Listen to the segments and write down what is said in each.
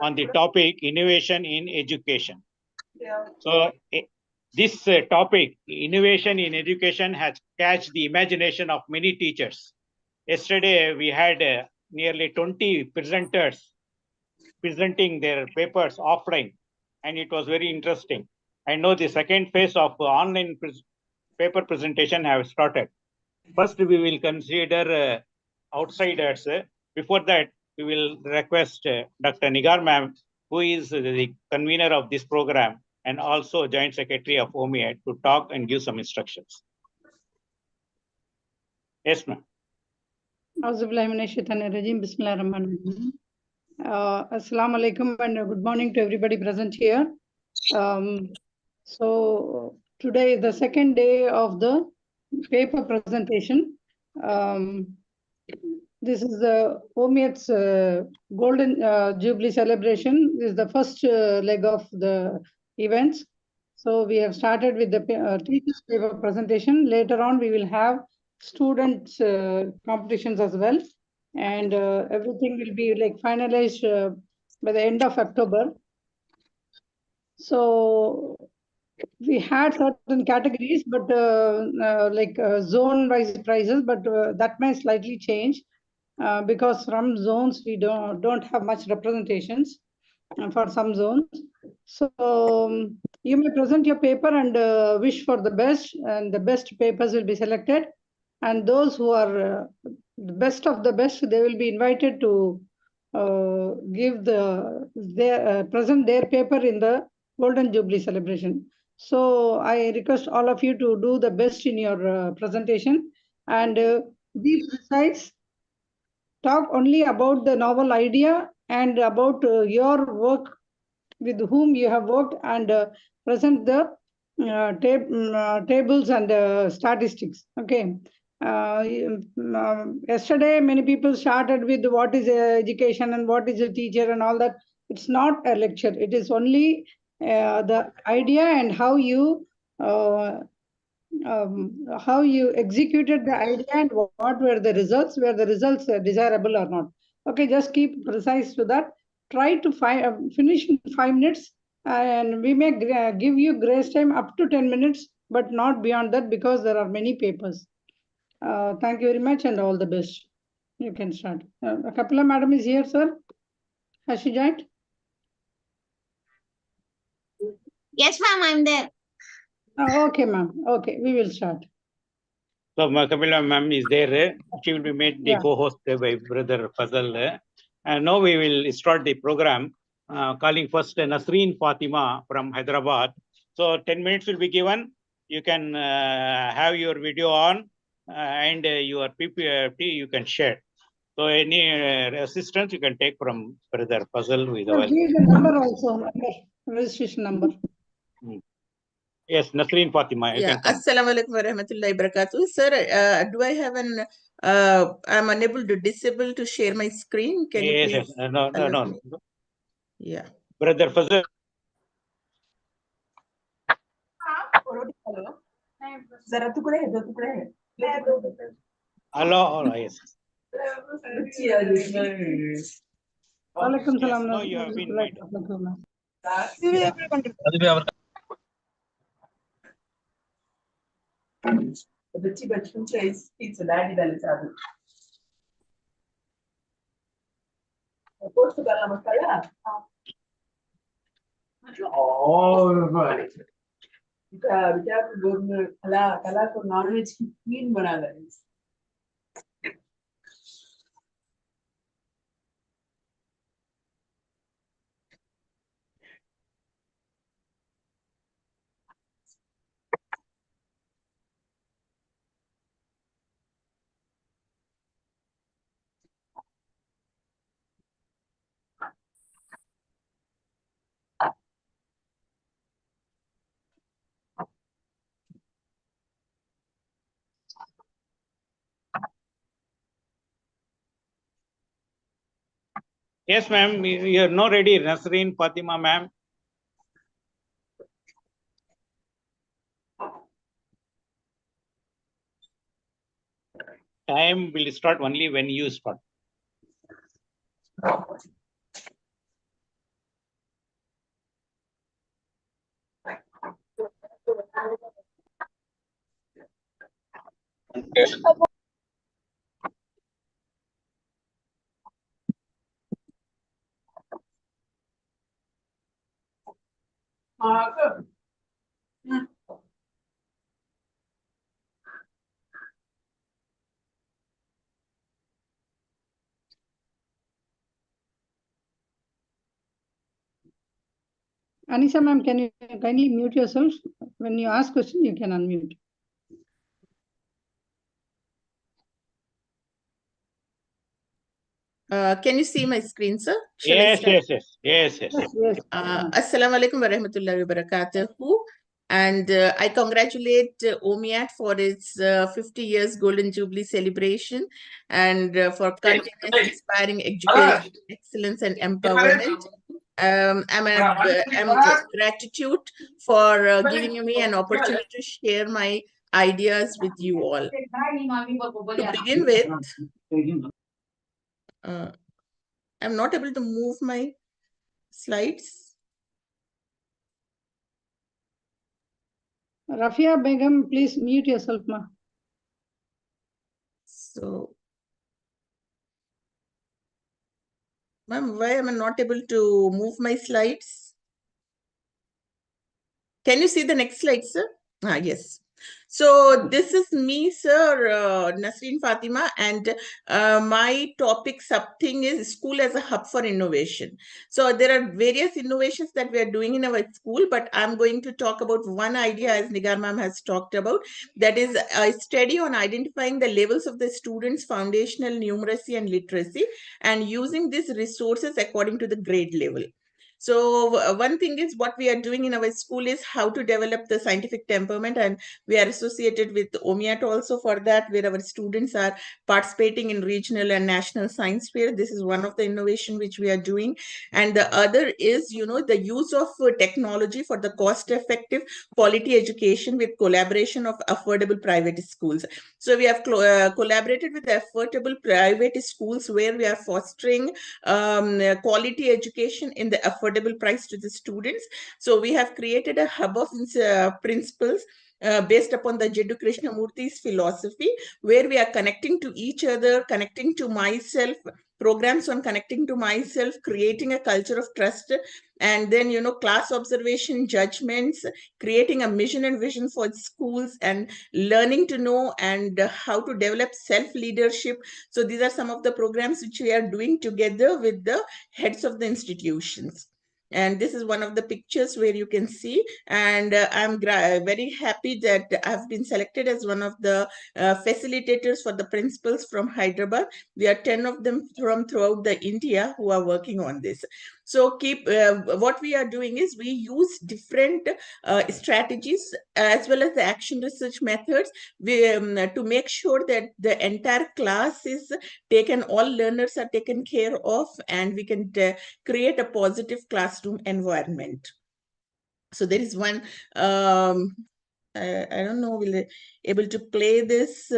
on the topic innovation in education. So this topic, innovation in education, has catched the imagination of many teachers. Yesterday, we had nearly 20 presenters presenting their papers offline, and it was very interesting. I know the second phase of online paper presentation have started. First, we will consider outsiders. Before that, we will request Dr. Nigar ma'am, who is the convener of this program and also Joint Secretary of OMIAD, to talk and give some instructions. Yes, ma'am. Assalamu alaikum and good morning to everybody present here. So today is the second day of the paper presentation. This is the OMIAD's Golden Jubilee celebration. This is the first leg of the events. So we have started with the teachers paper presentation. Later on, we will have students competitions as well. And everything will be like finalized by the end of October. So we had certain categories, but zone-wise prizes, but that may slightly change because from zones we don't have much representations for some zones. So you may present your paper and wish for the best, and the best papers will be selected. And those who are the best of the best, they will be invited to give present their paper in the Golden Jubilee celebration. So I request all of you to do the best in your presentation and be precise. Talk only about the novel idea and about your work, with whom you have worked, and present the tables and statistics. Okay. Yesterday, many people started with what is education and what is a teacher and all that. It's not a lecture. It is only the idea and how you executed the idea and what were the results desirable or not. Okay, just keep precise to that. Try to finish in 5 minutes, and we may give you grace time up to 10 minutes, but not beyond that because there are many papers. Thank you very much and all the best. You can start. Kapila madam is here, sir. Has she joined? Yes, ma'am, I'm there. Okay, ma'am. Okay, we will start. So Kapila ma'am is there. She will be made the co-host by Brother Fazal. And now we will start the program, calling first Nasreen Fatima from Hyderabad. So 10 minutes will be given. You can have your video on and your PPT you can share. So any assistance you can take from Brother Fazal who is available. Here's the number also, registration number. Yes, Nasreen Fatima. Yeah. Assalamu alaikum wa rahmatullahi wa barakatuh. Sir, do I have an, I'm unable to disable to share my screen. Can you please? Yes. No. Yeah. Brother Fazal. Hello, yes. Walaikum salam. No, you have been made. बच्ची बचपन से इसकी सलाह डाले चाहते post करना मसाला बेटा कला को नॉनवेज की क्वीन बना रहे हैं Yes, ma'am. You are not ready, Nasreen Fatima, ma'am. Time will start only when you start. Anisha ma'am, can you kindly mute yourself? When you ask question, you can unmute. Can you see my screen, sir? Shall I Yes, start? yes. Yes. Assalamu alaikum wa rahmatullahi wa barakatuhu. And I congratulate OMIAT for its 50 years Golden Jubilee celebration and for continuous inspiring education, excellence, and empowerment. I'm gratitude for giving me an opportunity to share my ideas with you all. To begin with, I'm not able to move my slides. Rafia Begum, please mute yourself, ma. So, ma'am, why am I not able to move my slides? Can you see the next slide, sir? Yes. So this is me, sir, Nasreen Fatima, and my topic something is school as a hub for innovation. So there are various innovations that we are doing in our school, but I'm going to talk about one idea as Nigar ma'am has talked about, that is a study on identifying the levels of the students' foundational numeracy and literacy and using these resources according to the grade level. So one thing is what we are doing in our school is how to develop the scientific temperament, and we are associated with OMIAT also for that, where our students are participating in regional and national science fair. This is one of the innovation which we are doing. And the other is, the use of technology for the cost-effective quality education with collaboration of affordable private schools. So we have collaborated with affordable private schools where we are fostering quality education in the affordable price to the students. So we have created a hub of principles based upon the Jiddu Krishnamurthy's philosophy, where we are connecting to each other, connecting to myself, programs on connecting to myself, creating a culture of trust, and then, class observation, judgments, creating a mission and vision for schools, and learning to know and how to develop self-leadership. So these are some of the programs which we are doing together with the heads of the institutions. And this is one of the pictures where you can see, and I'm very happy that I've been selected as one of the facilitators for the principals from Hyderabad. We are 10 of them from throughout the India who are working on this. So what we are doing is we use different strategies as well as the action research methods to make sure that the entire class is taken, all learners are taken care of, and we can create a positive classroom environment. So there is one, I don't know, will I able to play this?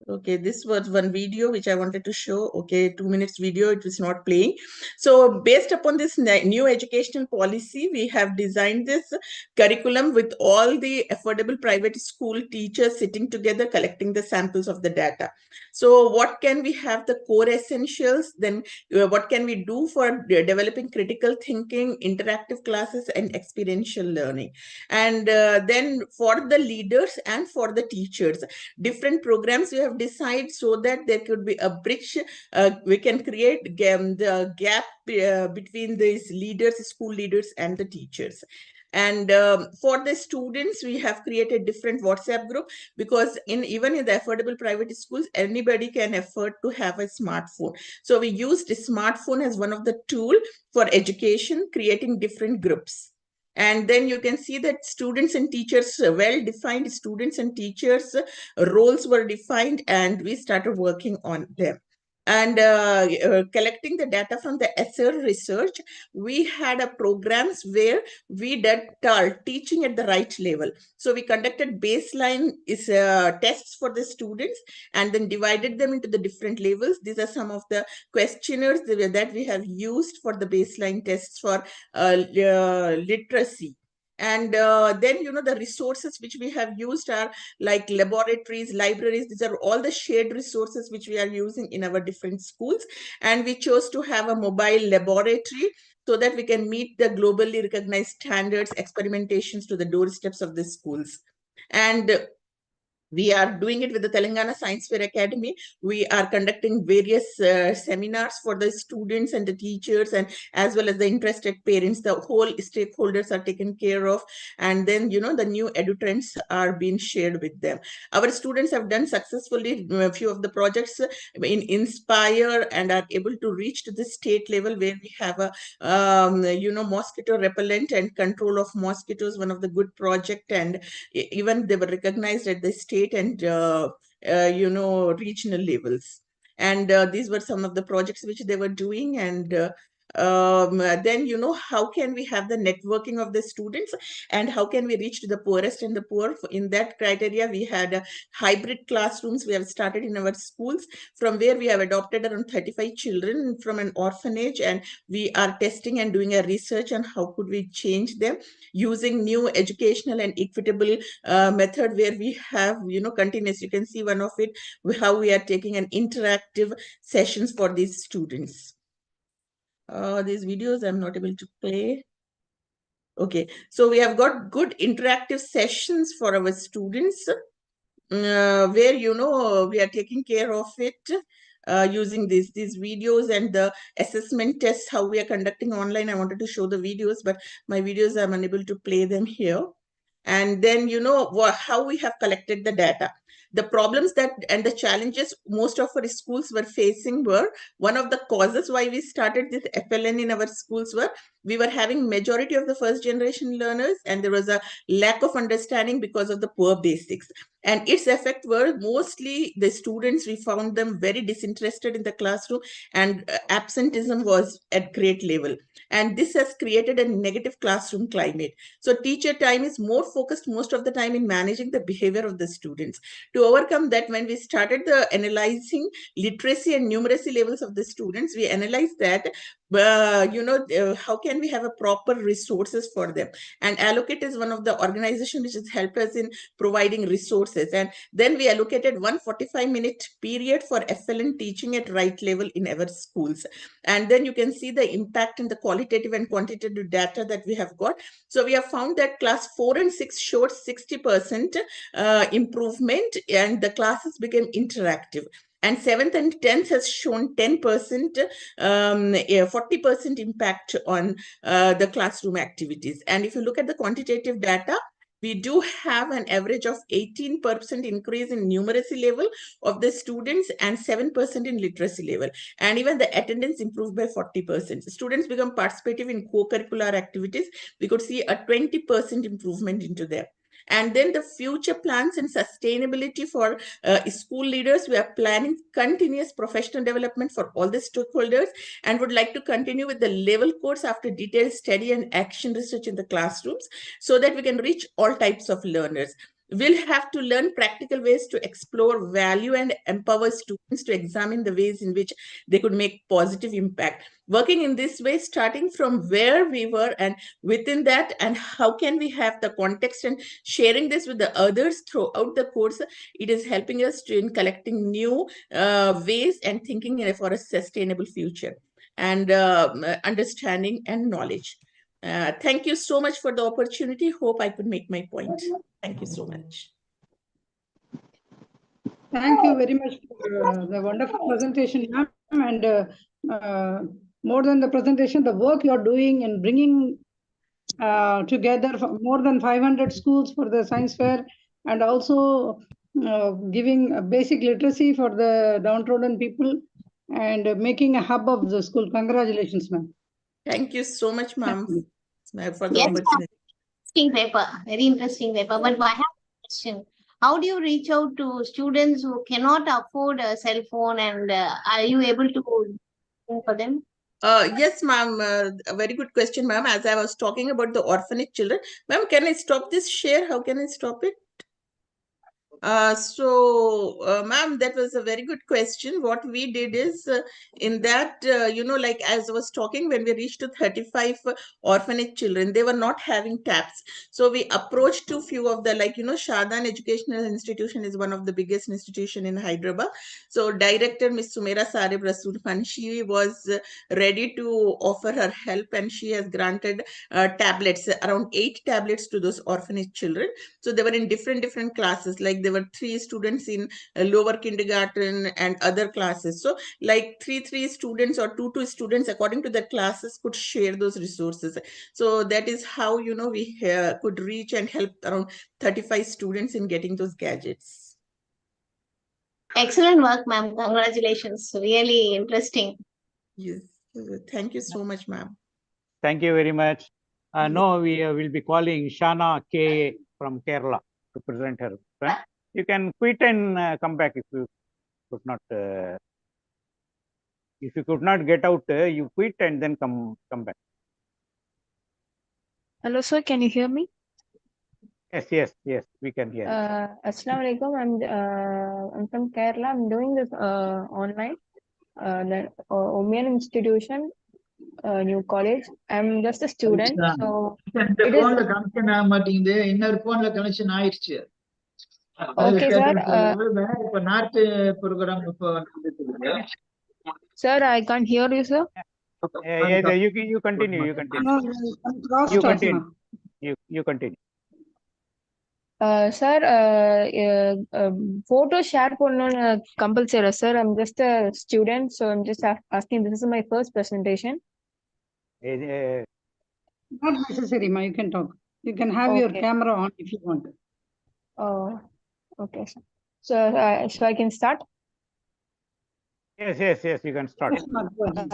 Okay, this was one video which I wanted to show. Okay, 2 minutes video, it was not playing. So based upon this new educational policy, we have designed this curriculum with all the affordable private school teachers sitting together, collecting the samples of the data. So what can we have the core essentials? Then what can we do for developing critical thinking, interactive classes, and experiential learning? And then for the leaders and for the teachers, different programs we have decided so that there could be a bridge. We can create the gap between these leaders, school leaders, and the teachers. And for the students, we have created different WhatsApp group, because even in the affordable private schools, anybody can afford to have a smartphone. So we used a smartphone as one of the tool for education, creating different groups. And then you can see that students and teachers, well-defined students and teachers roles were defined, and we started working on them. And collecting the data from the ESSER research, we had a programs where we did teaching at the right level. So we conducted baseline tests for the students and then divided them into the different levels. These are some of the questionnaires that we have used for the baseline tests for literacy. And then, the resources which we have used are like laboratories, libraries. These are all the shared resources which we are using in our different schools. And we chose to have a mobile laboratory so that we can meet the globally recognized standards, experimentations to the doorsteps of the schools. And we are doing it with the Telangana Science Fair Academy. We are conducting various seminars for the students and the teachers, and as well as the interested parents. The whole stakeholders are taken care of. And then, the new edutrends are being shared with them. Our students have done successfully a few of the projects in Inspire and are able to reach to the state level, where we have a, mosquito repellent and control of mosquitoes, one of the good project. And even they were recognized at the state and regional levels. And these were some of the projects which they were doing. And then, how can we have the networking of the students, and how can we reach to the poorest and the poor? In that criteria, we had hybrid classrooms we have started in our schools, from where we have adopted around 35 children from an orphanage, and we are testing and doing a research on how could we change them using new educational and equitable method, where we have, continuous. You can see one of it, how we are taking an interactive sessions for these students. These videos I'm not able to play. Okay, so we have got good interactive sessions for our students, where, we are taking care of it using these how and the assessment tests, how we are conducting online. I wanted to show the videos, but my videos, I'm unable to play them here. And then, how we have collected the data. The problems that and the challenges most of our schools were facing were, one of the causes why we started this FLN in our schools were, we were having majority of the first generation learners, and there was a lack of understanding because of the poor basics. And its effect were mostly the students. We found them very disinterested in the classroom, and absenteeism was at great level. And this has created a negative classroom climate. So teacher time is more focused most of the time in managing the behavior of the students. To overcome that, when we started the analyzing literacy and numeracy levels of the students, we analyzed that, how can we have a proper resources for them? And Allocate is one of the organizations which has helped us in providing resources. And then we allocated 145-minute period for FLN teaching at right level in our schools. And then you can see the impact in the qualitative and quantitative data that we have got. So we have found that class 4 and 6 showed 60% improvement, and the classes became interactive. And 7th and 10th has shown 10%, 40% impact on the classroom activities. And if you look at the quantitative data, we do have an average of 18% increase in numeracy level of the students and 7% in literacy level. And even the attendance improved by 40%. Students become participative in co-curricular activities. We could see a 20% improvement into them. And then the future plans and sustainability for school leaders. We are planning continuous professional development for all the stakeholders, and would like to continue with the level course after detailed study and action research in the classrooms, so that we can reach all types of learners. We'll have to learn practical ways to explore value and empower students to examine the ways in which they could make positive impact. Working in this way, starting from where we were and within that, and how can we have the context and sharing this with the others throughout the course, it is helping us in collecting new ways and thinking for a sustainable future, and understanding and knowledge. Thank you so much for the opportunity. Hope I could make my point. Thank you so much. Thank you very much for the wonderful presentation, ma'am. And more than the presentation, the work you're doing in bringing together more than 500 schools for the science fair, and also giving a basic literacy for the downtrodden people, and making a hub of the school. Congratulations, ma'am. Thank you so much, ma'am, for the Yes, opportunity. interesting paper, very interesting paper. But I have a question. How do you reach out to students who cannot afford a cell phone, and are you able to do for them? Yes, ma'am. A very good question, ma'am. As I was talking about the orphanage children, ma'am, can I stop this share? How can I stop it? Ma'am, that was a very good question. What we did is in that, like as I was talking, when we reached to 35 orphanage children, they were not having taps. So we approached to few of the, Shadan Educational Institution is one of the biggest institution in Hyderabad. So director, Miss Sumaira Sareb Rasool Khan, she was ready to offer her help, and she has granted tablets, around 8 tablets to those orphanage children. So they were in different classes, like there were 3 students in lower kindergarten and other classes. So like 3 students or 2 students according to their classes could share those resources. So that is how we could reach and help around 35 students in getting those gadgets. Excellent work, ma'am. Congratulations. Really interesting. Yes, thank you so much, ma'am. Thank you very much. Now we will be calling Shana K from Kerala to present her. You can quit and come back if you could not. If you could not get out, you quit and then come back. Hello, sir. Can you hear me? Yes, we can hear. Assalamu alaikum. I'm from Kerala. I'm doing this online. The Umian Institution, New College. I'm just a student. So இந்த it is போன்ல connection ஆக மாட்டேங்குது. இன்னொரு போன்ல connection ஆயிடுச்சு. okay, sir. இப்ப north program இப்ப வந்துட்டு இருக்கு. Sir, I can't hear you, sir. You continue. You continue. No, cross You talk continue. now. You continue. Sir, photo share பண்ணனும்னு compulsory, sir. I'm just a student, so I'm just asking. This is my first presentation. Not necessary, ma. You can talk. You can have your Okay. camera on if you want. Oh, okay, sir. So I can start. Yes, you can start. Yes, ma, go ahead.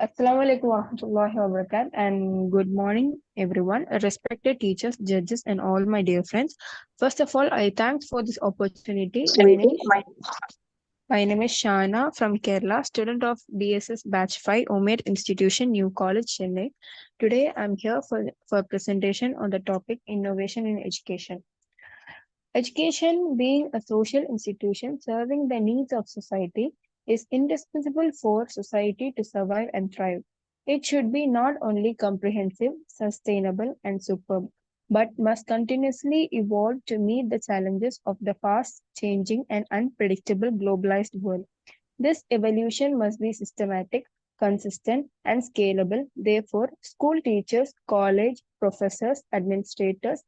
Assalamu alaikum warahmatullahi wabarakatuh, and good morning, everyone, respected teachers, judges, and all my dear friends. First of all, I thank for this opportunity. My name is Shana from Kerala, student of DSS Batch 5, Umaid Institution, New College, Chennai. Today, I'm here for presentation on the topic innovation in education. Education, being a social institution serving the needs of society, is indispensable for society to survive and thrive. It should be not only comprehensive, sustainable, and superb, but must continuously evolve to meet the challenges of the fast-changing and unpredictable globalized world. This evolution must be systematic, consistent, and scalable. Therefore, school teachers, college professors, administrators,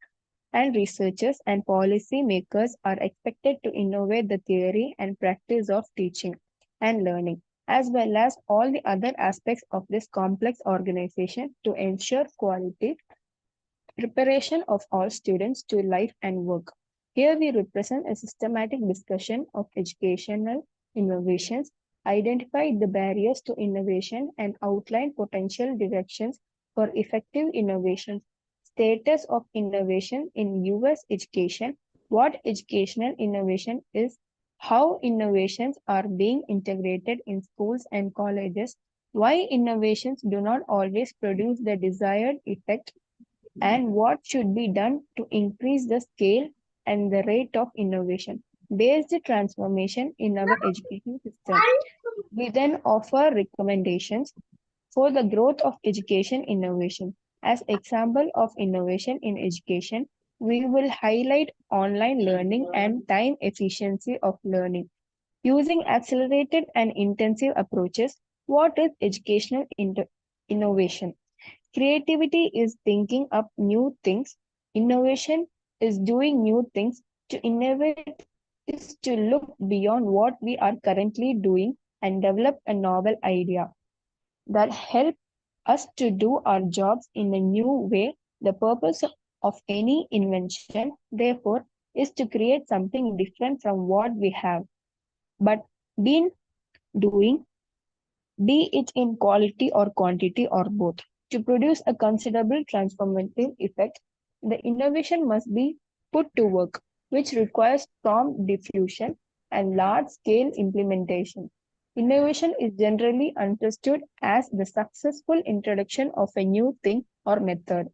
and researchers and policy makers are expected to innovate the theory and practice of teaching and learning, as well as all the other aspects of this complex organization to ensure quality preparation of all students to life and work. Here we represent a systematic discussion of educational innovations, identify the barriers to innovation, and outline potential directions for effective innovations. Status of innovation in US education, what educational innovation is, how innovations are being integrated in schools and colleges, why innovations do not always produce the desired effect, and what should be done to increase the scale and the rate of innovation based transformation in our education system. We then offer recommendations for the growth of education innovation. As example of innovation in education, we will highlight online learning and time efficiency of learning. Using accelerated and intensive approaches, what is educational innovation? Creativity is thinking up new things. Innovation is doing new things. To innovate is to look beyond what we are currently doing and develop a novel idea that help us to do our jobs in a new way. The purpose of any invention, therefore, is to create something different from what we have but been doing, be it in quality or quantity or both. To produce a considerable transformative effect, the innovation must be put to work, which requires prompt diffusion and large-scale implementation. Innovation is generally understood as the successful introduction of a new thing or method.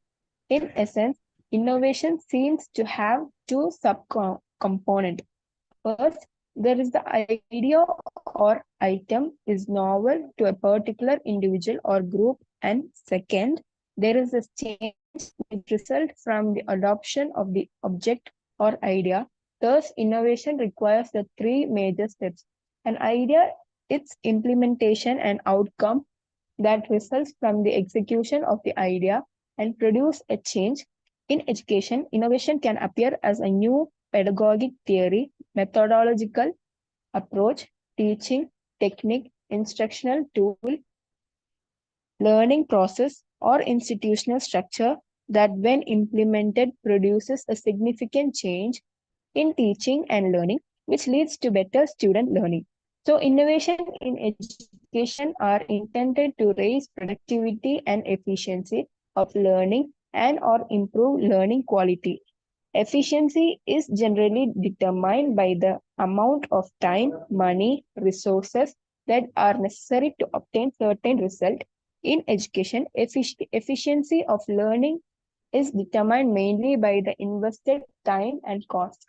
In essence, innovation seems to have two subcomponents. First, there is the idea or item is novel to a particular individual or group, and second, there is a change which results from the adoption of the object or idea. Thus, innovation requires the three major steps: an idea, its implementation and outcome that results from the execution of the idea, and produce a change. In education, innovation can appear as a new pedagogic theory, methodological approach, teaching technique, instructional tool, learning process, or institutional structure that, when implemented, produces a significant change in teaching and learning, which leads to better student learning. So innovation in education are intended to raise productivity and efficiency of learning and or improve learning quality. Efficiency is generally determined by the amount of time, money, resources that are necessary to obtain certain result. In education, efficiency of learning is determined mainly by the invested time and cost.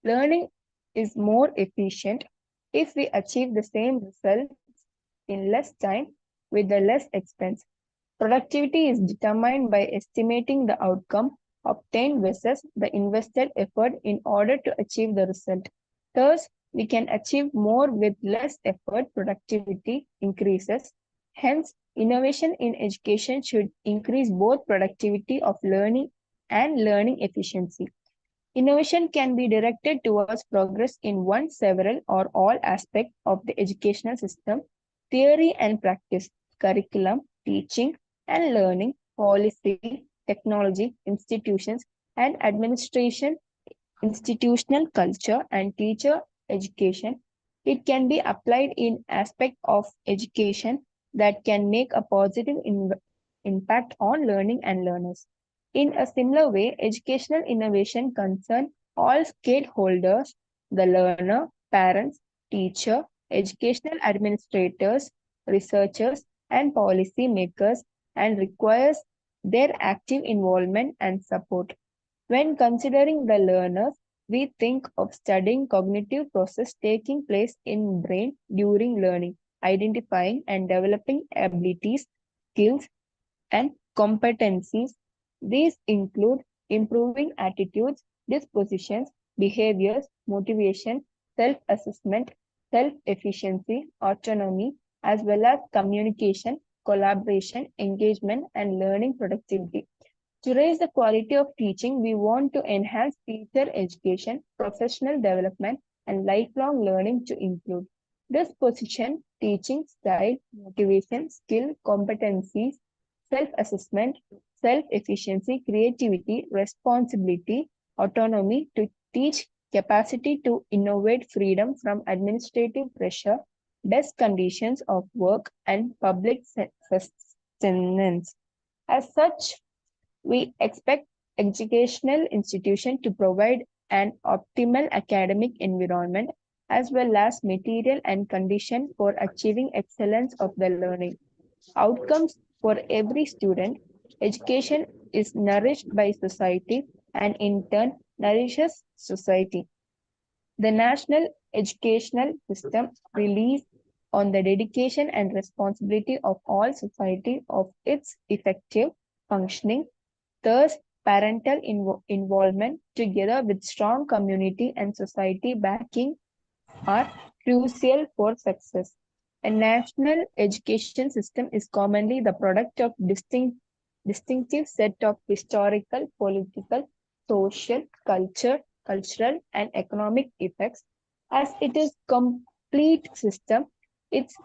Learning is more efficient if we achieve the same results in less time with the less expense. Productivity is determined by estimating the outcome obtained versus the invested effort in order to achieve the result. Thus, we can achieve more with less effort, productivity increases. Hence, innovation in education should increase both productivity of learning and learning efficiency. Innovation can be directed towards progress in one, several, or all aspects of the educational system: theory and practice, curriculum, teaching and learning, policy, technology, institutions and administration, institutional culture, and teacher education. It can be applied in aspects of education that can make a positive impact on learning and learners. In a similar way, educational innovation concerns all stakeholders: the learner, parents, teacher, educational administrators, researchers, and policy makers, and requires their active involvement and support. When considering the learners, we think of studying cognitive process taking place in brain during learning, identifying and developing abilities, skills, and competencies. These include improving attitudes, dispositions, behaviors, motivation, self-assessment, self-efficiency, autonomy, as well as communication, collaboration, engagement, and learning productivity. To raise the quality of teaching, we want to enhance teacher education, professional development, and lifelong learning to include disposition, teaching style, motivation, skill, competencies, self-assessment, self-efficiency, creativity, responsibility, autonomy to teach, capacity to innovate, freedom from administrative pressure, best conditions of work, and public sustenance. As such, we expect educational institutions to provide an optimal academic environment as well as material and condition for achieving excellence of the learning outcomes for every student. Education is nourished by society and in turn nourishes society. The national educational system relies on the dedication and responsibility of all society of its effective functioning. Thus, parental involvement together with strong community and society backing are crucial for success. A national education system is commonly the product of distinctive set of historical, political, social, cultural, and economic effects. As it is complete system, its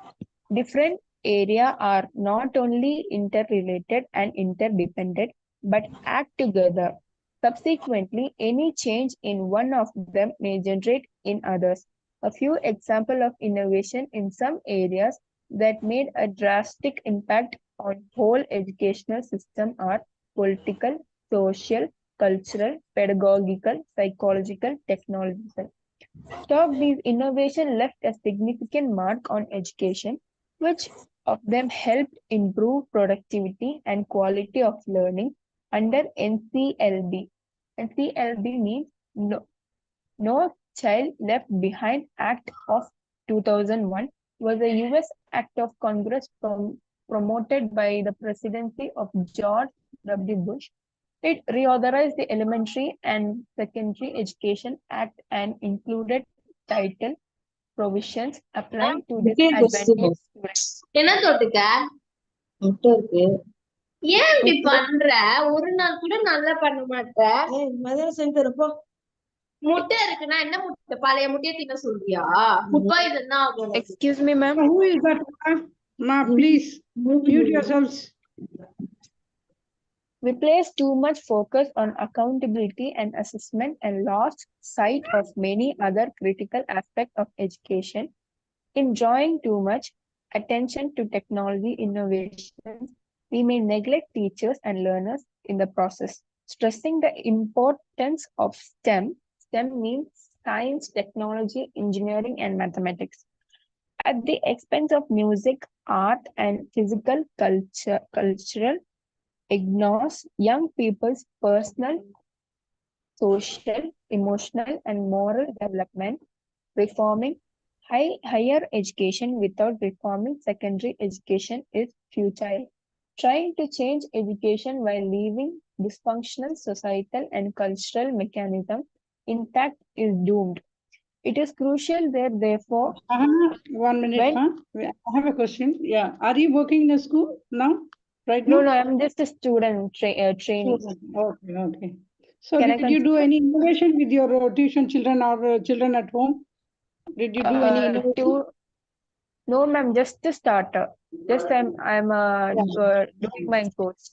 different areas are not only interrelated and interdependent, but act together. Subsequently, any change in one of them may generate in others. A few examples of innovation in some areas that made a drastic impact on whole educational system are political, social, cultural, pedagogical, psychological, technological. These innovations left a significant mark on education, which of them helped improve productivity and quality of learning under NCLB. NCLB means no Child Left Behind Act of 2001 was a US act of Congress promoted by the presidency of George W. Bush. It reauthorized the Elementary and Secondary Education Act and included title provisions applying to disadvantaged students. என்ன தொட்டுக்க முட்டை இருக்கு ஏன் இப்படி பண்ற ஒரு நாள் கூட நல்லா பண்ண மாட்ட மதியம் செஞ்சு இருப்போ முட்டை இருக்குன்னா என்ன முட்டை பழைய முட்டையை தின்ன சொல்றியா ஃபுட் பாய்சன் தான் ஆகும் Excuse me, ma'am. Who is that? Ma, please mute yourselves. We place too much focus on accountability and assessment and lost sight of many other critical aspects of education. In drawing too much attention to technology innovations, we may neglect teachers and learners in the process. Stressing the importance of STEM, STEM means science, technology, engineering, and mathematics, at the expense of music, art, and physical cultural ignores young people's personal, social, emotional, and moral development. Reforming higher education without reforming secondary education is futile. Trying to change education while leaving dysfunctional societal and cultural mechanisms intact is doomed. It is crucial that, therefore, 1 minute, When- ma. I have a question. Yeah. Are you working in a school now? Right no, now? no, I'm just a student training. Okay, okay. So Can I did you do any innovation with your tuition children or children at home? Did you do any innovation? No, ma'am, just a starter. Just I'm doing my course.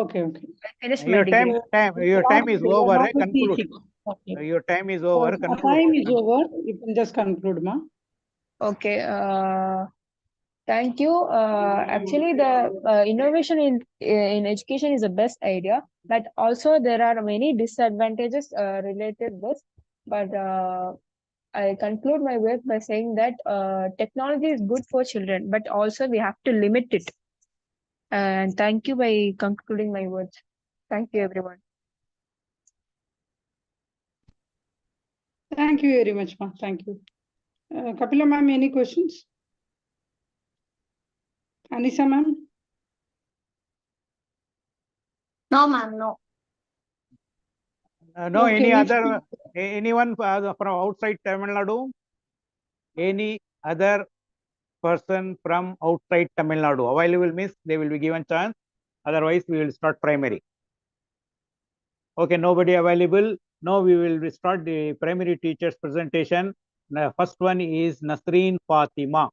Okay, okay. I finished my Your degree. your time is You are over. not Conclude. teaching. Okay. Your time is So, over. the Conclude. time is over. You can just conclude, ma. Okay. Thank you. Actually, the innovation in education is the best idea, but also there are many disadvantages related to this. But I conclude my work by saying that technology is good for children, but also we have to limit it. And thank you by concluding my words. Thank you, everyone. Thank you very much, ma. Thank you. Kapila ma'am, any questions? Anisa ma'am? No, ma'am, no. No, Okay, any next other, anyone from outside Tamil Nadu? Any other person from outside Tamil Nadu? Available means they will be given chance. Otherwise, we will start primary. Okay, nobody available. Now we will start the primary teacher's presentation. The first one is Nasreen Fatima.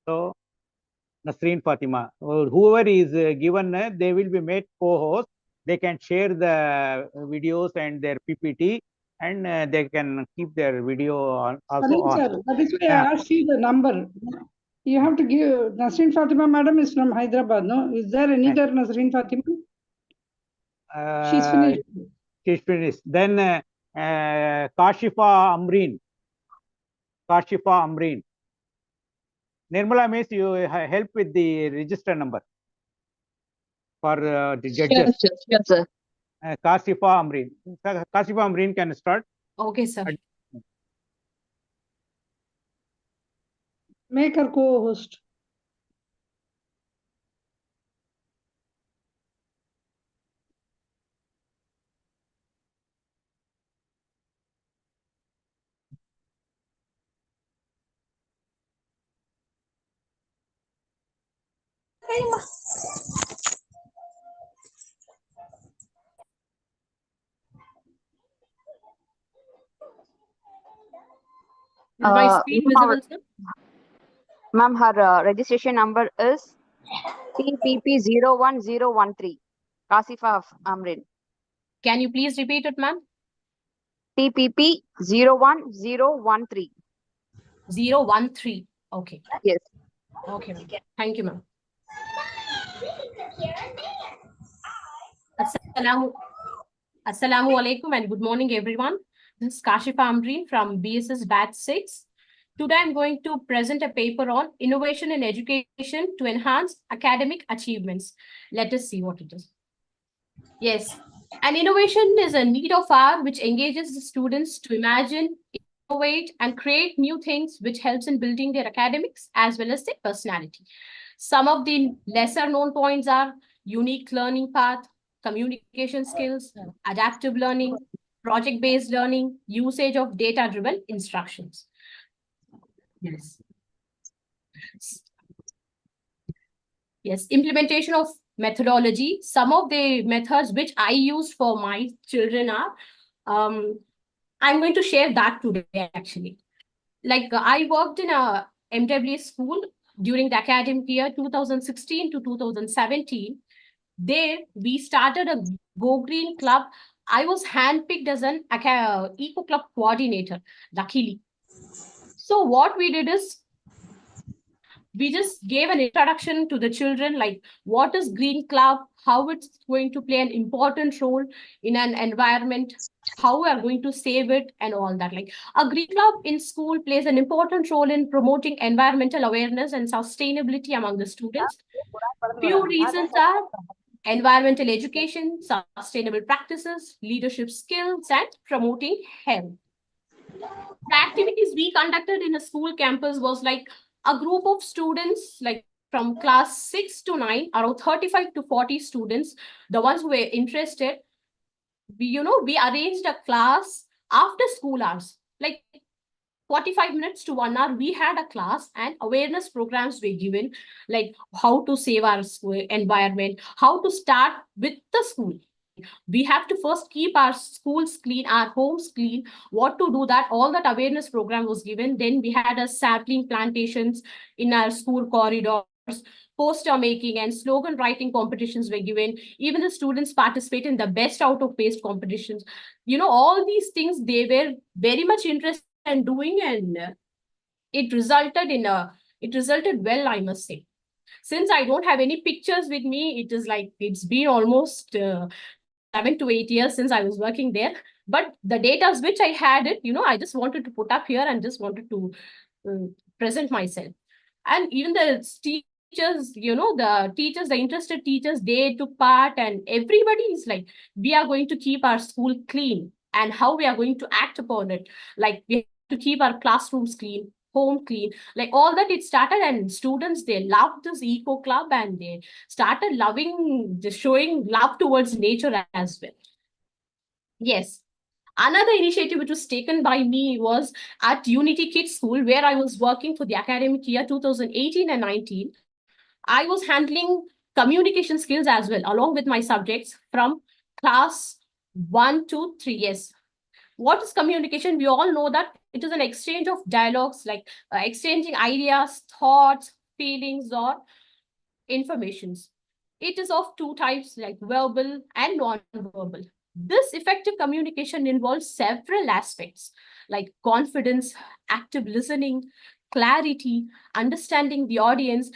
So, Nasreen Fatima. Whoever is given, they will be made co-host. They can share the videos and their PPT, and they can keep their video also Salim on. sir, that is why I Yeah. asked you the number. You have to give, Nasreen Fatima madam is from Hyderabad, no? Is there any other Nasreen Fatima? She's finished. She's finished. Then Kashifa Amreen. Kashifa Amreen. Nirmala, miss, you help with the register number for the judges. Sure, sir. Kashifa Amreen. Kashifa Amreen can start. Okay, sir. Make her co-host. Is my screen visible, sir? Ma'am, her registration number is TPP01013. Kasifa Amrin. Can you please repeat it, ma'am? TPP01013. 013. Okay. Yes. Okay, ma'am. Thank you, ma'am. Assalamu alaikum and good morning, everyone. This is Kashifa Amreen from BSS Batch 6. Today, I'm going to present a paper on innovation in education to enhance academic achievements. Let us see what it is. Yes, And innovation is a need of art which engages the students to imagine, innovate, and create new things, which helps in building their academics as well as their personality. Some of the lesser known points are unique learning path, communication skills, adaptive learning, project-based learning, usage of data-driven instructions. Yes. Yes, implementation of methodology. Some of the methods which I used for my children are, I'm going to share that today actually. Like I worked in a MWA school during the academic year 2016 to 2017. There we started a Go Green Club. I was handpicked as an Eco Club coordinator, luckily. So what we did is, we just gave an introduction to the children, like what is Green Club, how it's going to play an important role in an environment, how we are going to save it, and all that. Like a Green Club in school plays an important role in promoting environmental awareness and sustainability among the students. Few reasons are environmental education, sustainable practices, leadership skills, and promoting health. The activities we conducted in a school campus was like a group of students, like from class 6 to 9, around 35 to 40 students, the ones who were interested. We arranged a class after school hours, like 45 minutes to 1 hour. We had a class and awareness programs were given, like how to save our environment, how to start with the school. We have to first keep our schools clean, our homes clean, what to do that. All that awareness program was given. Then we had a sapling plantations in our school corridors, poster making and slogan writing competitions were given. Even the students participate in the best out of paste competitions. All these things they were very much interested in doing, and it resulted well, I must say. Since I don't have any pictures with me, it is like it's been almost 7 to 8 years since I was working there. But the data which I had it, I just wanted to put up here and just wanted to present myself. And even the teachers, the interested teachers, they took part, and everybody is like, we are going to keep our school clean, and how we are going to act upon it. Like we have to keep our classrooms clean, home clean, like all that. It started, and students, they loved this Eco Club, and they started showing love towards nature as well. Yes. Another initiative which was taken by me was at Unity Kids School, where I was working for the academic year 2018 and 19. I was handling communication skills as well, along with my subjects from class 1 to 3. Yes. What is communication? We all know that it is an exchange of dialogues, like exchanging ideas, thoughts, feelings, or informations. It is of two types, like verbal and non-verbal. This effective communication involves several aspects, like confidence, active listening, clarity, understanding the audience,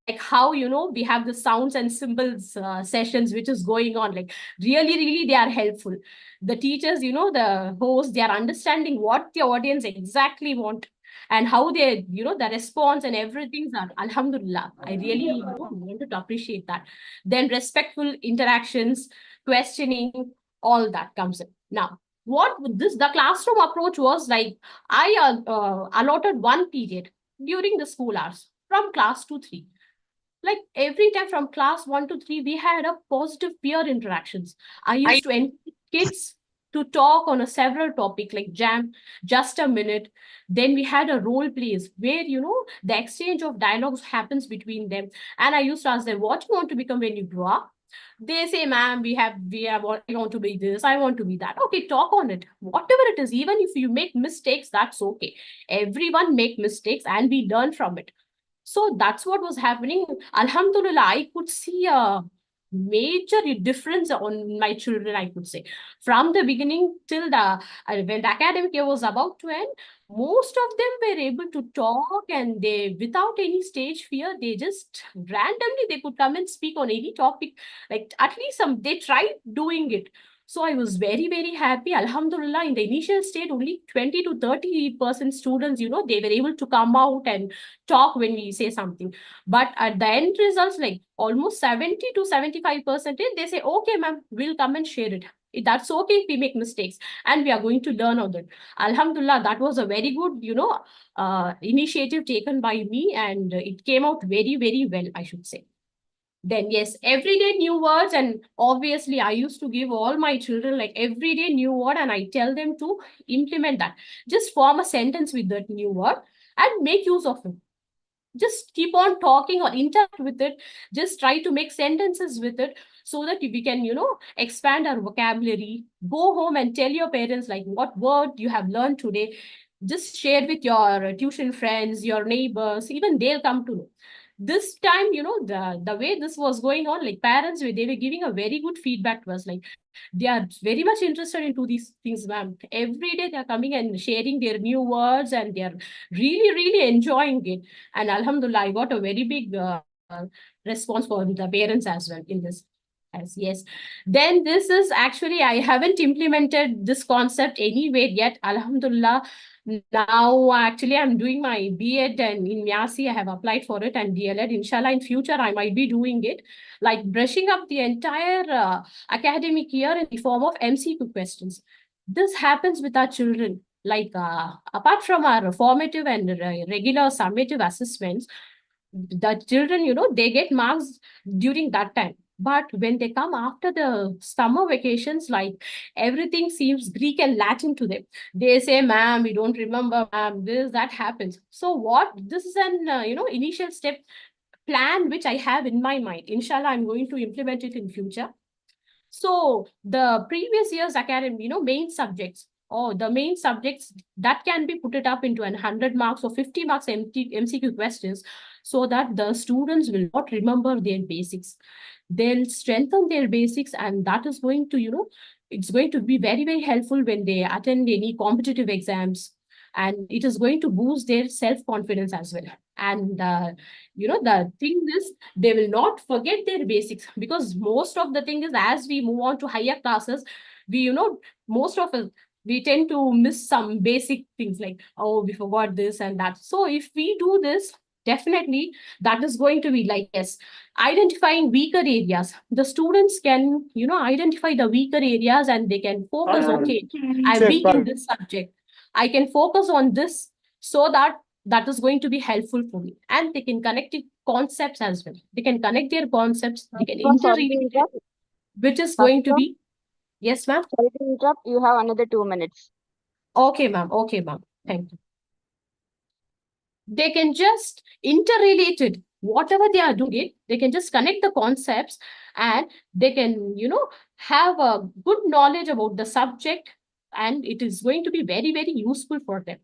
like how, we have the sounds and symbols sessions which is going on, like really they are helpful. The teachers, the hosts, they are understanding what the audience exactly want, and how they, the response and everything are, alhamdulillah. I really wanted to appreciate that. Then respectful interactions, questioning, all that comes in. Now, the classroom approach was like, I allotted one period during the school hours from class 2 to 3. Like every time from class 1 to 3, we had a positive peer interactions. I used to encourage kids to talk on a several topic, like just a minute. Then we had a role plays where, the exchange of dialogues happens between them. And I used to ask them, what do you want to become when you grow up? They say, ma'am, I want to be this, I want to be that. Okay, talk on it. Whatever it is, even if you make mistakes, that's okay. Everyone make mistakes and we learn from it. So that's what was happening. Alhamdulillah, I could see a major difference on my children, I could say. From the beginning till when the academic year was about to end, most of them were able to talk, and they, without any stage fear, they just randomly, they could come and speak on any topic. Like at least they tried doing it. So I was very happy. Alhamdulillah, in the initial state, only 20 to 30% students, they were able to come out and talk when we say something. But at the end results, like almost 70 to 75%, they say, okay, ma'am, we'll come and share it. That's okay if we make mistakes, and we are going to learn on it. Alhamdulillah, that was a very good, initiative taken by me, and it came out very, very well, I should say. Then yes, everyday new words, and obviously I used to give all my children like everyday new word, and I tell them to implement that. Just form a sentence with that new word and make use of it. Just keep on talking or interact with it. Just try to make sentences with it so that we can, expand our vocabulary. Go home and tell your parents like what word you have learned today. Just share with your tuition friends, your neighbors, even they'll come to know. This time, the way this was going on, like parents, they were giving a very good feedback to us. Like they are very much interested into these things, ma'am. Every day they're coming and sharing their new words, and they're really, really enjoying it. And Alhamdulillah, I got a very big response from the parents as well in this. As yes. Then this is actually, I haven't implemented this concept anywhere yet. Alhamdulillah. Now, actually, I'm doing my B.Ed, and in MIASI, I have applied for it, and DLED. Inshallah, in future, I might be doing it, like brushing up the entire academic year in the form of MCQ questions. This happens with our children. Like, apart from our formative and regular summative assessments, the children, they get marks during that time. But when they come after the summer vacations, like everything seems Greek and Latin to them. They say, ma'am, we don't remember, ma'am, this, that happens. So this is an, initial step plan, which I have in my mind. Inshallah, I'm going to implement it in future. So the previous year's academy, main subjects, the main subjects that can be put it up into 100 marks or 50 marks MCQ questions, so that the students will not remember their basics. They'll strengthen their basics, and that is going to, it's going to be very, very helpful when they attend any competitive exams, and it is going to boost their self-confidence as well. And, the thing is, they will not forget their basics, because most of the thing is, as we move on to higher classes, we, most of us, we tend to miss some basic things like, oh, we forgot this and that. So if we do this, definitely that is going to be like, yes, identifying weaker areas. The students can, identify the weaker areas, and they can focus, okay, I'm weak in this subject. I can focus on this, so that is going to be helpful for me. And they can connect it concepts as well. They can connect their concepts, they can interrelate it, which is going to be, yes, ma'am. Sorry to interrupt. You have another 2 minutes. Okay, ma'am. Okay, ma'am. Thank you. They can just interrelate it. Whatever they are doing it, they can just connect the concepts, and they can, have a good knowledge about the subject, and it is going to be very, very useful for them.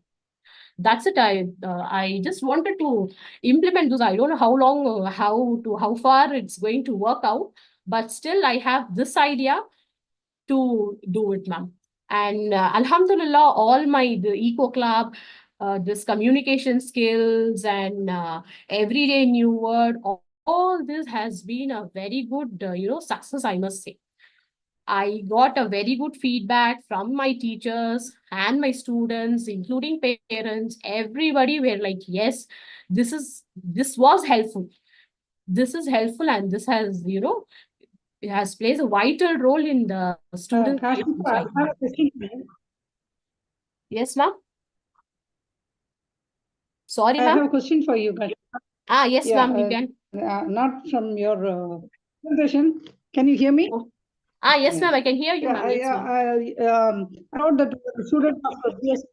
That's it. I just wanted to implement those. I don't know how long, how far it's going to work out, but still I have this idea to do it, ma'am. And Alhamdulillah, all the Eco Club, this communication skills, and everyday new word, all this has been a very good, success, I must say. I got a very good feedback from my teachers and my students, including parents. Everybody were like, yes, this was helpful. This is helpful, and this has, it has plays a vital role in the student. Kashmir, I have a question for you. Yes, ma'am. Sorry, I have ma'am. a question for you, Kashmir. Yes, Yeah, ma'am, you can. Not from your presentation. Can you hear me? Yes, Yeah. ma'am, I can hear you, ma'am. Yes, ma'am. I'm proud that you're a student of BSS.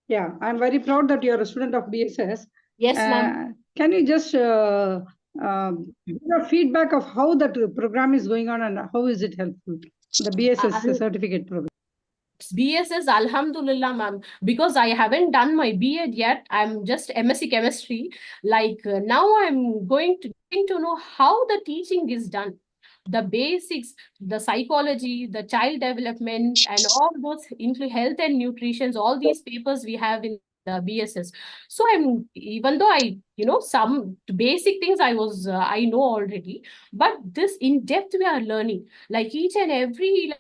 Yeah, I'm very proud that you're a student of BSS. Yes, ma'am. Can you just give a feedback of how that program is going on, and how is it helpful? The BSS certificate program. BSS, Alhamdulillah, ma'am, because I haven't done my B.Ed yet. I'm just MSc Chemistry. Like now I'm going to know how the teaching is done. The basics, the psychology, the child development, and all those into health and nutrition, all these papers we have in the BSS. So even though some basic things I know already, but this in depth we are learning, like each and every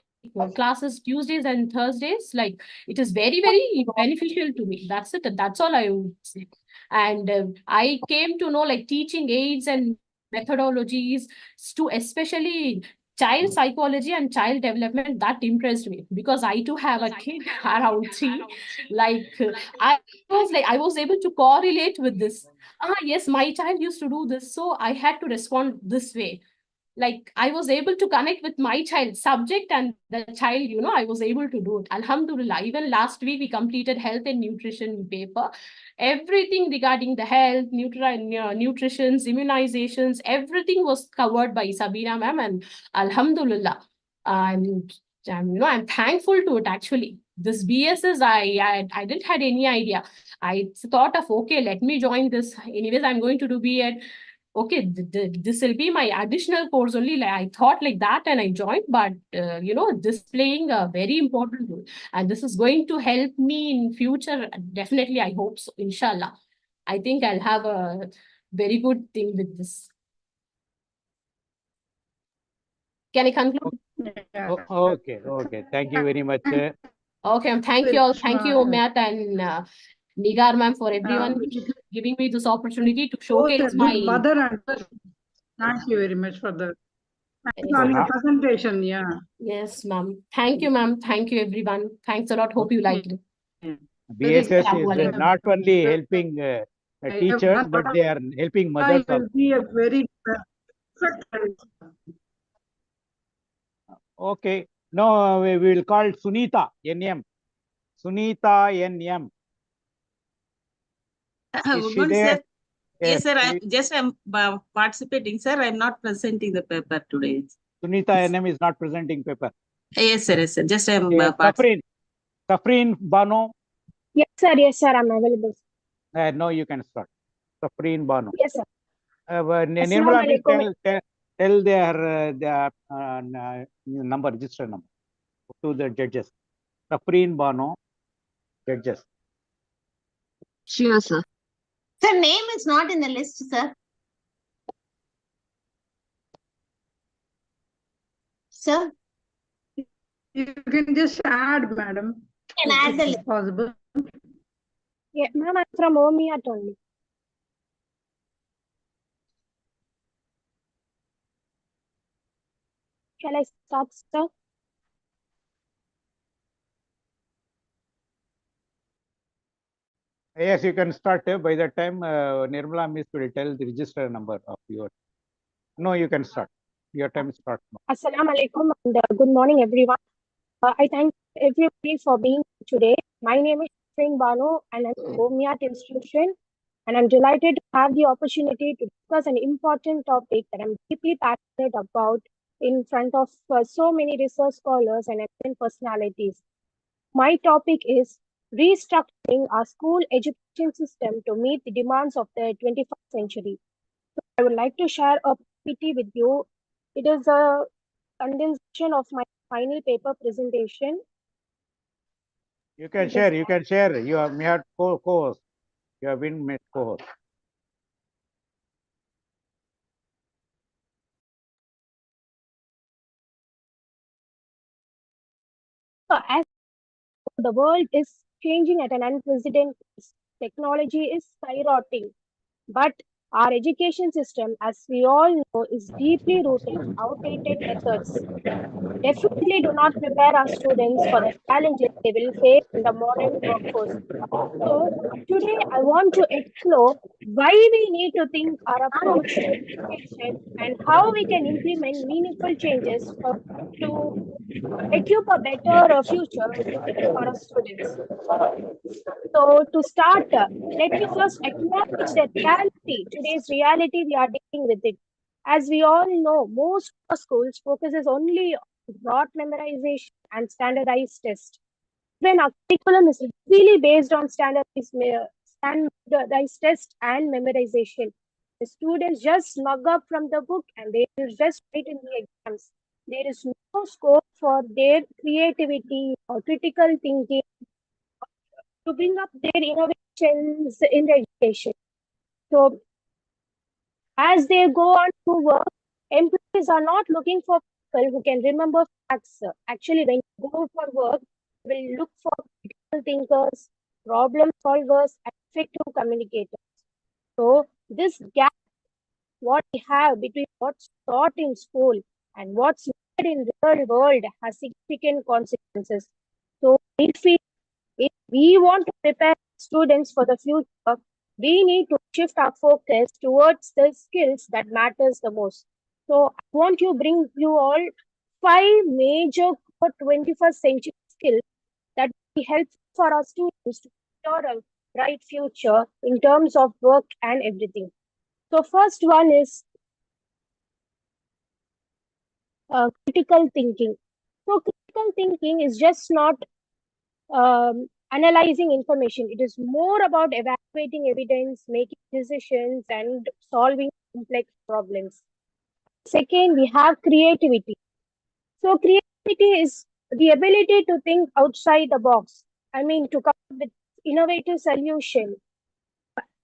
classes, Tuesdays and Thursdays, like it is very, very beneficial to me. That's it. That's all I would say. And I came to know like teaching aids and methodologies to especially child psychology and child development, that impressed me because I too have a kid around 3. I was able to correlate with this. Yes, my child used to do this, so I had to respond this way. Like I was able to connect with my child subject and the child, I was able to do it. Alhamdulillah. Even last week we completed health and nutrition paper. Everything regarding the health, nutrition, immunizations, everything was covered by Sabina ma'am, and Alhamdulillah. I'm thankful to it actually. This BSS, I didn't had any idea. I thought of, okay, let me join this. Anyways, I'm going to do B.Ed. Okay, this will be my additional course only. Like I thought like that and I joined, but this playing a very important role, and this is going to help me in future. Definitely, I hope so. Inshallah, I think I'll have a very good thing with this. Can I conclude? Yeah. Okay. Thank you very much. Okay, thank you all. Thank you, Umayat and Nigar ma'am, for everyone giving me this opportunity to Both showcase a my. good mother and thank you very much for the Yes. on your presentation. Yeah. Yes, ma'am. Thank you, ma'am. Thank you, everyone. Thanks a lot. Hope you liked it. BSS is Assalamualaikum. not only helping teachers, but they are helping mothers will also. be a very perfect. Okay. Now we will call Sunita NM. Sunita NM. Is Good she morning, there? sir. Yes, sir. please. I'm participating, sir. I'm not presenting the paper today. Sunita NM is not presenting paper. Yes, sir. Yes, sir. Just I'm Safreen Bano. Yes, sir. I'm available. No, you can start. Safreen Bano. Yes, sir. Nirmala, Assalamualaikum. tell their number, register number to the judges. Safreen Bano, judges. Sure, sir. Sir, name is not in the list, sir. Sir, You can just add, madam. can add the If list. it's possible. Yeah, ma'am, I'm from OMIAT only. Shall I start, sir? Yes, you can start. By the time Nirmala Miss will tell the register number of yours. No, you can start. Your time starts now. Assalamualaikum and good morning, everyone. I thank everybody for being here today. My name is Safreen Bano and I'm from OMIAT institution, and I'm delighted to have the opportunity to discuss an important topic that I'm deeply passionate about in front of so many research scholars and excellent personalities. My topic is restructuring our school education system to meet the demands of the 21st century. So I would like to share a PPT with you. It is a condensation of my final paper presentation. You can share. You can share. You have made co-host. You have been made co-host. So as the world is changing at an unprecedented pace, technology is skyrocketing, but our education system, as we all know, is deeply rooted in outdated methods. Definitely do not prepare our students for the challenges they will face in the modern workforce. So today I want to explore why we need to think our approach to education and how we can implement meaningful changes to equip a better future for our students. So to start, let me first acknowledge the reality, today's reality we are dealing with it. As we all know, most schools focuses only on rote memorization and standardized tests. When our curriculum is really based on standardized test and memorization, the students just slug up from the book and they will just write in the exams. There is no scope for their creativity or critical thinking to bring up their innovations in the education. So as they go on to work, employees are not looking for people who can remember facts. Actually, when you go for work, you will look for critical thinkers, problem solvers, and effective communicators. So this gap, what we have between what's taught in school and what's in real world has significant consequences. So I feel if we want to prepare students for the future, we need to shift our focus towards the skills that matters the most. So I want to bring you all 5 major 21st century skills that will help for our students to secure a bright future in terms of work and everything. So first one is critical thinking. So critical thinking is just not analyzing information. It is more about evaluating evidence, making decisions, and solving complex problems. Second, we have creativity. So creativity is the ability to think outside the box. I mean, to come up with innovative solution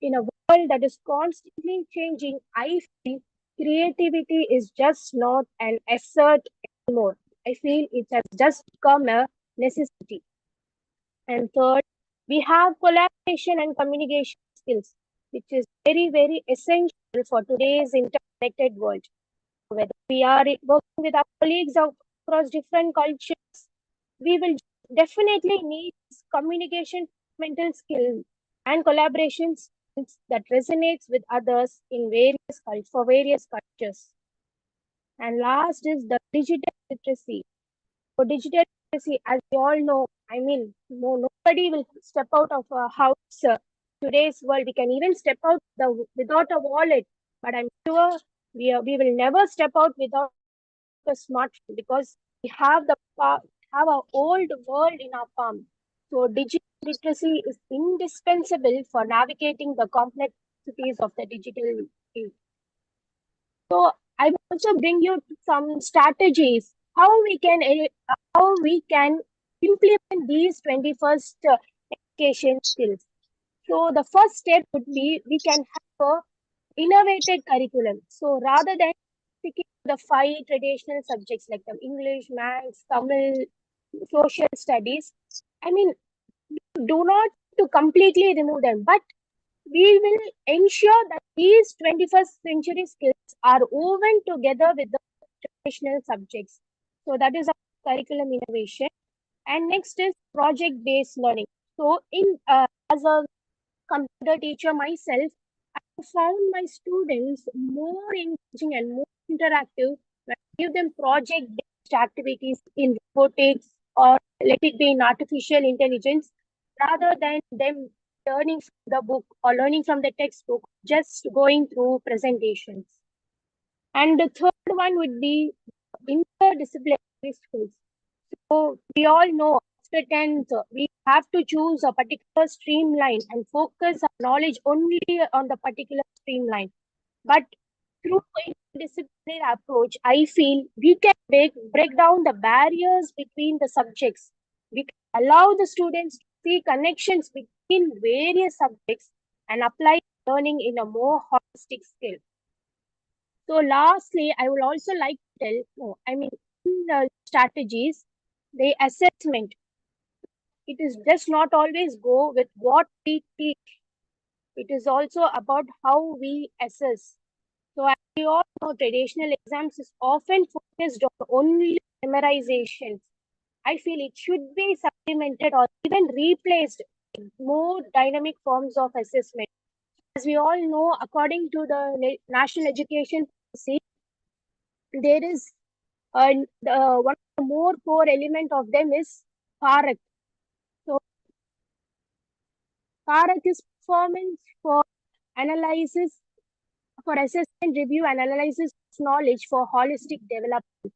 in a world that is constantly changing. I feel creativity is just not an asset anymore. I feel it has just become a necessity. And third, we have collaboration and communication skills, which is very, very essential for today's interconnected world. Whether we are working with our colleagues across different cultures, we will definitely need communication, mental skills, and collaboration skills that resonates with others in for various cultures. And last is the digital literacy. For digital literacy, as we all know, I mean, nobody will step out of a house today's world. We can even step out without a wallet, but I'm sure we will never step out without a smartphone because we have have our old world in our palm. So digital literacy is indispensable for navigating the complexities of the digital age. So I will also bring you some strategies how we can implement these 21st education skills. So the first step would be we can have a innovative curriculum. So rather than picking the 5 traditional subjects like the English, Maths, Tamil, social studies, I mean, do not to completely remove them, but we will ensure that these 21st century skills are woven together with the traditional subjects. So that is our curriculum innovation. And next is project-based learning. So as a computer teacher myself, I found my students more engaging and more interactive when I give them project-based activities in robotics or let it be in artificial intelligence rather than them learning from the book or learning from the textbook, just going through presentations. And the third one would be interdisciplinary skills. So we all know after 10th, we have to choose a particular streamline and focus our knowledge only on the particular streamline. But through interdisciplinary approach, I feel we can break down the barriers between the subjects. We can allow the students to see connections between various subjects and apply learning in a more holistic skill. So lastly, I would also like to tell, in the strategies, the assessment, it is just not always go with what we teach. It is also about how we assess. So as we all know, traditional exams is often focused on only memorization. I feel it should be supplemented or even replaced with more dynamic forms of assessment. As we all know, according to the National Education Policy, there is one of the more core element of them is Karak. So Karak is performance for analysis, for assessment, review, and analysis of knowledge for holistic development.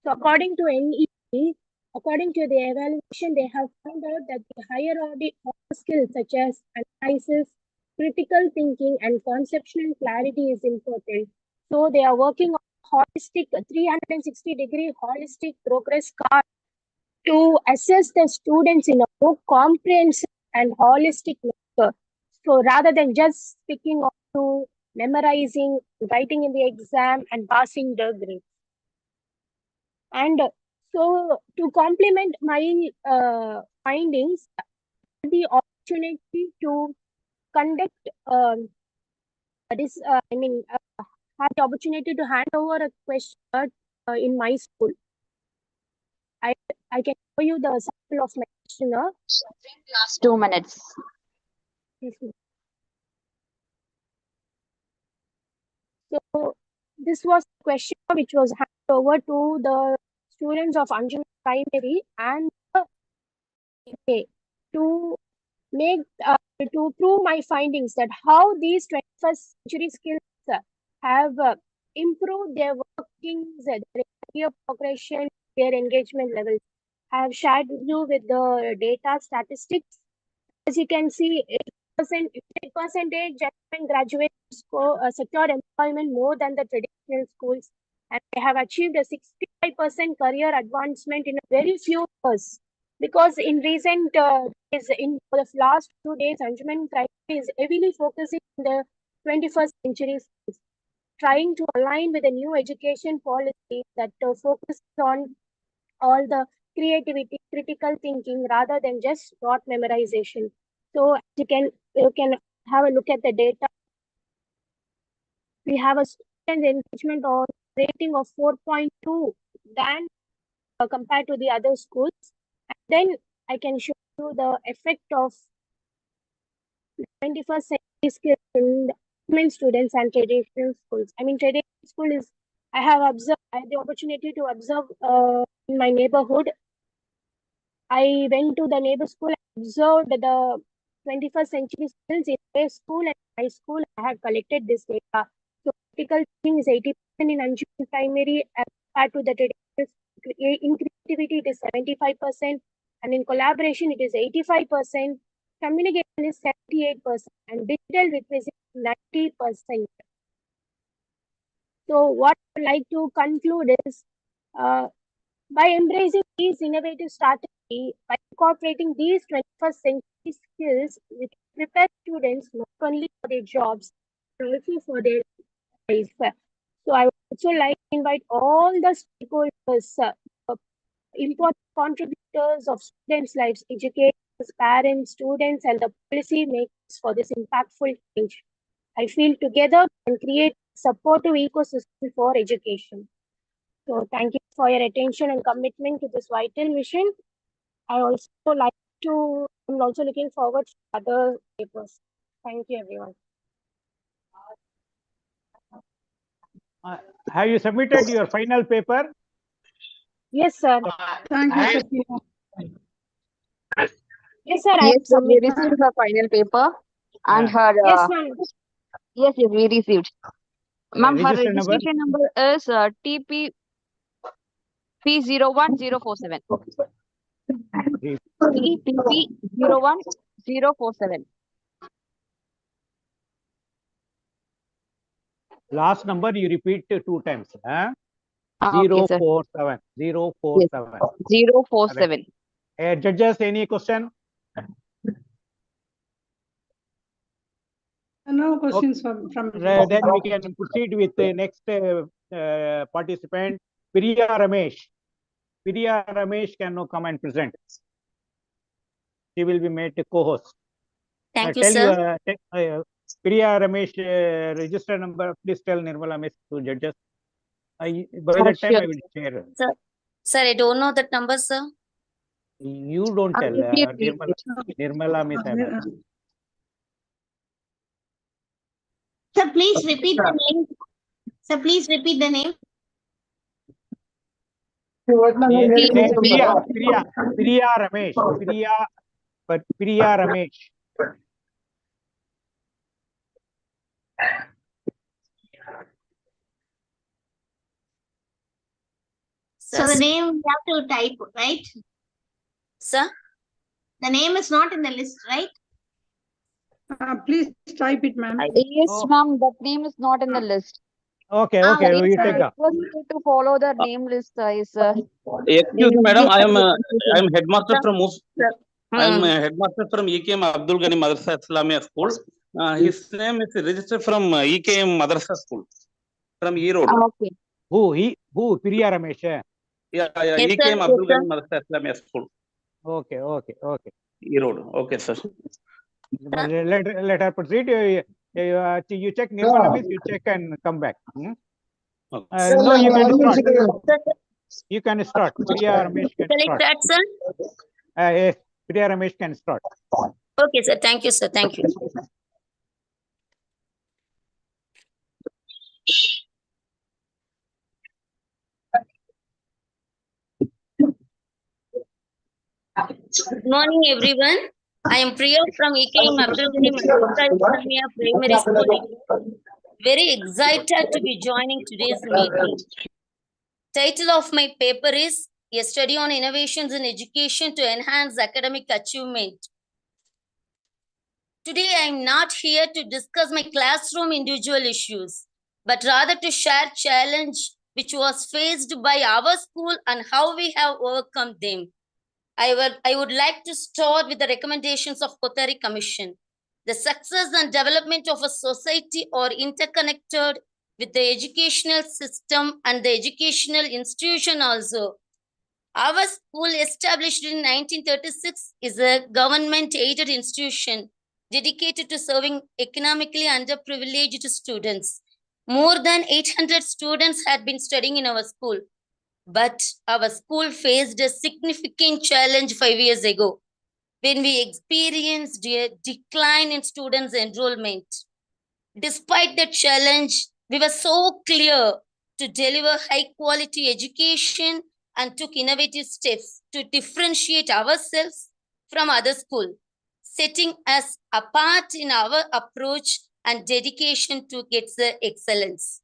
So according to NEP, according to the evaluation, they have found out that the higher order skills such as analysis, critical thinking, and conceptual clarity is important. So they are working on holistic 360-degree holistic progress card to assess the students in a more comprehensive and holistic manner. So rather than just picking up to memorizing, writing in the exam, and passing the grade. And so to complement my findings, the opportunity to conduct have the opportunity to hand over a question in my school. I can show you the sample of my questionnaire. Last 2 minutes. Yes, ma'am. So this was a question which was handed over to the students of Anjuna Primary and to make to prove my findings that how these 21st century skills have improved their workings, their career progression, their engagement levels. I have shared with you with the data statistics. As you can see, 8% gentlemen graduates secured employment more than the traditional schools, and they have achieved a 65% career advancement in a very few years. Because in recent days, in the last few days, Anjuman Primary is heavily focusing on the 21st century skills, trying to align with the new education policy that focuses on all the creativity, critical thinking, rather than just rote memorization. So you can have a look at the data. We have a student engagement or rating of 4.2 than compared to the other schools. And then I can show you the effect of 21st century skills in women students and traditional schools. I mean, traditional school is, I had the opportunity to observe in my neighborhood. I went to the neighbor school and observed the 21st century skills in their school and my school. I have collected this data. So critical thinking is 80% in Anjuman Primary as compared to the traditional. In creativity, it is 75%, and in collaboration, it is 85%. Communication is 78%, and digital literacy is 90%. So what I'd like to conclude is, by embracing these innovative strategies, by incorporating these 21st century skills, we can prepare students not only for their jobs, but also for their life. So I would also like to invite all the stakeholders, important contributors of students' lives, educators, parents, students, and the policy makers for this impactful change. I feel together and create a supportive ecosystem for education. So thank you for your attention and commitment to this vital mission. I'm also looking forward to other papers. Thank you, everyone. Have you submitted your final paper? Yes, sir. Thank you, Shakira. Yes, sir. Yes, sir, we received her final paper and her. Yes, ma'am. Yes, we received. Ma'am, her Register number? registration number is TP P01047. TP01047. Last number you repeat 2 times. Huh? Okay, sir. 047. 047. 047. Judges, any question? No questions from Then we can proceed with the next participant, Priya Ramesh. Priya Ramesh can now come and present. She will be made a co-host. Thank you, sir. Priya Ramesh, register number, please tell Nirmala Miss to judges. By that time, Sure. I will share. Sir, I don't know that number, sir. You don't tell. Nirmala Miss. Sir, please repeat the name. Sir, please repeat the name. Priya Ramesh. Priya Ramesh. So the name you have to type, right? Sir? The name is not in the list, right? Please type it, ma'am. Yes, ma'am, that name is not in the list. Okay, Yes, you sir, take I request you to follow the name list, Excuse me, madam. I am headmaster from headmaster from EKM Abdul Ghani Madrasa Islamia School. His name is registered from EKM Madrasa School from E-Road. Okay. Who? Priya Ramesh. Yeah. Yes, EKM sir. Abdul Ghani Madrasa Islamia School. Okay. E-Road. Okay, sir. But let her proceed. You check Nirmala Miss, you check and come back. No, you can start. You can start. Priya Ramesh can Shall I start. start, sir? Yes, Priya Ramesh can start. Okay, sir. Thank you, sir. Thank you. Good morning, everyone. I am Priya from EKM Abdul Ghani Madrasa Islamia Primary School. Very excited to be joining today's meeting. Title of my paper is A Study on Innovations in Education to Enhance Academic Achievement. Today, I am not here to discuss my classroom individual issues, but rather to share challenge which was faced by our school and how we have overcome them. I would like to start with the recommendations of Kothari Commission. The success and development of a society are interconnected with the educational system and the educational institution also. Our school, established in 1936, is a government-aided institution dedicated to serving economically underprivileged students. More than 800 students had been studying in our school. But our school faced a significant challenge 5 years ago when we experienced a decline in students' enrollment. Despite that challenge, we were so clear to deliver high-quality education and took innovative steps to differentiate ourselves from other schools, setting us apart in our approach and dedication to get the excellence.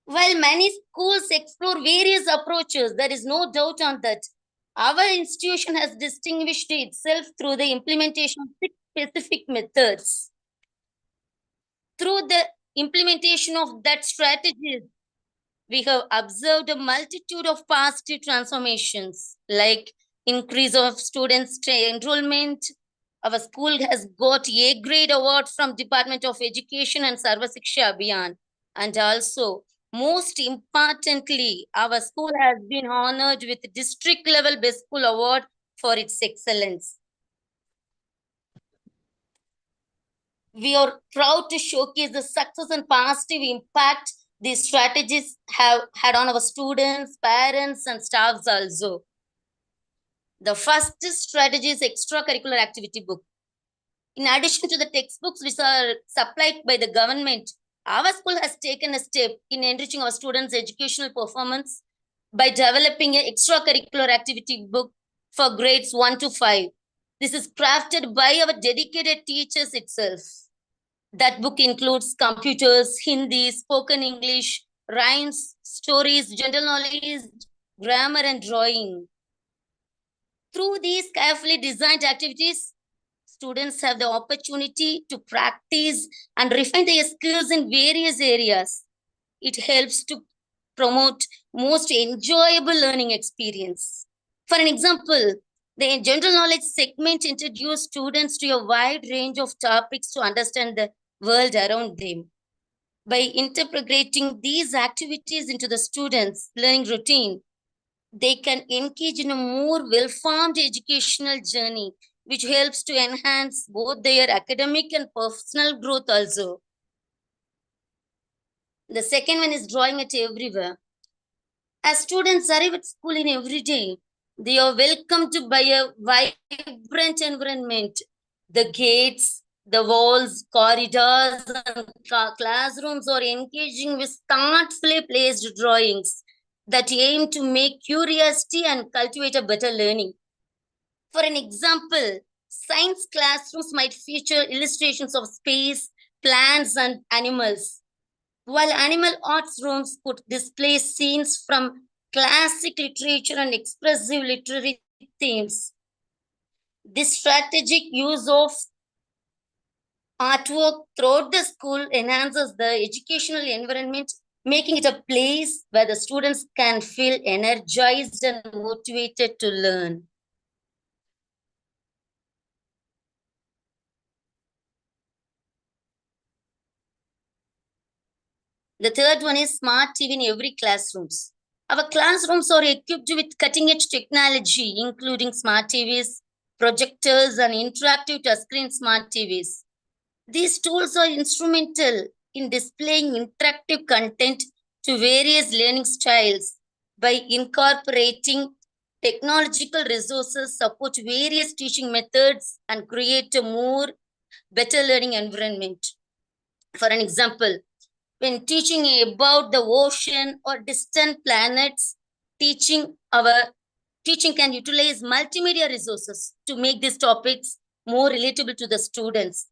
While many schools explore various approaches, there is no doubt on that. Our institution has distinguished itself through the implementation of 6 specific methods. Through the implementation of that strategy, we have observed a multitude of positive transformations, like increase of students' enrollment. Our school has got A grade award from Department of Education and Sarva Shiksha Abhiyan, and also most importantly, our school has been honored with district level best school award for its excellence. We are proud to showcase the success and positive impact these strategies have had on our students, parents, and staffs also. The first strategy is extracurricular activity book. In addition to the textbooks which are supplied by the government, our school has taken a step in enriching our students' educational performance by developing an extracurricular activity book for grades 1 to 5. This is crafted by our dedicated teachers itself. That book includes computers, Hindi, spoken English, rhymes, stories, general knowledge, grammar, and drawing. Through these carefully designed activities, students have the opportunity to practice and refine their skills in various areas. It helps to promote most enjoyable learning experience. For an example, the general knowledge segment introduces students to a wide range of topics to understand the world around them. By integrating these activities into the students' learning routine, they can engage in a more well-formed educational journey, which helps to enhance both their academic and personal growth also. The second one is drawing it everywhere. As students arrive at school in every day, they are welcomed by a vibrant environment. The gates, the walls, corridors, and classrooms are engaging with thoughtfully placed drawings that aim to make curiosity and cultivate a better learning. For an example, science classrooms might feature illustrations of space, plants, and animals, while animal arts rooms could display scenes from classic literature and expressive literary themes. This strategic use of artwork throughout the school enhances the educational environment, making it a place where the students can feel energized and motivated to learn. The third one is smart TV in every classrooms. Our classrooms are equipped with cutting-edge technology, including smart TVs, projectors, and interactive touchscreen smart TVs. These tools are instrumental in displaying interactive content to various learning styles by incorporating technological resources, support various teaching methods, and create a more better learning environment. For an example, when teaching about the ocean or distant planets, teaching can utilize multimedia resources to make these topics more relatable to the students.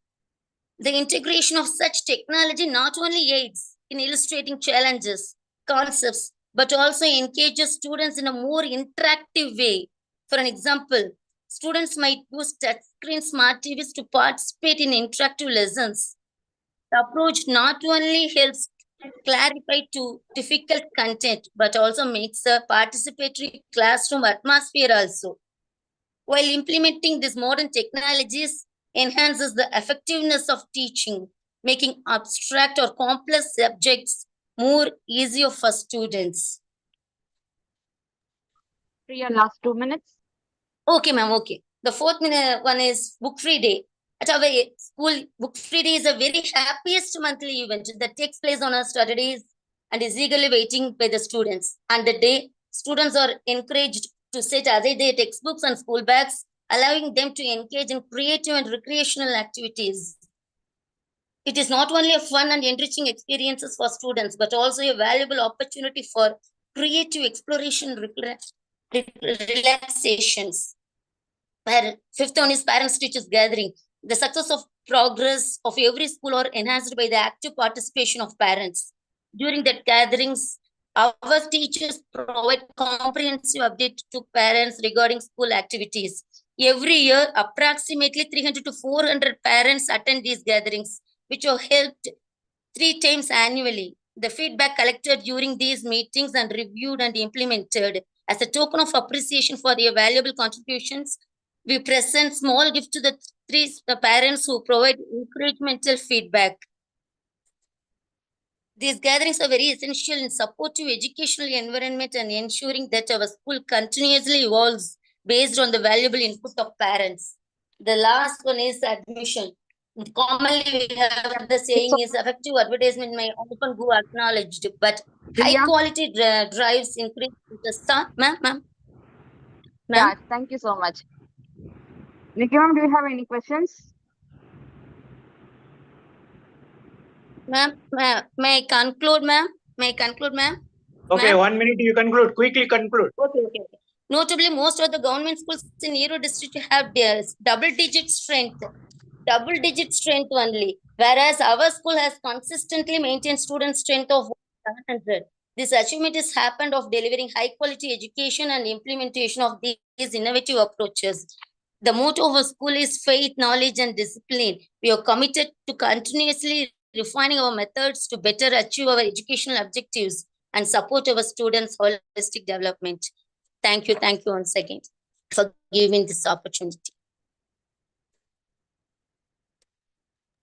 The integration of such technology not only aids in illustrating challenges, concepts, but also engages students in a more interactive way. For an example, students might use touchscreen smart TVs to participate in interactive lessons. The approach not only helps clarify to difficult content, but also makes a participatory classroom atmosphere also. While implementing these modern technologies enhances the effectiveness of teaching, making abstract or complex subjects more easier for students. Priya, last 2 minutes. Okay, ma'am, okay. The fourth one is Book Free Day. At our school, Book Free Day is a very happiest monthly event that takes place on our Saturdays and is eagerly waiting by the students. And the day, students are encouraged to set aside their textbooks and school bags, allowing them to engage in creative and recreational activities. It is not only a fun and enriching experiences for students, but also a valuable opportunity for creative exploration, relaxations. Fifth one is parents-teachers gathering. The success of progress of every school are enhanced by the active participation of parents. During that gatherings, our teachers provide comprehensive update to parents regarding school activities. Every year, approximately 300 to 400 parents attend these gatherings, which are held 3 times annually. The feedback collected during these meetings and reviewed and implemented as a token of appreciation for their valuable contributions. We present small gift to the parents who provide encouragemental feedback. These gatherings are very essential in supportive educational environment and ensuring that our school continuously evolves based on the valuable input of parents. The last one is admission. Commonly, we have the saying is effective advertisement may often go acknowledged, but high quality drives increase the ma'am. Yeah, thank you so much. Nikki ma'am, do you have any questions? Ma'am, may I conclude, ma'am? May I conclude, ma'am? Okay, 1 minute, you conclude. Quickly conclude. Okay. Notably, most of the government schools in Nehru district have their double-digit strength only, whereas our school has consistently maintained student strength of 700. This achievement is happened of delivering high-quality education and implementation of these innovative approaches. The motto of our school is faith, knowledge, and discipline. We are committed to continuously refining our methods to better achieve our educational objectives and support our students' holistic development. Thank you once again for giving this opportunity.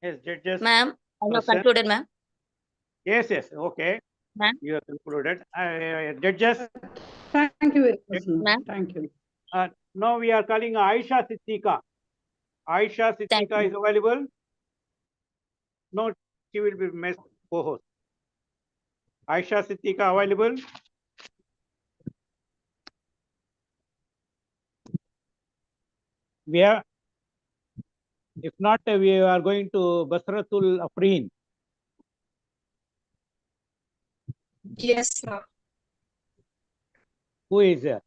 Yes, judges. Ma'am, I have concluded, ma'am. Yes, okay. Ma'am. You have concluded. Judges. Thank you very much, ma'am. Thank you. Now we are calling Aisha Siddiqa. Aisha Siddiqa is available? No, she will be my co-host. Aisha Siddiqa available? If not, we are going to Basratul Afreen. Yes, sir. Who is there?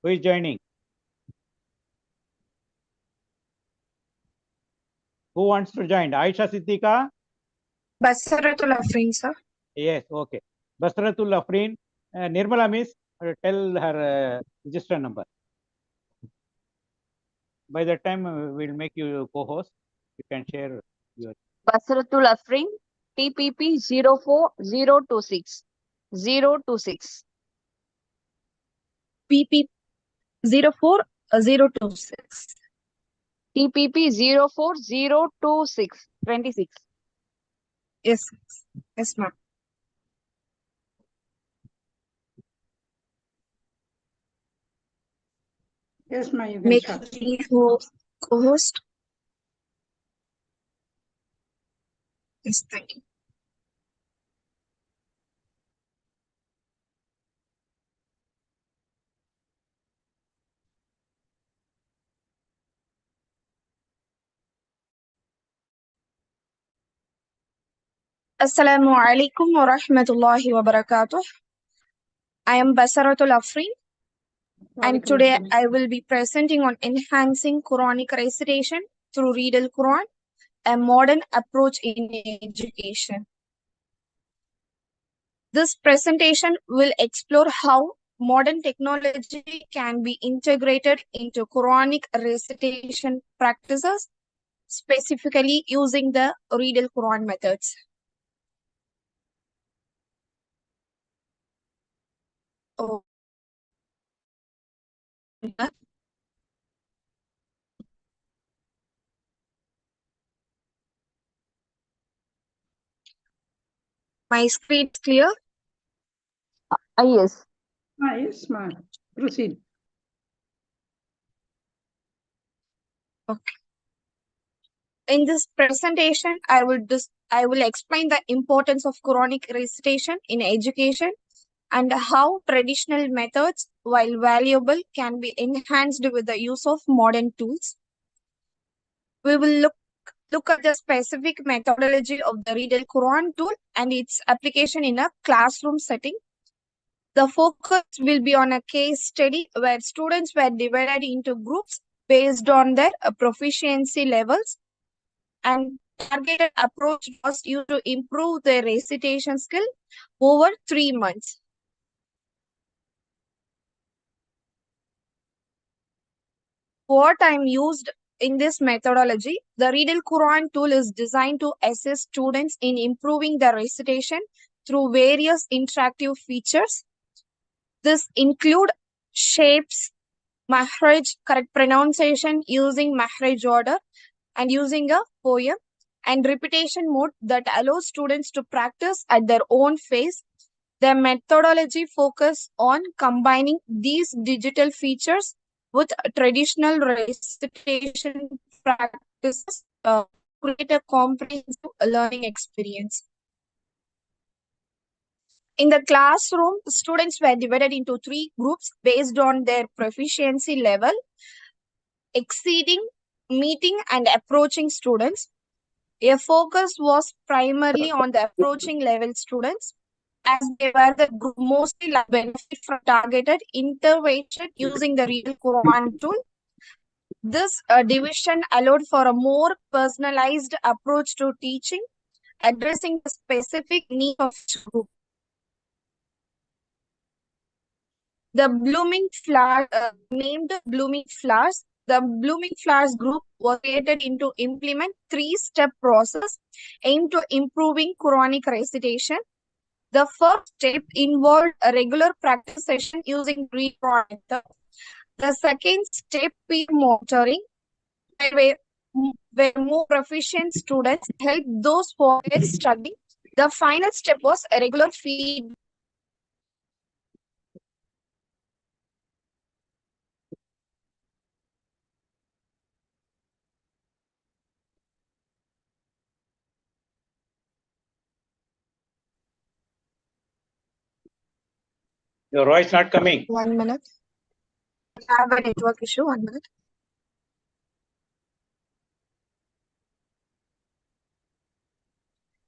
Who is joining? Who wants to join? Aisha Siddiqa? Basaratul Afreen, sir. Yes, okay. Basratul Afreen. Nirmala miss, tell her register number. By that time, we'll make you co-host. You can share your. Basratul Afreen, TPP 04026. 026. PP 04026. TPP 04026. 26. Yes, ma'am. Yes, ma'am, you can Make start. me co-host. Yes, thank you. Assalamu alaikum wa rahmatullahi wa barakatuh. I am Basaratul Afreen, and today I will be presenting on enhancing Quranic recitation through Read al Quran, a modern approach in education. This presentation will explore how modern technology can be integrated into Quranic recitation practices, specifically using the Read al Quran methods. Oh. My screen is clear? Yes. Yes, ma'am. Proceed. Okay. In this presentation, I will explain the importance of Quranic recitation in education and how traditional methods, while valuable, can be enhanced with the use of modern tools. We will look at the specific methodology of the Read al Quran tool and its application in a classroom setting. The focus will be on a case study where students were divided into groups based on their proficiency levels, and targeted approach was used to improve their recitation skill over 3 months. What I'm used in this methodology, the Read al Quran tool is designed to assist students in improving their recitation through various interactive features. This include shapes, makhraj, correct pronunciation using makhraj order, and using a poem, and repetition mode that allows students to practice at their own pace. The methodology focuses on combining these digital features with traditional recitation practices to create a comprehensive learning experience. In the classroom, students were divided into 3 groups based on their proficiency level: exceeding, meeting, and approaching students. A focus was primarily on the approaching level students, as they were the group mostly benefit from targeted intervention using the Read al Quran tool. This division allowed for a more personalized approach to teaching, addressing the specific needs of each group. The Blooming Flower, named Blooming Flowers, the Blooming Flowers group was created to implement 3-step process aimed to improving Quranic recitation. The first step involved a regular practice session using Read Quran method. The second step, peer monitoring, where more proficient students help those who are struggling. The final step was a regular feedback. Your voice not coming. 1 minute. I have a network issue. 1 minute.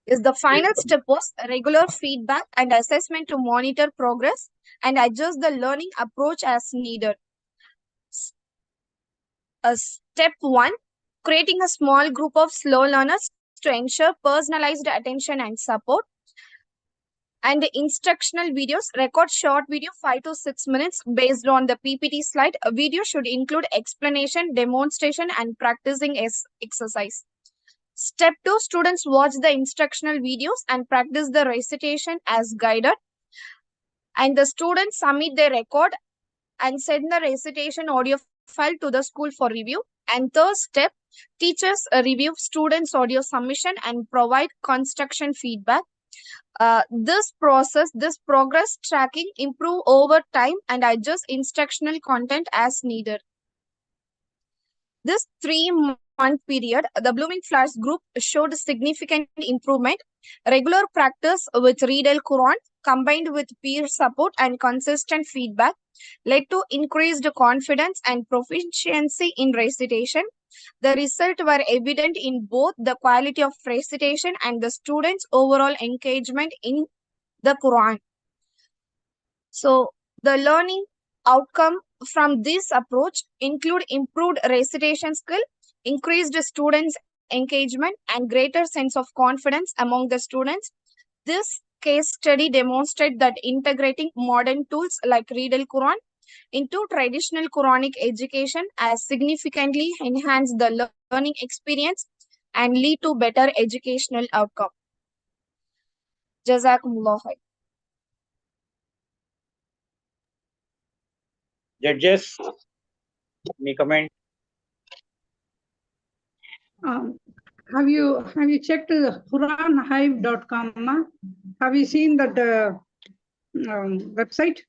The final step was regular feedback and assessment to monitor progress and adjust the learning approach as needed. Step 1, creating a small group of slow learners to ensure personalized attention and support. And instructional videos, record short video 5 to 6 minutes based on the PPT slide. A video should include explanation, demonstration, and practicing exercise. Step 2, students watch the instructional videos and practice the recitation as guided. And the students submit their record and send the recitation audio file to the school for review. And third step, teachers review students' audio submission and provide construction feedback. This progress tracking improve over time and adjust instructional content as needed. This 3-month period, the Blooming Flowers group showed significant improvement. Regular practice with Read al Quran combined with peer support and consistent feedback led to increased confidence and proficiency in recitation. The results were evident in both the quality of recitation and the students' overall engagement in the Quran. So the learning outcome from this approach include improved recitation skill, increased students' engagement, and greater sense of confidence among the students. This case study demonstrates that integrating modern tools like Read Al Quran into traditional Quranic education has significantly enhanced the learning experience and lead to better educational outcome. Jazakumullah khair. Judges, any comment? Have you checked quranhive.com? Ma? Have you seen that website?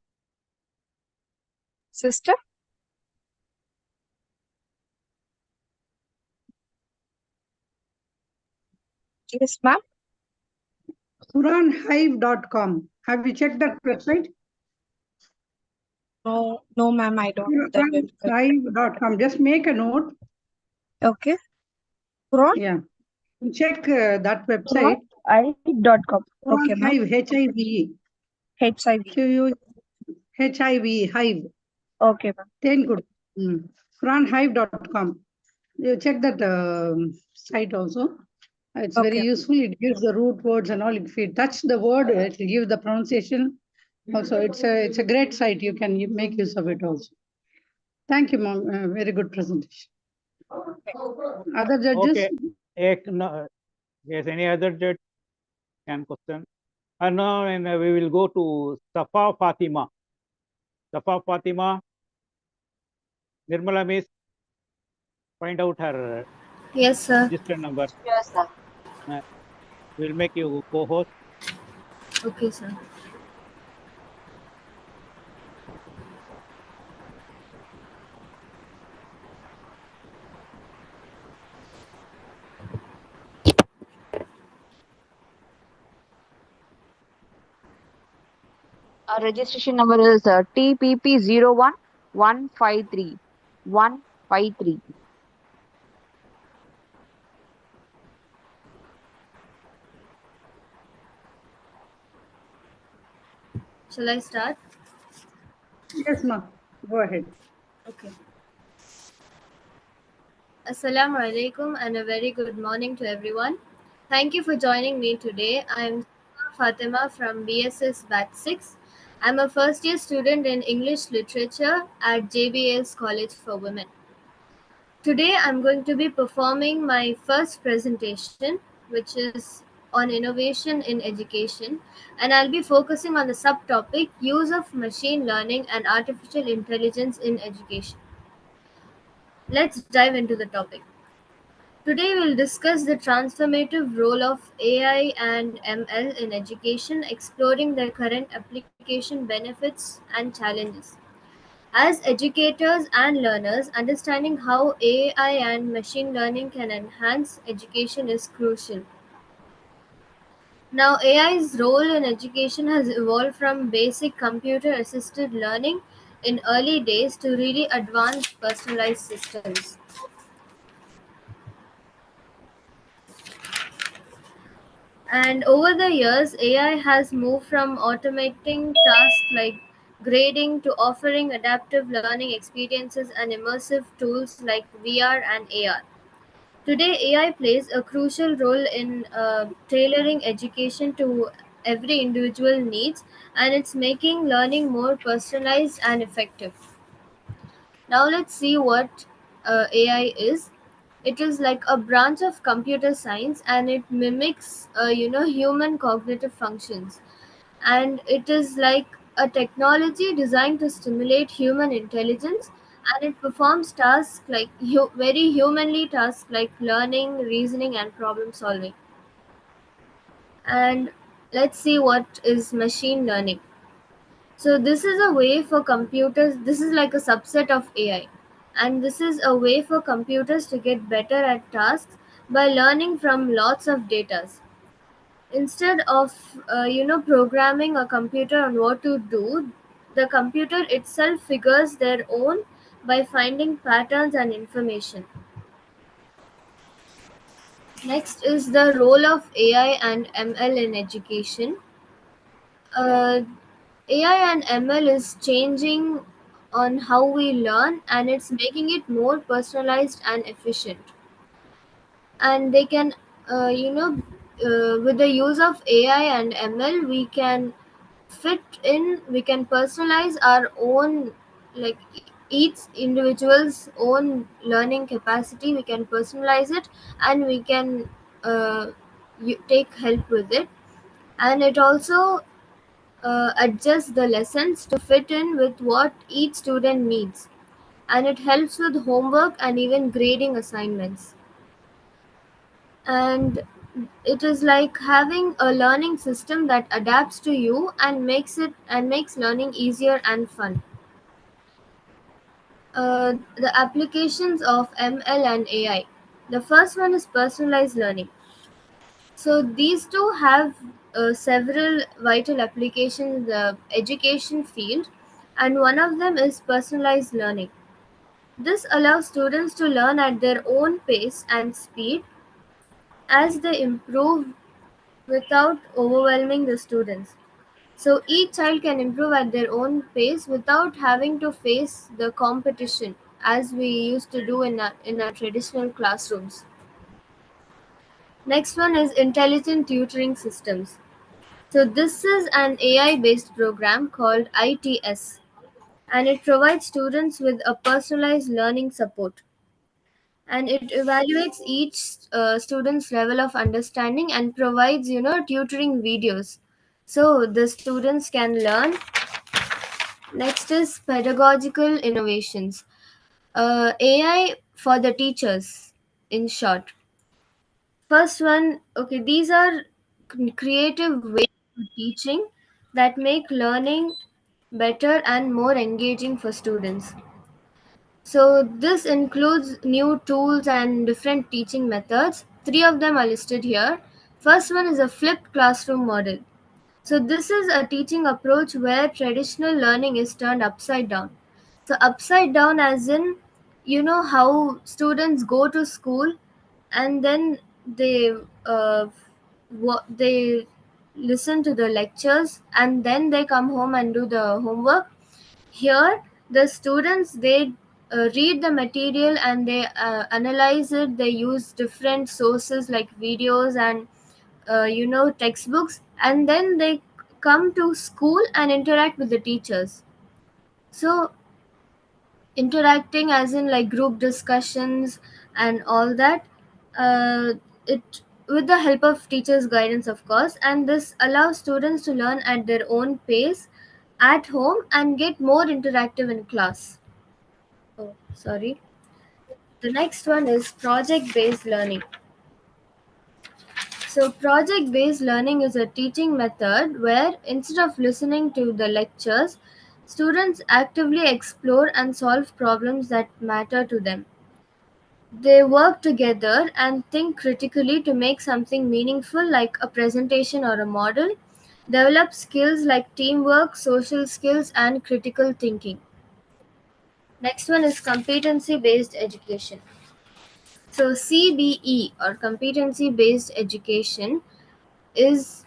Sister? Yes, ma'am. Quranhive.com. Have you checked that website? No, ma'am, I don't know that website. Quranhive.com. Just make a note. Okay. Quran? Yeah. Check that website. Quranhive.com. Okay, ma'am. Hive, H-I-V-E. HIV. H-I-V, Hive. Okay, ma'am. Then good. Quranhive.com. You check that site also. It's very Okay. useful. It gives the root words and all. If you touch the word, it will give the pronunciation. Also, it's a great site. You can make use of it also. Thank you, ma'am. Very good presentation. Other judges? Okay. No, yes, any other judge can question? Now we will go to Safa Fatima. Safa Fatima. Nirmala Miss, find out her Yes, sir. register number. Yes, sir. We'll make you co-host. Okay, sir. Our registration number is TPP 01153. 153. Shall I start? Yes, ma'am. Go ahead. Okay. Assalamu alaikum and a very good morning to everyone. Thank you for joining me today. I'm Fatima from BSS Batch 6. I'm a first year student in English Literature at JBS College for Women. Today I'm going to be performing my first presentation, which is on innovation in education, and I'll be focusing on the subtopic use of machine learning and artificial intelligence in education. Let's dive into the topic. Today we'll discuss the transformative role of AI and ML in education, exploring their current application benefits and challenges. As educators and learners, understanding how AI and machine learning can enhance education is crucial. Now, AI's role in education has evolved from basic computer assisted learning in early days to really advanced personalized systems. And over the years, AI has moved from automating tasks like grading to offering adaptive learning experiences and immersive tools like VR and AR. Today, AI plays a crucial role in tailoring education to every individual needs, and it's making learning more personalized and effective. Now let's see what AI is. It is like a branch of computer science, and it mimics, human cognitive functions. And it is like a technology designed to stimulate human intelligence, and it performs tasks like very humanly tasks like learning, reasoning, and problem solving. And let's see what is machine learning. So this is a way for computers, this is like a subset of AI. And this is a way for computers to get better at tasks by learning from lots of data. Instead of programming a computer on what to do, the computer itself figures their own by finding patterns and information. Next is the role of AI and ML in education. AI and ML is changing on how we learn, and it's making it more personalized and efficient. And they can, with the use of AI and ML, we can personalize our own, like each individual's own learning capacity. We can personalize it, and we can take help with it. And it also adjusts the lessons to fit in with what each student needs, and it helps with homework and even grading assignments. And it is like having a learning system that adapts to you and makes learning easier and fun. The applications of ML and AI. The first one is personalized learning. So these two have several vital applications in the education field, and one of them is personalized learning. This allows students to learn at their own pace and speed as they improve without overwhelming the students. So each child can improve at their own pace without having to face the competition as we used to do in our traditional classrooms. Next one is intelligent tutoring systems. So this is an AI-based program called ITS, and it provides students with a personalized learning support. And it evaluates each student's level of understanding and provides, tutoring videos so the students can learn. Next is pedagogical innovations. AI for the teachers, in short. First one, okay, these are creative ways of teaching that make learning better and more engaging for students. So this includes new tools and different teaching methods. 3 of them are listed here. First one is a flipped classroom model. So this is a teaching approach where traditional learning is turned upside down. So upside down as in, how students go to school and then uh, they listen to the lectures and then they come home and do the homework. Here the students, they read the material and they analyze it. They use different sources like videos and textbooks, and then they come to school and interact with the teachers. So interacting as in like group discussions and all that, it with the help of teachers guidance, of course, and this allows students to learn at their own pace at home and get more interactive in class. Oh, sorry. The next one is project based learning. So project based learning is a teaching method where instead of listening to the lectures, students actively explore and solve problems that matter to them. They work together and think critically to make something meaningful, like a presentation or a model, develop skills like teamwork, social skills, and critical thinking. Next one is competency based education. So CBE, or competency based education, is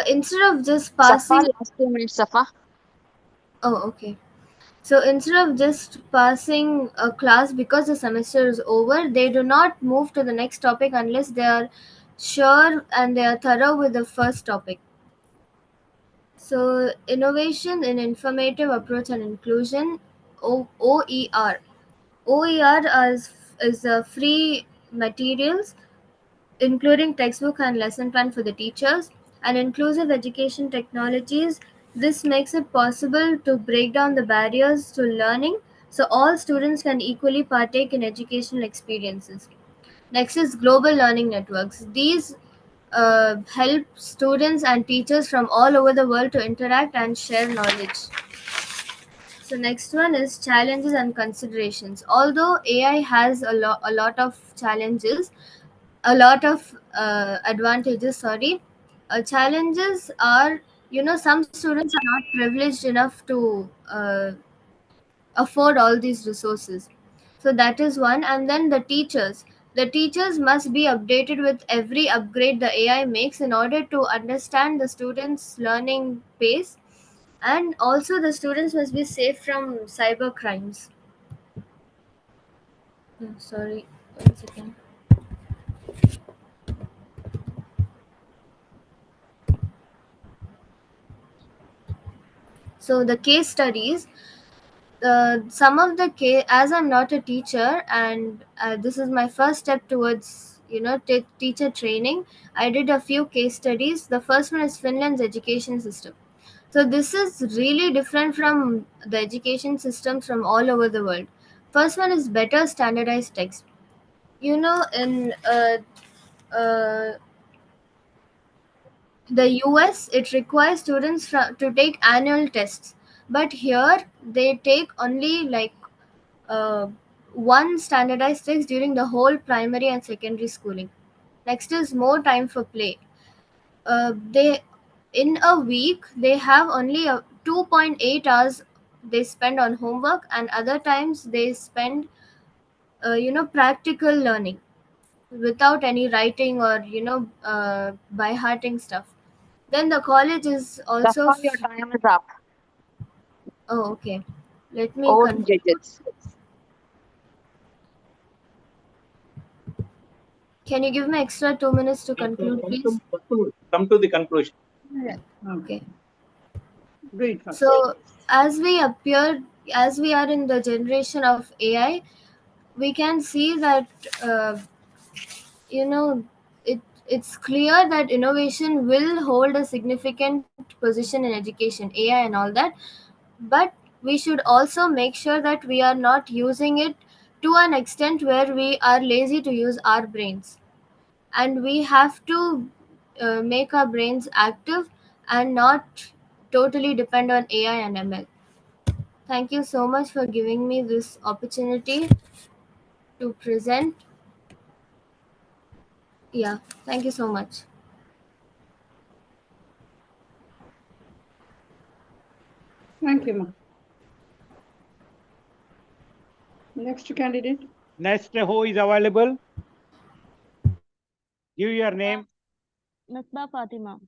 instead of just Safa, passing. last 2 minutes, Safa. Oh, okay. So instead of just passing a class because the semester is over, they do not move to the next topic unless they are sure and they are thorough with the first topic. So innovation in informative approach and inclusion, OER. OER is free materials including textbook and lesson plan for the teachers, and inclusive education technologies. This makes it possible to break down the barriers to learning so all students can equally partake in educational experiences. Next is global learning networks. These help students and teachers from all over the world to interact and share knowledge. So next one is challenges and considerations. Although AI has a lot of challenges, a lot of advantages, sorry, challenges are, some students are not privileged enough to afford all these resources. So that is one. And then the teachers, The teachers must be updated with every upgrade the AI makes in order to understand the students' learning pace, and also the students must be safe from cyber crimes. Sorry, 1 second. So the case studies, some of the case, as I'm not a teacher and this is my first step towards teacher training, I did a few case studies. The first one is Finland's education system. So this is really different from the education systems from all over the world. First one is better standardized text. In the US, it requires students to take annual tests, but here they take only like uh, one standardized test during the whole primary and secondary schooling. Next is more time for play. They in a week they have only 2.8 hours they spend on homework, and other times they spend practical learning without any writing or by hearting stuff. Then the college is also Safa, your time is up. oh, okay, let me Over to judges. Can you give me extra 2 minutes to conclude, please? Come to the conclusion. Okay. Great. So as we are in the generation of AI, we can see that you know it's clear that innovation will hold a significant position in education, AI and all that. But we should also make sure that we are not using it to an extent where we are lazy to use our brains, and we have to make our brains active and not totally depend on AI and ML. Thank you so much for giving me this opportunity to present. Yeah, thank you so much. Thank you, ma. Next candidate. Next, who is available? Give your name. Misbah Fatima.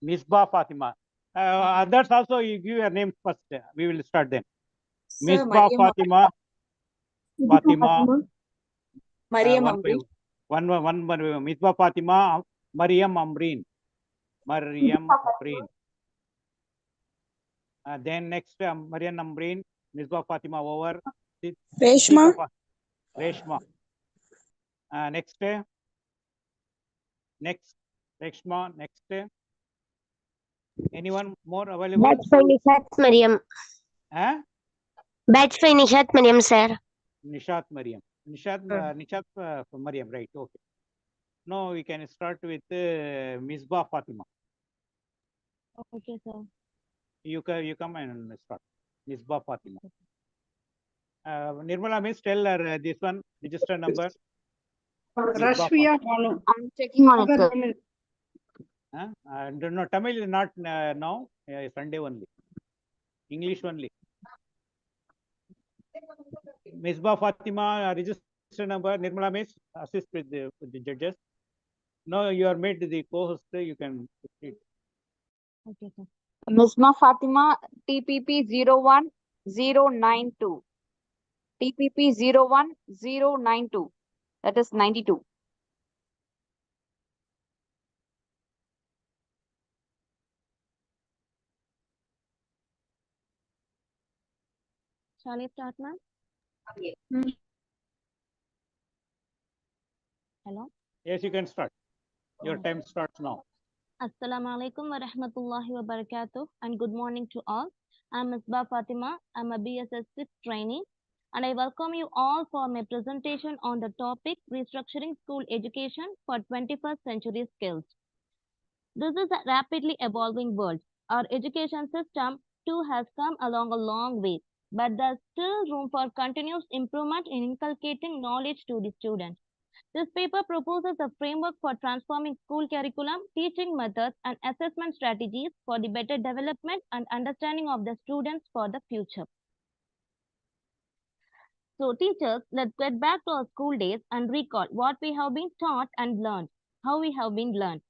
Misbah Fatima. Others also, you give your name first. We will start then. Sir, Misbah Mariam Fatima. Fatima. Mariam One by Amri. one. Misbah Fatima. Mariam Amreen. Mariam Amreen. Then next, Mariam Amreen. Misbah Fatima over. Reshma. Reshma. Next. Next. Reshma. Next. Anyone more available? That's for Nishat Mariam. Huh? That's for Nishat Mariam, sir. Nishat Mariam. Nishat Mariam, right? Okay. Now we can start with Misbah Fatima. Okay, sir. You come and start. Misbah Fatima. Nirmala Miss, tell her this one register number. Rashmiya Banu. I'm checking on it, sir. No, Tamil is not now. Sunday only. English only. Misbah Fatima, register number. Nirmala Miss, assist with the judges. No, you are made the co-host. You can proceed. Okay, sir. Misbah Fatima, TPP 01092. TPP 01092. That is 92. Shall I start, ma'am? Hello. Yes, you can start. Your time starts now. Assalamu alaikum wa rahmatullahi wa barakatuh, and good morning to all. I'm Misbah Fatima. I'm a BSS 6 trainee, and I welcome you all for my presentation on the topic restructuring school education for 21st century skills. This is a rapidly evolving world. Our education system too has come along a long way, but there's still room for continuous improvement in inculcating knowledge to the students. This paper proposes a framework for transforming school curriculum, teaching methods, and assessment strategies for the better development and understanding of the students for the future. So teachers, let's get back to our school days and recall what we have been taught and learned, how we have been learned.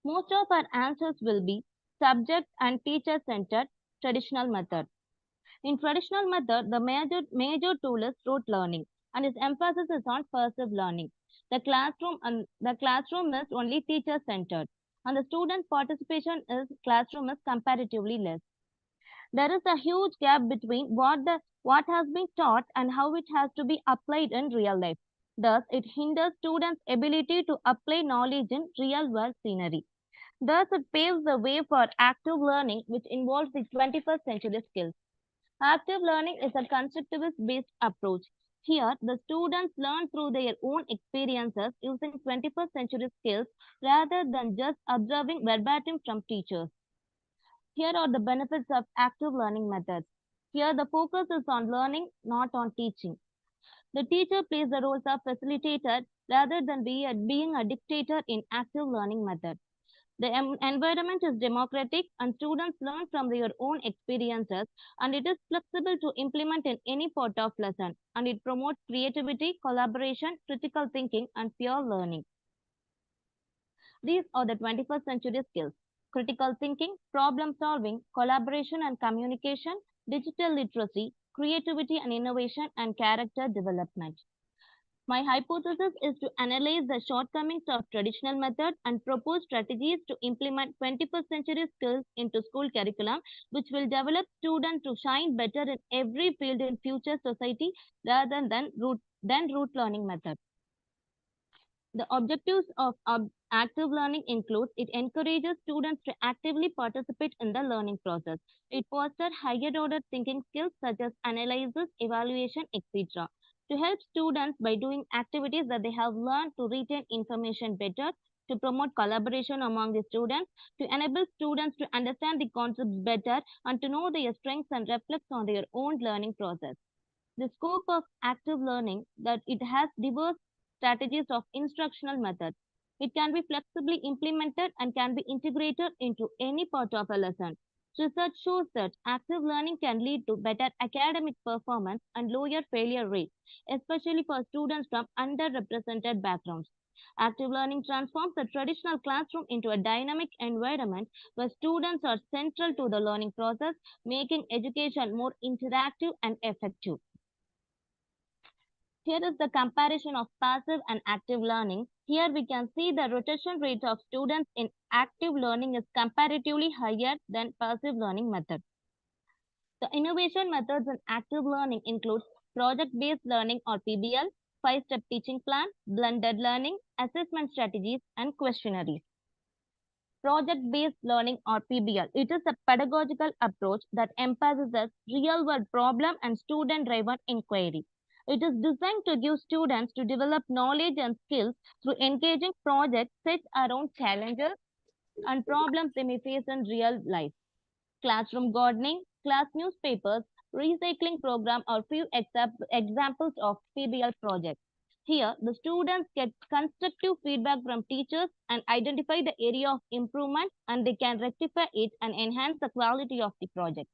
Most of our answers will be subject and teacher-centered traditional method. In traditional method, the major tool is rote learning, and its emphasis is on passive learning. The classroom is only teacher-centered, and the student participation is classroom is comparatively less. There is a huge gap between what has been taught and how it has to be applied in real life. Thus, it hinders students' ability to apply knowledge in real-world scenery. Thus, it paves the way for active learning, which involves the 21st century skills. Active learning is a constructivist-based approach. Here, the students learn through their own experiences using 21st century skills rather than just observing verbatim from teachers. Here are the benefits of active learning methods. Here, the focus is on learning, not on teaching. The teacher plays the roles of facilitator rather than being a dictator in active learning method. The environment is democratic and students learn from their own experiences, and it is flexible to implement in any part of lesson, and it promotes creativity, collaboration, critical thinking, and peer learning. These are the 21st century skills: critical thinking, problem solving, collaboration and communication, digital literacy, creativity and innovation, and character development. My hypothesis is to analyze the shortcomings of traditional methods and propose strategies to implement 21st century skills into school curriculum, which will develop students to shine better in every field in future society rather than rote learning methods. The objectives of active learning include: it encourages students to actively participate in the learning process. It fosters higher order thinking skills such as analysis, evaluation, etc. To help students by doing activities that they have learned to retain information better, to promote collaboration among the students, to enable students to understand the concepts better and to know their strengths and reflect on their own learning process. The scope of active learning that it has diverse strategies of instructional methods. It can be flexibly implemented and can be integrated into any part of a lesson. Research shows that active learning can lead to better academic performance and lower failure rates, especially for students from underrepresented backgrounds. Active learning transforms the traditional classroom into a dynamic environment where students are central to the learning process, making education more interactive and effective. Here is the comparison of passive and active learning. Here we can see the rotation rate of students in active learning is comparatively higher than passive learning methods. The innovation methods in active learning include project-based learning or PBL, 5-step teaching plan, blended learning, assessment strategies, and questionnaires. Project-based learning or PBL. It is a pedagogical approach that emphasizes real-world problem and student-driven inquiry. It is designed to give students to develop knowledge and skills through engaging projects set around challenges and problems they may face in real life. Classroom gardening, class newspapers, recycling program are few examples of PBL projects. Here, the students get constructive feedback from teachers and identify the area of improvement, and they can rectify it and enhance the quality of the project.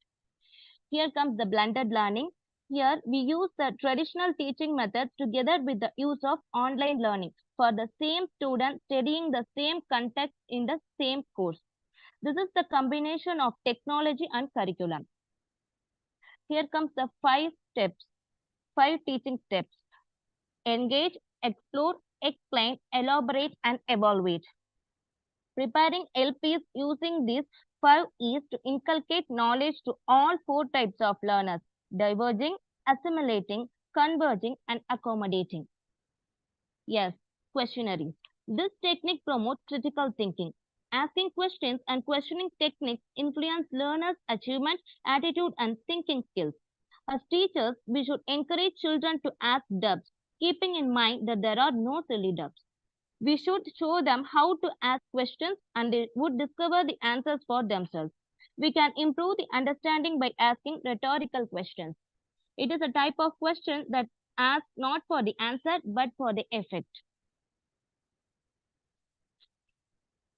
Here comes the blended learning. Here, we use the traditional teaching methods together with the use of online learning for the same student studying the same context in the same course. This is the combination of technology and curriculum. Here comes the 5 teaching steps. Engage, explore, explain, elaborate, and evaluate. Preparing LPs using these 5 E's to inculcate knowledge to all 4 types of learners: diverging, assimilating, converging, and accommodating. Yes, questionnaires. This technique promotes critical thinking. Asking questions and questioning techniques influence learners' achievement, attitude, and thinking skills. As teachers, we should encourage children to ask doubts, keeping in mind that there are no silly doubts. We should show them how to ask questions and they would discover the answers for themselves. We can improve the understanding by asking rhetorical questions. It is a type of question that asks not for the answer but for the effect.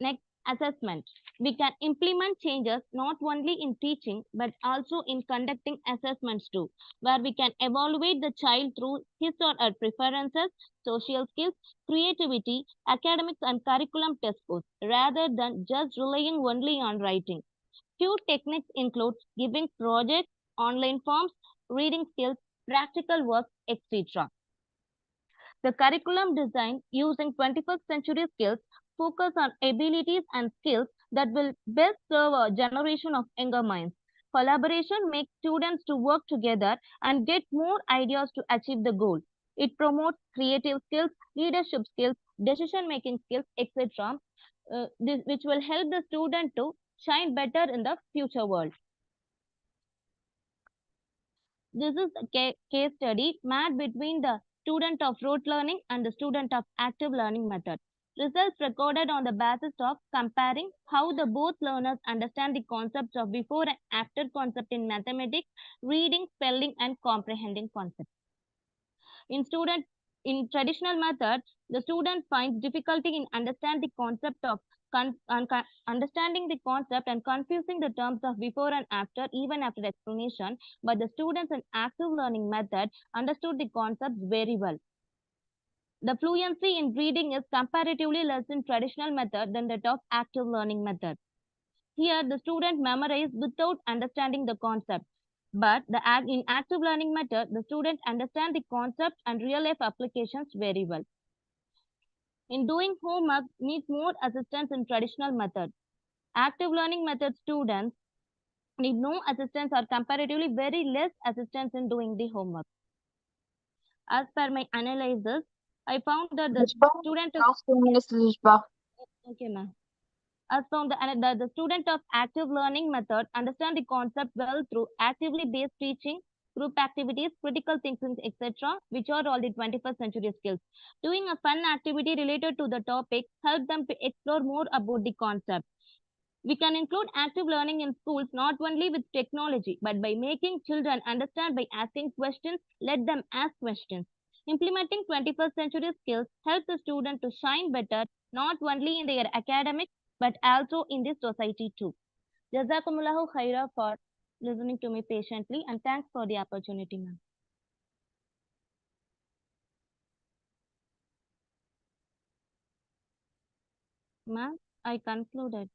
Next, Assessment. We can implement changes not only in teaching but also in conducting assessments too, where we can evaluate the child through his or her preferences, social skills, creativity, academics, and curriculum test scores, rather than just relying only on writing. Few techniques include giving projects, online forms, reading skills, practical work, etc. The curriculum design using 21st century skills focus on abilities and skills that will best serve a generation of younger minds. Collaboration makes students to work together and get more ideas to achieve the goal. It promotes creative skills, leadership skills, decision-making skills, etc., which will help the student to shine better in the future world. This is a case study made between the student of rote learning and the student of active learning method. Results recorded on the basis of comparing how the both learners understand the concepts of before and after concept in mathematics, reading, spelling, and comprehending concepts. In traditional methods, the student finds difficulty in understanding the concept and confusing the terms of before and after, even after explanation. But the students in active learning method understood the concepts very well. The fluency in reading is comparatively less in traditional method than that of active learning method. Here, the student memorizes without understanding the concept. But in active learning method, the student understands the concept and real-life applications very well. In doing homework, need more assistance in traditional method. Active learning method students need no assistance or comparatively very less assistance in doing the homework. As per my analysis, I found that the student last 2 minutes, Lishba. Okay, ma'am. As found the student of active learning method understand the concept well through actively based teaching, group activities, critical thinking, etc., which are all the 21st century skills. Doing a fun activity related to the topic help them to explore more about the concept. We can include active learning in schools not only with technology, but by making children understand by asking questions, let them ask questions. Implementing 21st century skills help the student to shine better, not only in their academics, but also in this society too. Jazakumullahu khaira for listening to me patiently, and thanks for the opportunity, ma'am. Ma'am, I concluded.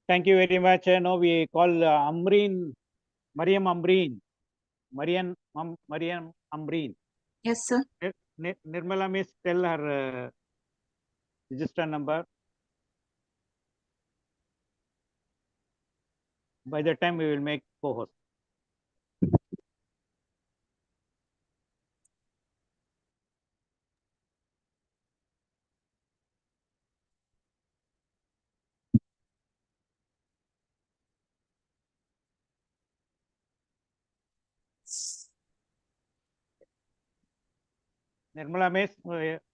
Thank you very much. Now we call Amreen, Mariam Amreen. Mariam Amreen. Yes, sir. Nirmala Miss, tell her register number. By the time we will make co-host. Nirmala Miss,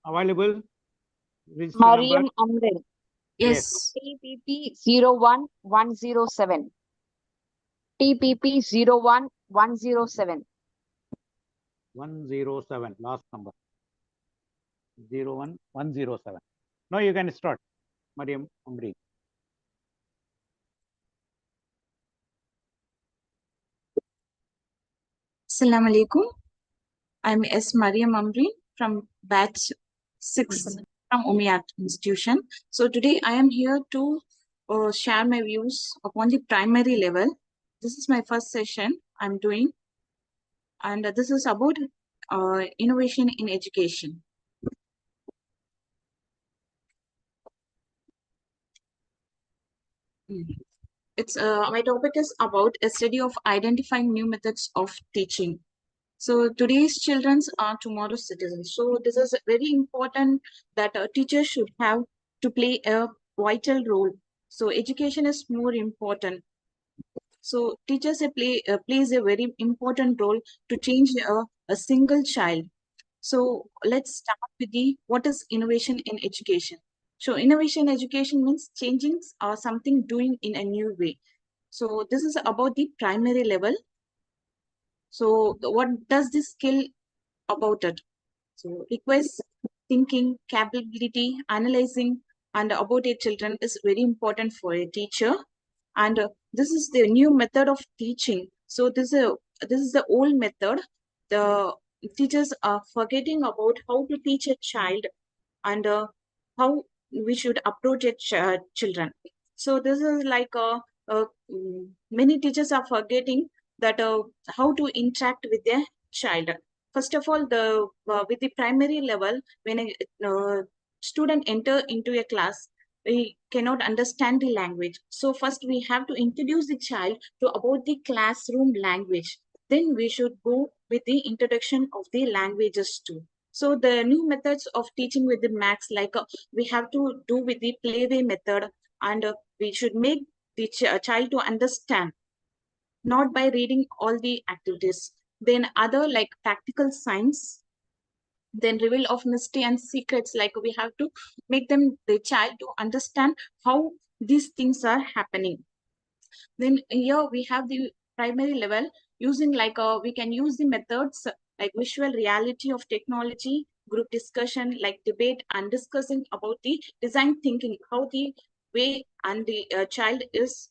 available? Register Mariam number? Amreen. Yes. TPP 01107. TPP 01107. 107, last number. 01107. Now you can start, Mariam Amreen. Assalamu alaikum. I'm S. Mariam Amreen from batch 6 from Umayyad Institution. So today I am here to share my views upon the primary level. This is my first session I'm doing, and this is about innovation in education. It's my topic is about a study of identifying new methods of teaching. So today's children are tomorrow's citizens. So this is very important that a teacher should have to play a vital role. So education is more important. So teachers plays a very important role to change a single child. So let's start with what is innovation in education. So innovation in education means changing something, doing in a new way. So this is about the primary level. So what does this skill about it? So requires thinking, capability, analyzing, and about a children is very important for a teacher. And this is the new method of teaching. So this is the old method. The teachers are forgetting about how to teach a child and how we should approach a children. So this is like many teachers are forgetting that how to interact with their child. First of all, with the primary level, when a student enter into a class, we cannot understand the language. So first we have to introduce the child to about the classroom language. Then we should go with the introduction of the languages too. So the new methods of teaching with the maths, like we have to do with the playway method, and we should make the child to understand, not by reading all the activities. Then other like practical science, then reveal of mystery and secrets, like we have to make the child to understand how these things are happening. Then here we have the primary level using like we can use the methods like visual reality of technology, group discussion, like debate and discussing about the design thinking, how the way and the child is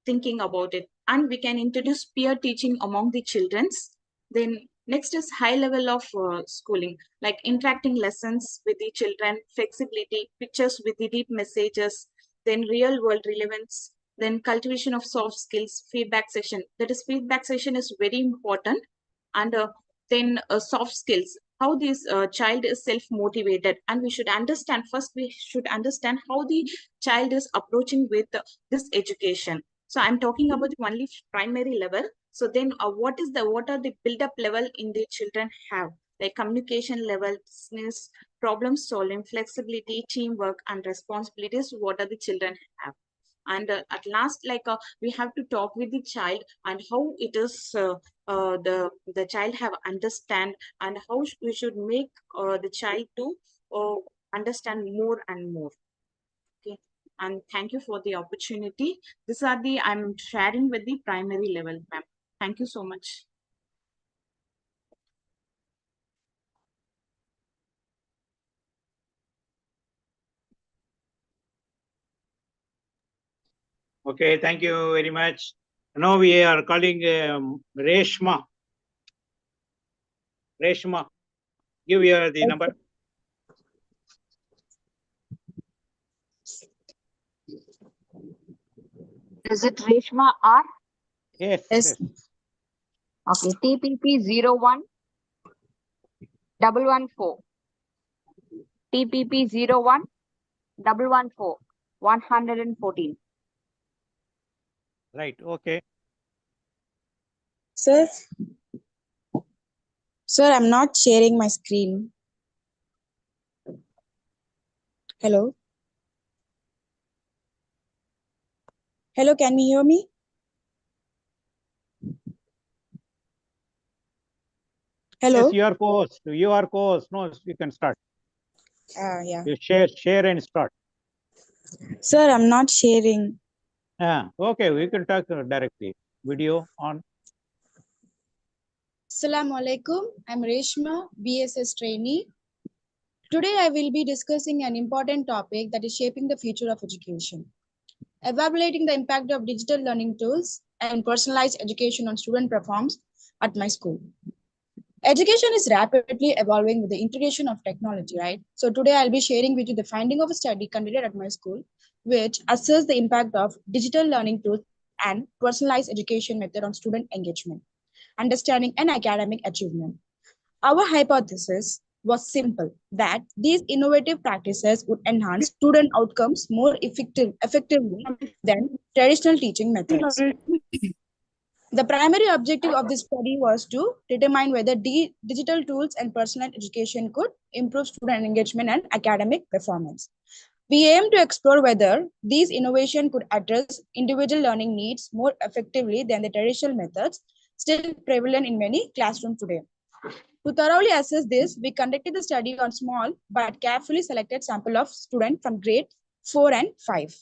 thinking about it. And we can introduce peer teaching among the children's. Then next is high level of schooling, like interacting lessons with the children, flexibility, pictures with the deep messages, then real world relevance, then cultivation of soft skills, feedback session. That is, feedback session is very important. And then soft skills, how this child is self-motivated. And we should understand, first we should understand how the child is approaching with this education. So I'm talking about the only primary level. So then what are the build-up level in the children have? Like communication level, business, problem solving, flexibility, teamwork, and responsibilities, what are the children have? And at last, like we have to talk with the child and how it is the child have understand, and how we should make the child to understand more and more. Okay, and thank you for the opportunity. These are the I'm sharing with the primary level, ma'am. Thank you so much. Okay, thank you very much. Now we are calling Reshma. Reshma, give your the number. Is it Reshma R? Yes. Yes. Okay, TPP 01 114. TPP 01 114 114. Right, okay. Sir, I'm not sharing my screen. Hello? Hello, can you hear me? Hello? Yes, your co-host. No, you can start. Yeah. You share and start. Sir, I'm not sharing. Okay, we can talk directly. Video on. Assalamu alaikum. I'm Reshma, BSS trainee. Today I will be discussing an important topic that is shaping the future of education. Evaluating the impact of digital learning tools and personalized education on student performance at my school. Education is rapidly evolving with the integration of technology, right? So today I'll be sharing with you the finding of a study conducted at my school, which assesses the impact of digital learning tools and personalized education method on student engagement, understanding, and academic achievement. Our hypothesis was simple, that these innovative practices would enhance student outcomes more effectively than traditional teaching methods. The primary objective of this study was to determine whether digital tools and personalized education could improve student engagement and academic performance. We aim to explore whether these innovations could address individual learning needs more effectively than the traditional methods still prevalent in many classrooms today. To thoroughly assess this, we conducted the study on small but carefully selected sample of students from grade 4 and 5.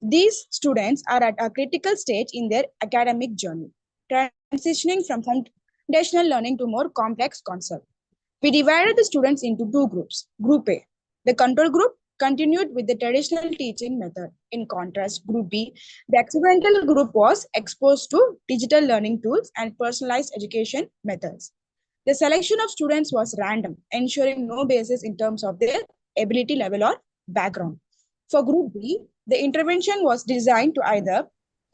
These students are at a critical stage in their academic journey, transitioning from foundational learning to more complex concepts. We divided the students into two groups. Group A, the control group, continued with the traditional teaching method. In contrast, Group B, the experimental group, was exposed to digital learning tools and personalized education methods. The selection of students was random, ensuring no basis in terms of their ability level or background. For Group B, the intervention was designed to either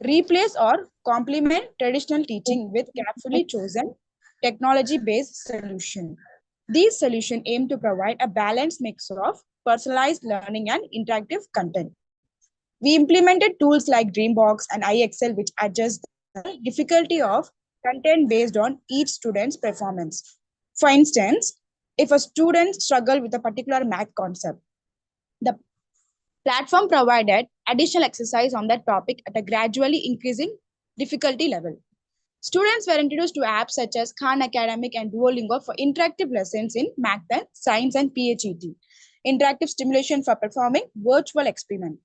replace or complement traditional teaching with carefully chosen technology-based solution. These solutions aim to provide a balanced mix of personalized learning and interactive content. We implemented tools like Dreambox and iExcel, which adjust the difficulty of content based on each student's performance. For instance, if a student struggles with a particular math concept, the platform provided additional exercise on that topic at a gradually increasing difficulty level. Students were introduced to apps such as Khan Academic and Duolingo for interactive lessons in math and science and PHET, interactive stimulation for performing virtual experiments.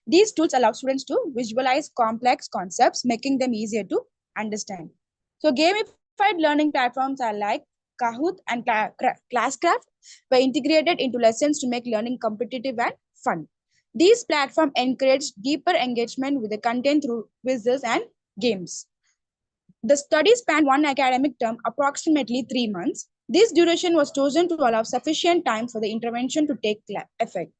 These tools allow students to visualize complex concepts, making them easier to understand. So gamified learning platforms are like Kahoot and Classcraft were integrated into lessons to make learning competitive and fun. These platforms encourage deeper engagement with the content through quizzes and games. The study spanned one academic term, approximately 3 months. This duration was chosen to allow sufficient time for the intervention to take effect.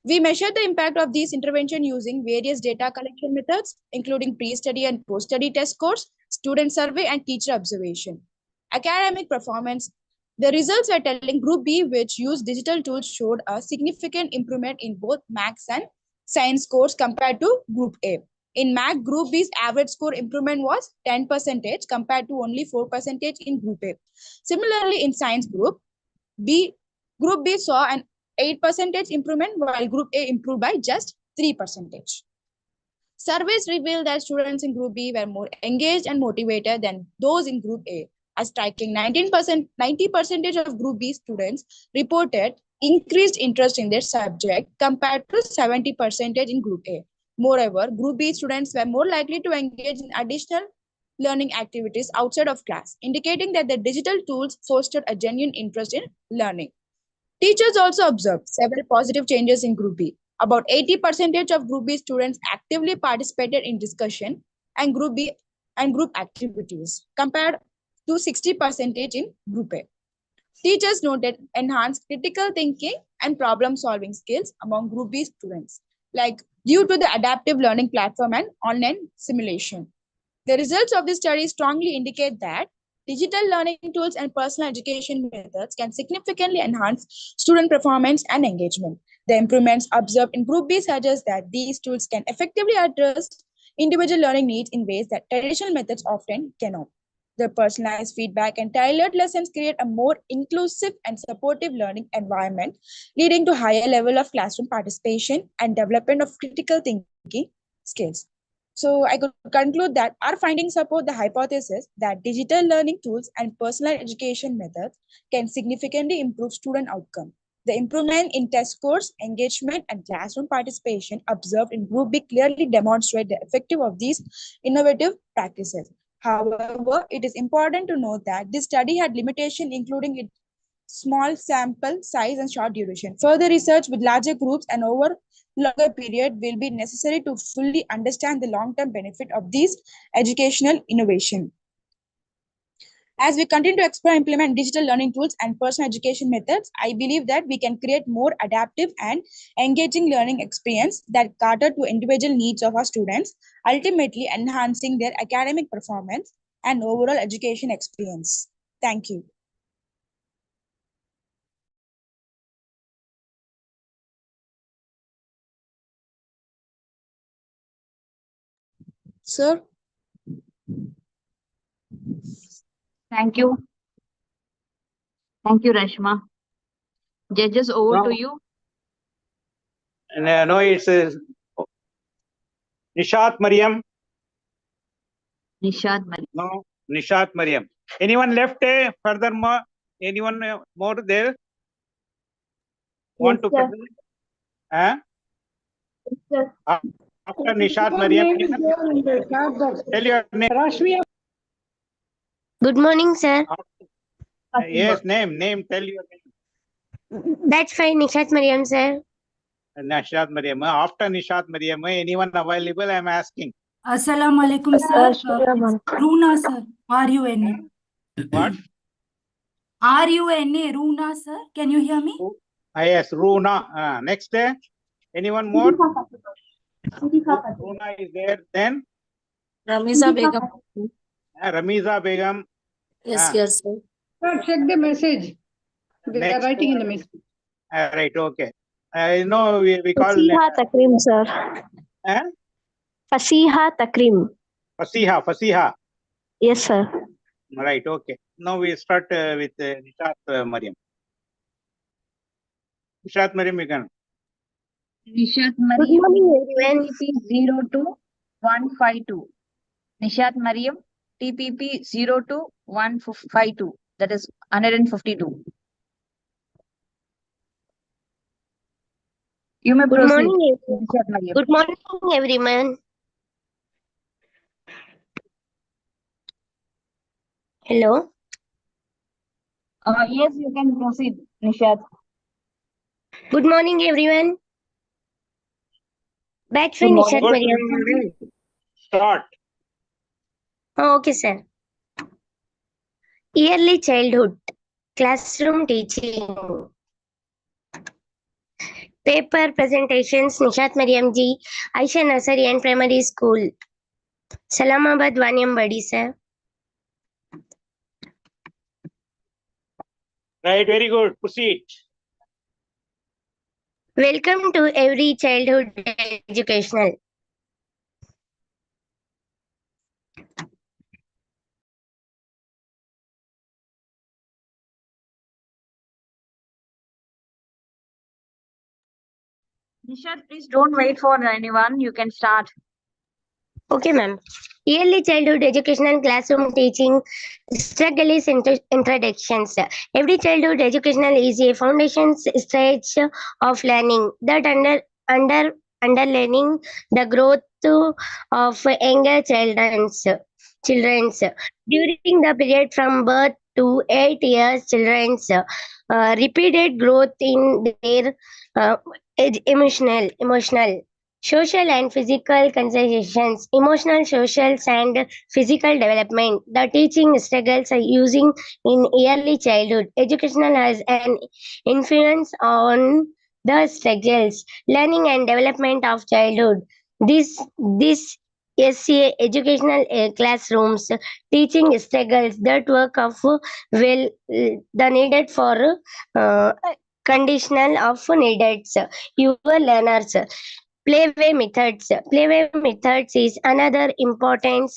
We measured the impact of these interventions using various data collection methods, including pre-study and post-study test scores, student survey, and teacher observation. Academic performance. The results were telling. Group B, which used digital tools, showed a significant improvement in both maths and science scores compared to Group A. In math, Group B's average score improvement was 10% compared to only 4% in Group A. Similarly, in science Group B saw an 8% improvement, while Group A improved by just 3%. Surveys revealed that students in Group B were more engaged and motivated than those in Group A. A striking 90% of Group B students reported increased interest in their subject compared to 70% in Group A. Moreover, Group B students were more likely to engage in additional learning activities outside of class, indicating that the digital tools fostered a genuine interest in learning. Teachers also observed several positive changes in Group B. About 80% of Group B students actively participated in discussion and group activities, compared to 60% in Group A. Teachers noted enhanced critical thinking and problem-solving skills among Group B students, like due to the adaptive learning platform and online simulation. The results of this study strongly indicate that digital learning tools and personal education methods can significantly enhance student performance and engagement. The improvements observed in Group B suggest that these tools can effectively address individual learning needs in ways that traditional methods often cannot. The personalized feedback and tailored lessons create a more inclusive and supportive learning environment, leading to higher level of classroom participation and development of critical thinking skills. So I could conclude that our findings support the hypothesis that digital learning tools and personalized education methods can significantly improve student outcome. The improvement in test scores, engagement, and classroom participation observed in Group B clearly demonstrate the effectiveness of these innovative practices. However, it is important to note that this study had limitations, including its small sample size and short duration. Further research with larger groups and over longer period will be necessary to fully understand the long-term benefit of these educational innovation. As we continue to explore and implement digital learning tools and personal education methods, I believe that we can create more adaptive and engaging learning experience that cater to individual needs of our students, ultimately enhancing their academic performance and overall education experience. Thank you. Sir? Thank you. Thank you, Rashma. Judges, over to you. No, it's Nishat Mariam. Nishat Mariam. No, Nishat Mariam. Anyone left? Furthermore, anyone more there? Want to present? Yes, After Nishat Mariam, tell your name. Good morning, sir. Yes, name, tell your name. That's fine, Nishat Mariam, sir. Nishat Mariam. After Nishat Mariam, anyone available? I'm asking. Assalamu alaikum, sir. Runa, sir. R-U-N-A. What? R-U-N-A, Runa, sir. Can you hear me? Yes, Runa. Next, anyone more? Runa is there. Then Ramiza Begum. Ramiza Begum. Yes, yes, sir. Sir, check the message. They are Next. writing in the message. Right, okay. I know we call Fasiha Takrim, sir. Fasiha Takrim. Fasiha. Yes, sir. Right, okay. Now we start with Nishat Mariam. Nishat Mariam, you can. Nishat Good Mariam, morning, everyone. TPP 02152. Nishat Mariam, TPP 02152. That is 152. You may Good proceed. morning, Nishat Mariam. good morning, everyone. Hello. Yes, you can proceed, Nishat. Good morning, everyone. Batch Good for morning. Nishat Mariam. Start. Okay, sir. Early childhood classroom teaching. Paper presentations, Nishat Mariam ji, Aisha Nursery and Primary School. Salamabad Vaniam Badi, sir. Right, very good. Proceed. Welcome to every childhood educational. Nishat, please don't wait for anyone. You can start. Okay, ma'am. Early childhood educational classroom teaching struggle is introductions. Every childhood educational is a foundation stage of learning that underlining the growth of younger children's. During the period from birth to 8 years, children's repeated growth in their emotional, social and physical considerations, emotional, social and physical development. The teaching struggles are using in early childhood. Educational has an influence on the struggles, learning and development of childhood. This SCA educational classrooms teaching struggles that work of the needed for conditional of needed your learners. Playway methods. Playway methods is another important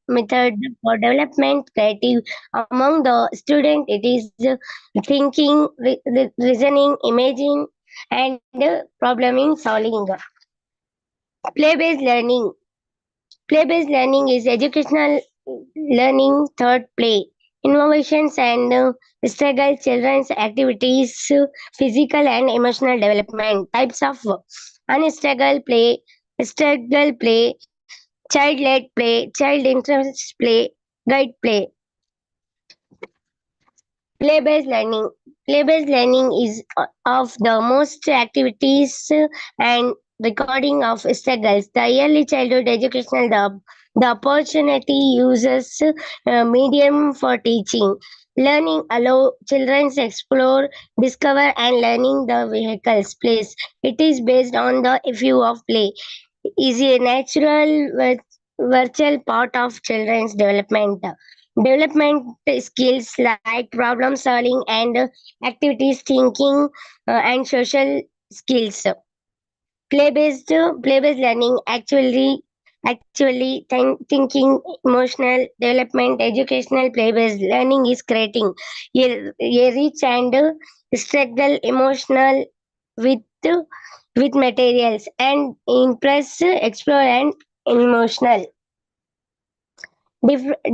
method for development creative among the student. It is thinking, reasoning, imaging, and problem solving. Play-based learning. Play-based learning is educational learning third play. Innovations and struggle children's activities, physical and emotional development. Types of unstruggle play, child-led play, child interest play, guide play. Play-based learning. Play-based learning is of the most activities and recording of struggles. The early childhood educational, the opportunity uses medium for teaching. Learning allow children to explore, discover and learning the vehicles place. It is based on the view of play. Is a natural virtual part of children's development. Development skills like problem solving and activities thinking and social skills. Play-based learning actually thinking, emotional development, educational play-based learning is creating a rich and struggle emotional with materials and impress, explore and emotional.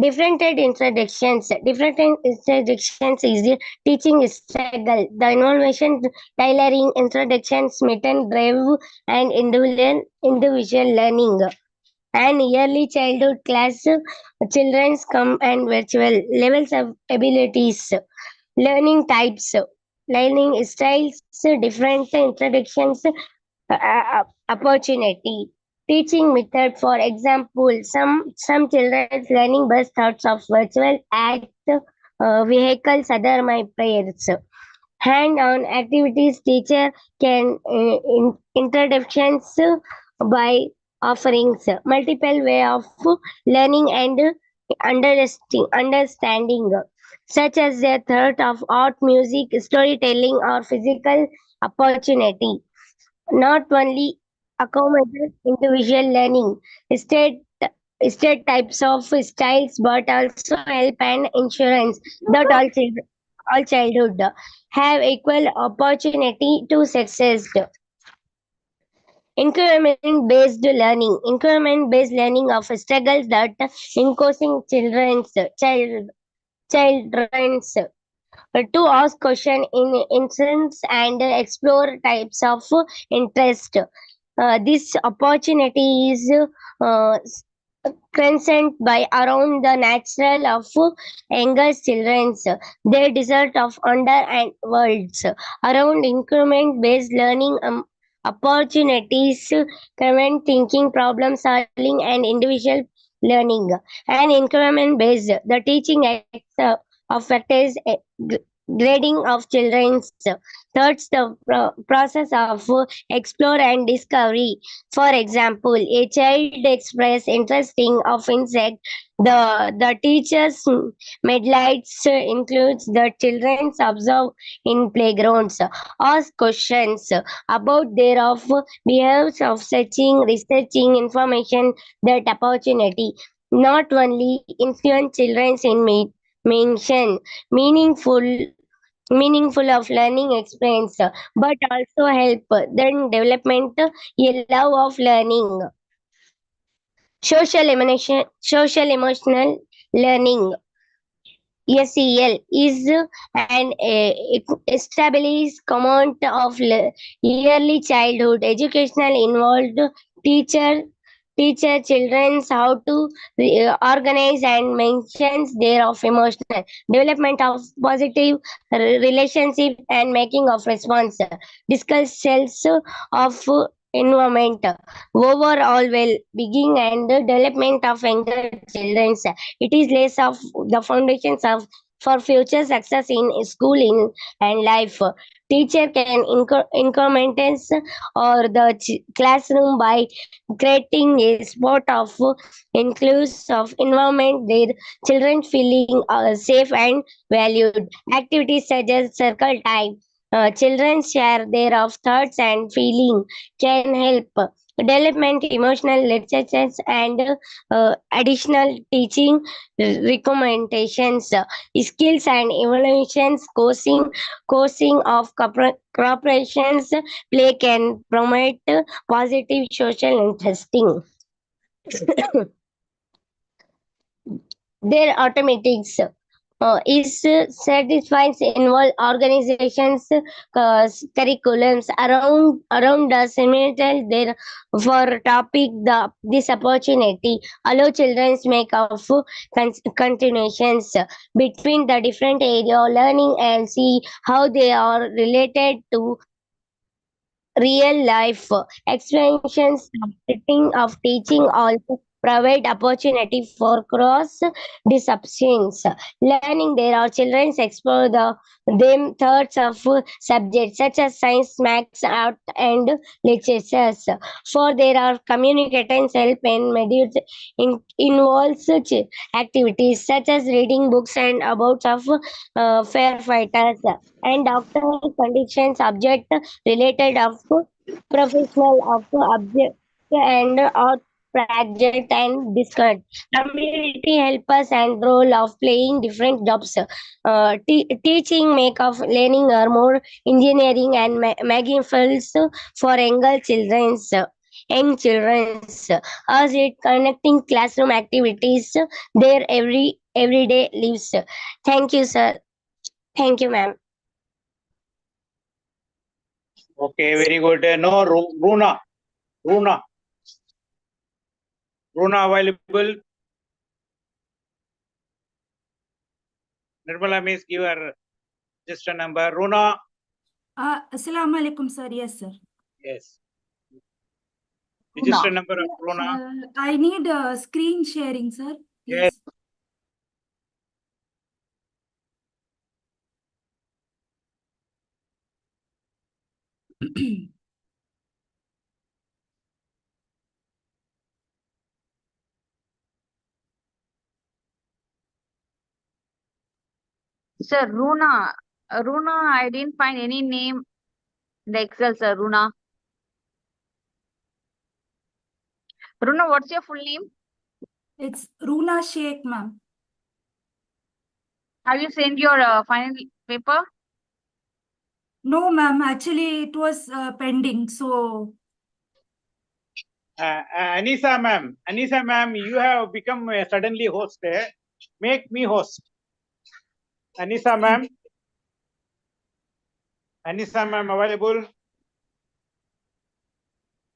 Different introductions. Different introductions is the teaching struggle. The innovation, tailoring, introductions, mitten, drive, and individual learning. And early childhood class, children's come and virtual levels of abilities. Learning types, learning styles, different introductions, opportunity. Teaching method, for example, some children learning best thoughts of virtual act, vehicles, other my prayers. Hand-on activities, teacher can introductions by offerings, multiple way of learning and understanding, such as the thought of art, music, storytelling, or physical opportunity. Not only accommodate individual learning, state state types of styles, but also help and insurance that all childhood have equal opportunity to success. Encouragement based learning of struggles that encouraging children's to ask question in instance and explore types of interest. This opportunity is transcend by around the natural of younger children's, their desert of under and worlds around increment based learning opportunities, current thinking, problem solving, and individual learning. And increment based, the teaching of factors, grading of children's. Thirds, the process of explore and discovery. For example, a child express interesting of insect. The teacher's medlights includes the children's observe in playgrounds, ask questions about their of behaviors of searching, researching information, that opportunity. Not only influence children in mention meaningful of learning experience, but also help then development a love of learning. Social emotional learning, SEL, is an established component of early childhood educational involved teacher children how to organize and mentions their of emotional development of positive relationship and making of response, discuss cells of environment, overall well-being and development of younger children. It is less of the foundations of for future success in school and life. Teacher can incompetence or the classroom by creating a spot of inclusive environment their children feeling safe and valued. Activities such as circle time, children share their of thoughts and feeling can help development emotional literature and additional teaching recommendations, skills and evaluations, coursing of corporations play can promote positive social interesting. Their automatics is satisfies involve organizations curriculums around the semester there for topic this opportunity allow children make of continuations between the different area of learning and see how they are related to real life. Expansions of teaching also provide opportunity for cross disciplines learning. There are children explore them thirds of subjects such as science, maths, art, and literatures. For there are communicators help and modules involves such activities such as reading books and about of firefighters and doctoral conditions subject related of professional of object and art project and discard community helpers and role of playing different jobs. Teaching make of learning are more engineering and making fields for young children's as it connecting classroom activities their everyday lives. Thank you, sir. Thank you, ma'am. Okay, very good. No, Runa available. Nirmala, miss, give her Register number Runa. Assalamu alaikum, sir. Yes, sir. Yes. Register number of Runa. I need screen sharing, sir. Yes. Sir, Runa. Runa, I didn't find any name in the Excel, sir. Runa. Runa, what's your full name? It's Runa Sheikh, ma'am. Have you sent your final paper? No, ma'am. Actually, it was pending. So, Anisa ma'am, you have become suddenly host. Make me host. Anisa ma'am. Anisa ma'am available.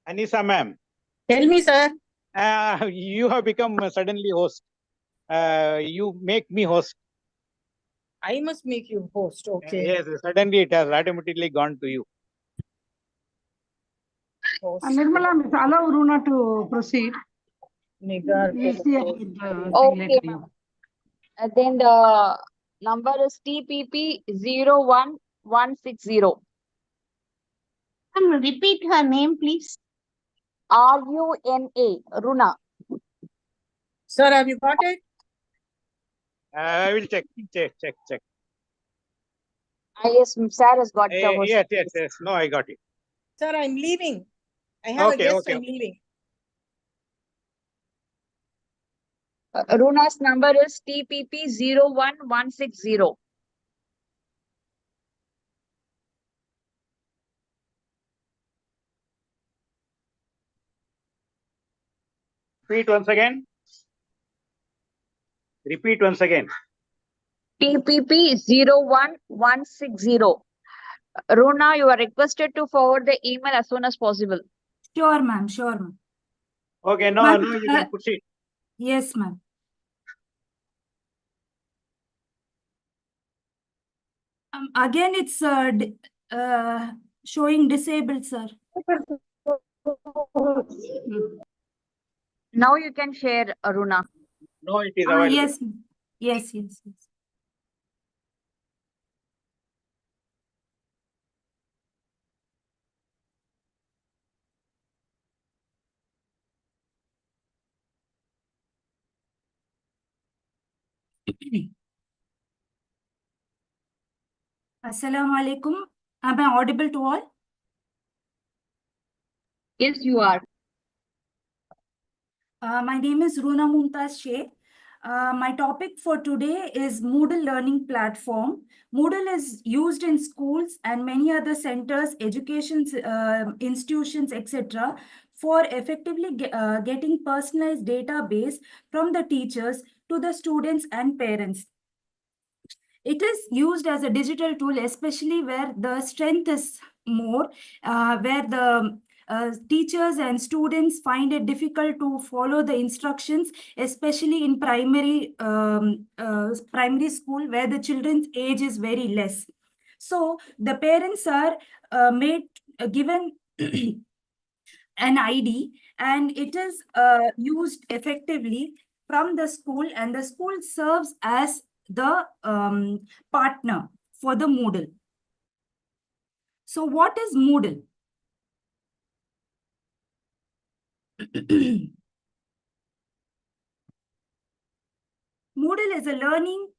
Anisa ma'am. Tell me, sir. You have become suddenly host. You make me host. I must make you host. Okay. Yes, suddenly it has automatically gone to you. Nirmala, Miss, allow Runa to proceed. Nigar. We'll see about the Okay, later. ma'am. And then the number is TPP 01160. Repeat her name, please. RUNA. Runa. Sir, have you got it? I will check. Yes, sir has got the host. Yes. No, I got it. Sir, I'm leaving. I have a guest. Okay. I'm leaving. Runa's number is TPP 01160. Repeat once again. TPP 01160. Runa, you are requested to forward the email as soon as possible. sure, ma'am. Sure, ma'am. Okay, no, Ma'am, you can proceed. Yes, ma'am. Again, it's showing disabled, sir. Now you can share, Runa. No, it is available. Yes, ma'am. Yes. Assalamu alaikum. Am I audible to all? Yes, you are. My name is Runa Mumtaz Sheikh. My topic for today is Moodle Learning Platform. Moodle is used in schools and many other centers, education institutions, etc. for effectively getting personalized database from the teachers to the students and parents. It is used as a digital tool, especially where the strength is more, where the teachers and students find it difficult to follow the instructions, especially in primary school, where the children's age is very less. So the parents are given an ID, and it is used effectively from the school, and the school serves as the partner for the Moodle. So what is Moodle? Moodle is a learning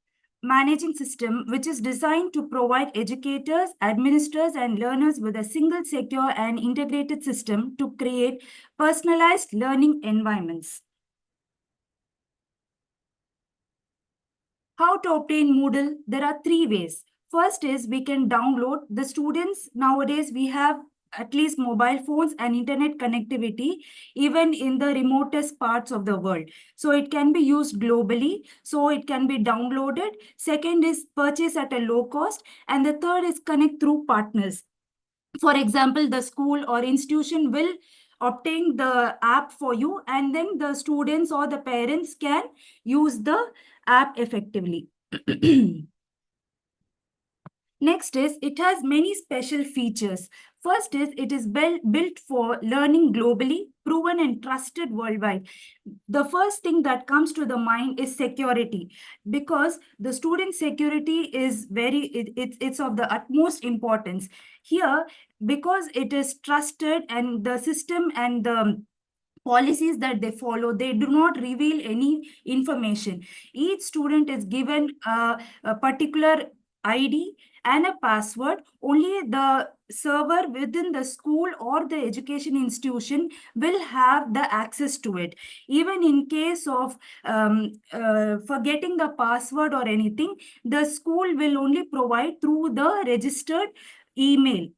managing system which is designed to provide educators, administrators, and learners with a single, secure, and integrated system to create personalized learning environments. How to obtain Moodle? There are 3 ways. First is we can download. The students nowadays, we have at least mobile phones and internet connectivity, even in the remotest parts of the world. So it can be used globally. So it can be downloaded. Second is purchase at a low cost. And the third is connect through partners. For example, the school or institution will obtain the app for you, and then the students or the parents can use the app effectively. Next is it has many special features. First is it is built for learning globally, proven and trusted worldwide. The first thing that comes to the mind is security, because the student security is it's of the utmost importance. Here, because it is trusted and the system and the policies that they follow, they do not reveal any information. Each student is given a particular ID and a password. Only the server within the school or the education institution will have the access to it. Even in case of forgetting the password or anything, the school will only provide through the registered email.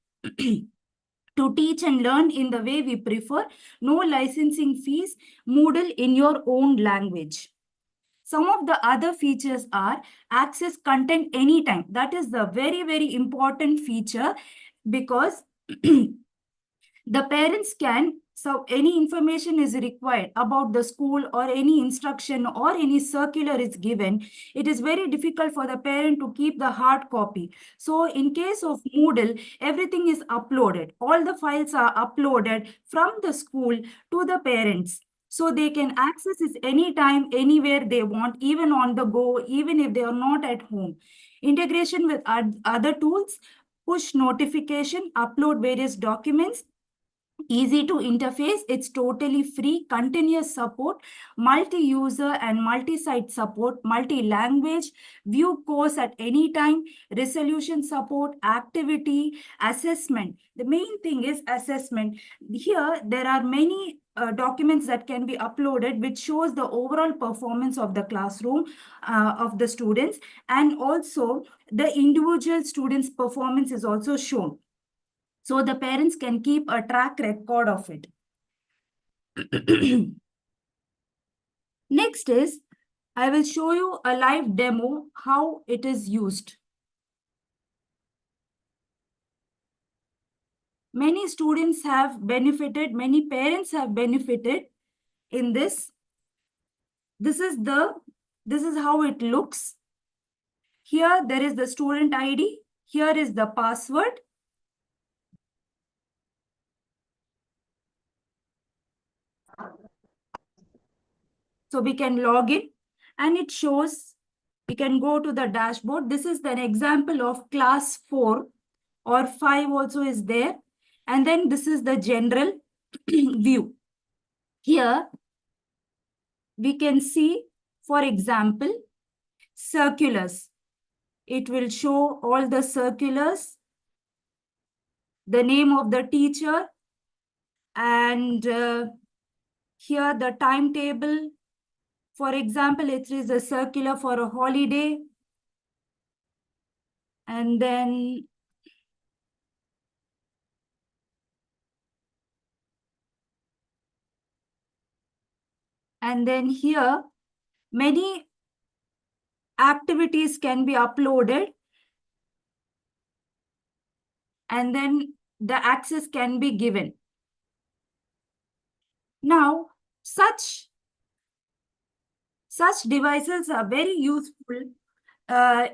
To teach and learn in the way we prefer, no licensing fees, Moodle in your own language. Some of the other features are access content anytime. That is the very, very important feature, because the parents can, so any information is required about the school or any instruction or any circular is given, it is very difficult for the parent to keep the hard copy. So in case of Moodle, everything is uploaded. All the files are uploaded from the school to the parents. So they can access it anytime, anywhere they want, even on the go, even if they are not at home. Integration with other tools, push notification, upload various documents, easy to interface, it's totally free, continuous support, multi-user and multi-site support, multi-language, view course at any time, resolution support, activity, assessment. The main thing is assessment. Here, there are many documents that can be uploaded, which shows the overall performance of the classroom of the students, and also the individual students' performance is also shown. So the parents can keep a track record of it. Next is, I will show you a live demo how it is used. Many students have benefited, many parents have benefited in this. This is how it looks. Here there is the student ID. Here is the password. So we can log in and it shows, we can go to the dashboard. This is an example of class 4 or 5 also is there. And then this is the general view. Here we can see, for example, circulars. It will show all the circulars, the name of the teacher, and here the timetable. For example, it is a circular for a holiday. And then here, many activities can be uploaded. And then the access can be given. Now, such devices are very useful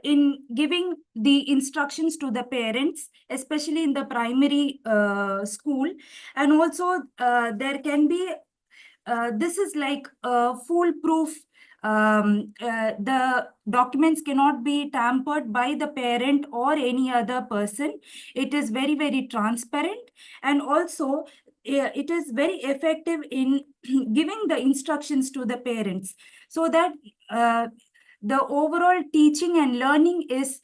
in giving the instructions to the parents, especially in the primary school. And also there can be, this is like foolproof. The documents cannot be tampered by the parent or any other person. It is very, very transparent. And also it is very effective in giving the instructions to the parents, so that the overall teaching and learning is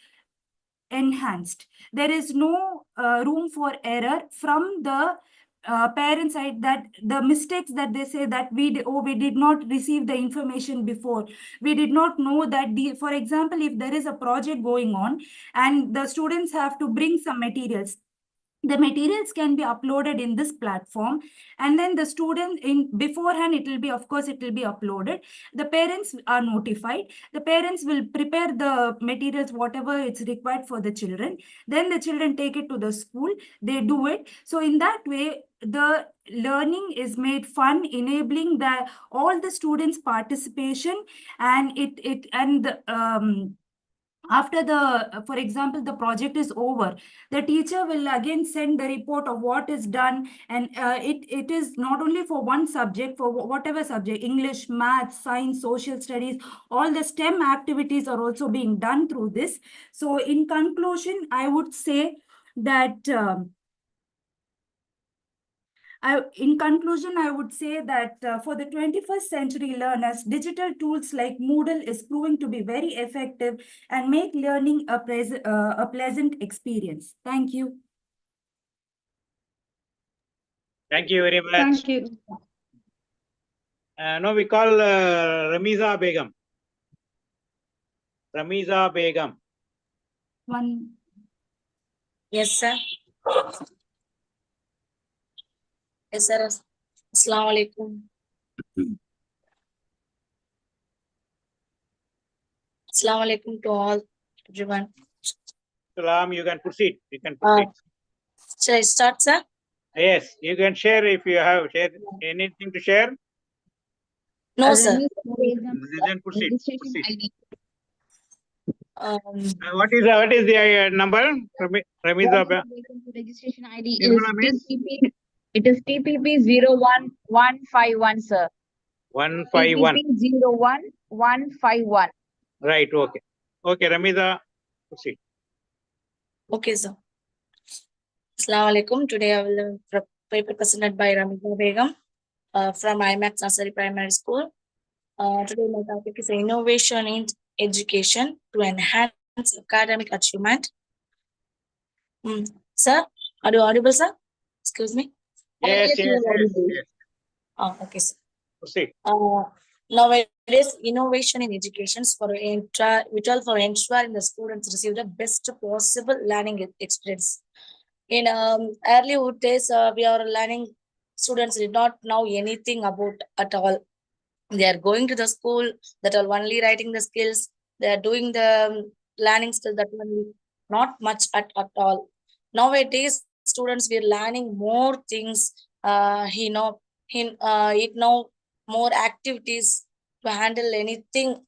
enhanced. There is no room for error from the parent side, that the mistakes that they say that we did not receive the information before. We did not know that, for example, if there is a project going on and the students have to bring some materials, the materials can be uploaded in this platform, and then the student beforehand, it will be uploaded. The parents are notified. The parents will prepare the materials, whatever it's required for the children. Then the children take it to the school. They do it. So in that way, the learning is made fun, enabling all the students' participation, and After for example, the project is over, the teacher will again send the report of what is done, and it is not only for one subject, for whatever subject, English, math, science, social studies, all the STEM activities are also being done through this. So in conclusion, I would say that in conclusion, I would say that for the 21st century learners, digital tools like Moodle is proving to be very effective and make learning a pleasant experience. Thank you. Thank you very much. Thank you. Now we call Ramiza Begum. Ramiza Begum. One. Yes, sir. Yes, sir. Assalamu alaikum. Assalamu alaikum to all, everyone. Salam, you can proceed. You can proceed. Shall I start, sir? Yes, you can share if you have anything to share. No, sir. Then proceed. Proceed. What is the number? Ramiza. Registration ID is TPP. It is TPP 01151, sir. 151. TPP 01151. Right. Okay. Okay, Ramiza, proceed. Okay, sir. Assalamu alaikum. Today I will paper presented by Ramiza Begum from IMAX Nursery Primary School. Today my topic is innovation in education to enhance academic achievement. Sir, are you audible, sir? Excuse me. Yes. Oh, okay, sir. Proceed. Nowadays, innovation in education for ensuring the students receive the best possible learning experience. In early days, we are learning. Students did not know anything about at all. They are going to the school that are only writing the skills. They are doing the learning skills that only not much at all. Nowadays, students we are learning more things. It know more activities to handle anything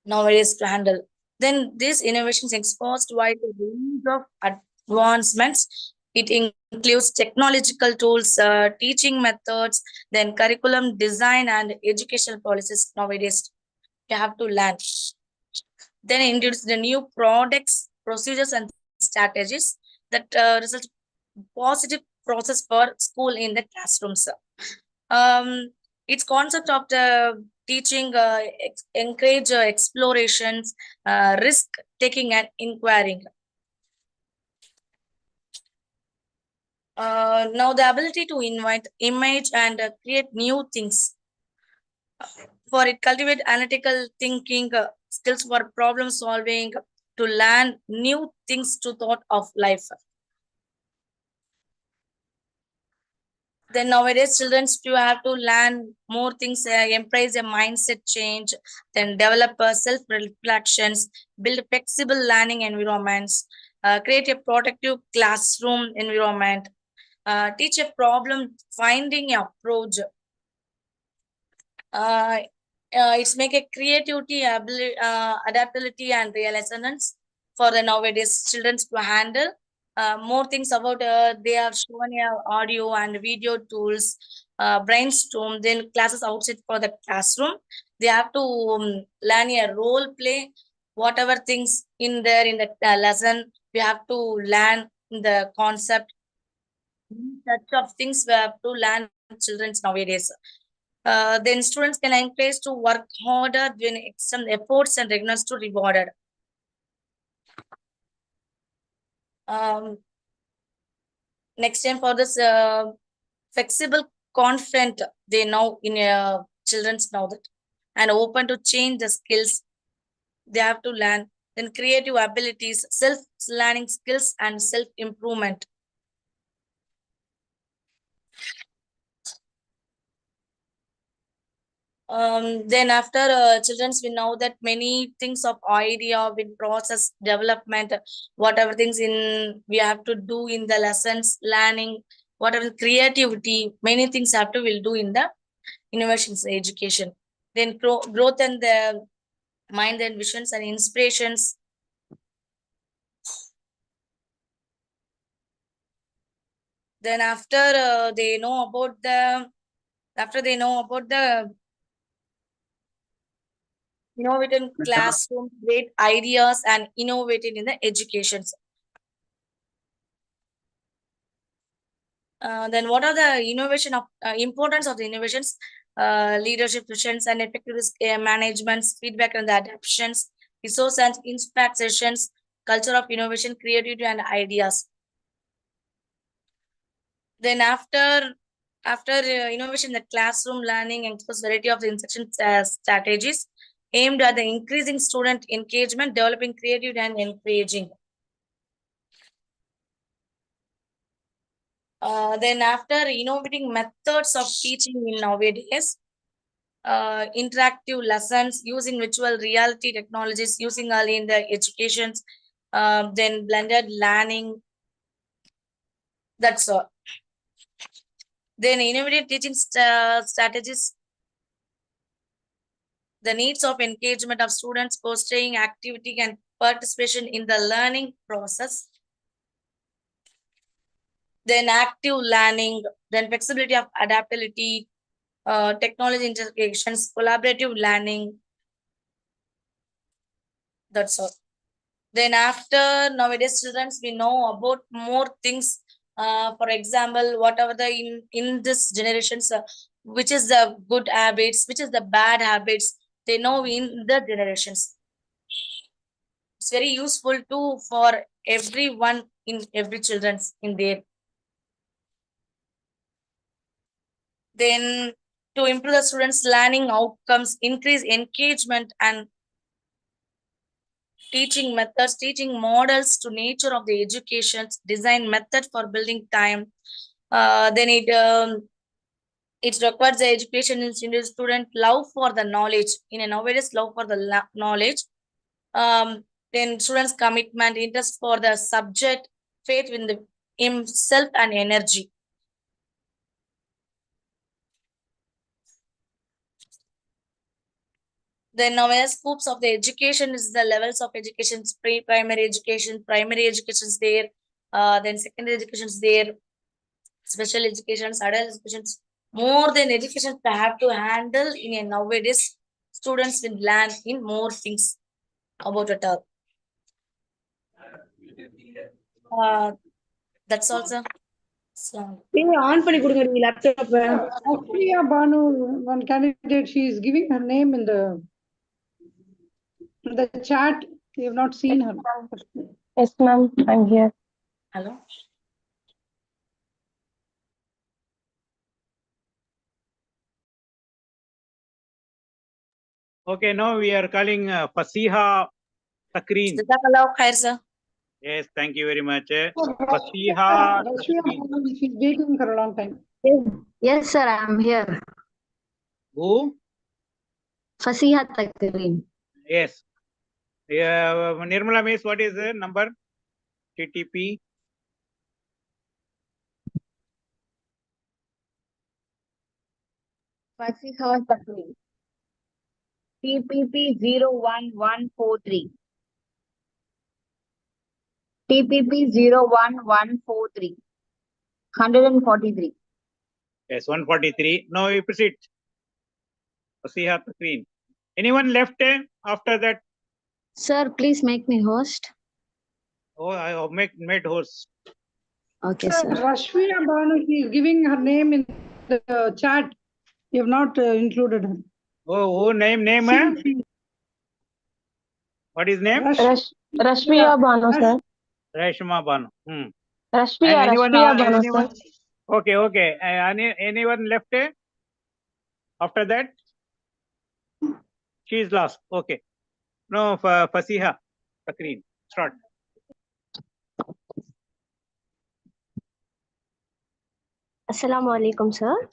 nowadays to handle. Then this innovations exposed wide range of advancements. It includes technological tools, teaching methods, then curriculum design and educational policies nowadays. You have to learn. Then introduce the new products, procedures and strategies that result positive process for school in the classrooms. Its concept of the teaching encourage explorations, risk taking and inquiring. Now the ability to invite, image and create new things. For it, cultivate analytical thinking, skills for problem solving, to learn new things to thought of life. Then nowadays, children do have to learn more things, embrace a mindset change, then develop self-reflections, build flexible learning environments, create a productive classroom environment, teach a problem finding approach. It's make a creativity, adaptability and resilience for the nowadays children to handle. More things about they have shown audio and video tools, brainstorm, then classes outside for the classroom. They have to learn a role play, whatever things in there in the lesson, we have to learn the concept. Such of things we have to learn children nowadays. Then students can encourage to work harder when some efforts and recognize to rewarded. Next time for this flexible, confident, they know in children's know that, and open to change the skills they have to learn. Then creative abilities, self-learning skills and self-improvement. Then after children's, we know that many things of idea with process development, whatever things in we have to do in the lessons, learning, whatever creativity, many things have to will do in the innovations education. Then growth and the mind and visions and inspirations, Then after they know about the innovative classroom, great ideas and innovated in the education. Then what are the importance of the innovations? Leadership sessions and effective risk management, feedback and the adaptations, resource and impact sessions, culture of innovation, creativity and ideas. Then after innovation, the classroom learning includes variety of instruction strategies aimed at the increasing student engagement, developing creativity and encouraging. Then after innovating methods of teaching in nowadays, interactive lessons using virtual reality technologies using early in the educations, then blended learning. That's all. Then innovative teaching strategies, the needs of engagement of students, fostering activity and participation in the learning process. Then active learning, then flexibility of adaptability, technology integrations, collaborative learning. That's all. Then after nowadays students, we know about more things. For example, whatever the in this generations, which is the good habits, which is the bad habits, they know in the generations. It's very useful too for everyone in every children's in there. Then to improve the students' learning outcomes, increase engagement and teaching methods, teaching models to nature of the education, design method for building time. Then it requires the education in student love for the knowledge. In a nowadays, love for the knowledge. Then students' commitment, interest for the subject, faith in himself and energy. Then nowadays, scopes of the education is the levels of education, pre-primary education, primary education is there, then secondary education is there, special education, adult education. More than education they have to handle in a nowadays, students will learn in more things about it all. That's also. On Ashpriya Banu, one candidate, she is giving her name in the chat. We have not seen her. Yes, ma'am, I'm here. Hello. Okay, now we are calling Fasiha Takreen. Yes, thank you very much. Fasiha. She's waiting for a long time. Yes, sir, I'm here. Who? Fasiha Takreen. Yes. Nirmala Miss, what is the number? TTP. Fasiha Takreen. TPP 01143. TPP 01143. 143. Yes, 143. Now we proceed. Fasiha Takreen. Anyone left after that? Sir, please make me host. Oh, I have made host. Okay, Sir, sir. Ashpriya Banu, she is giving her name in the chat. You have not included her. Oh, name? What is name? Rashmiya Banu, sir. Rashma Banu. Rashmiya Banu, sir. Okay. Anyone left after that? She is last. Okay. No, Fasiha Takreen. Start. Assalamu alaikum, sir.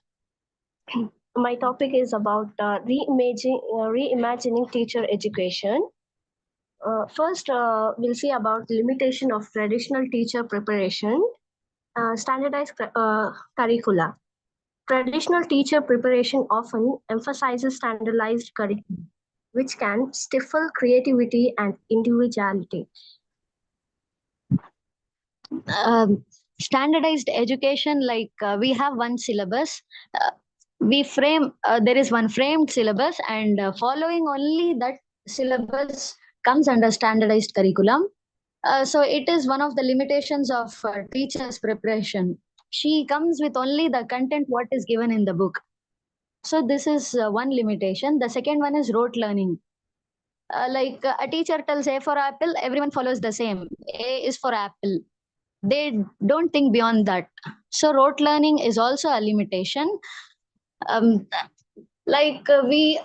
My topic is about reimagining teacher education. First, we'll see about limitation of traditional teacher preparation, standardized curricula. Traditional teacher preparation often emphasizes standardized curriculum, which can stifle creativity and individuality. standardized education, like we have one syllabus. We frame, there is one framed syllabus, and following only that syllabus comes under standardized curriculum. So it is one of the limitations of teacher's preparation. She comes with only the content what is given in the book. So this is one limitation. The second one is rote learning. Like a teacher tells A for apple, everyone follows the same. A is for apple. They don't think beyond that. So rote learning is also a limitation. When we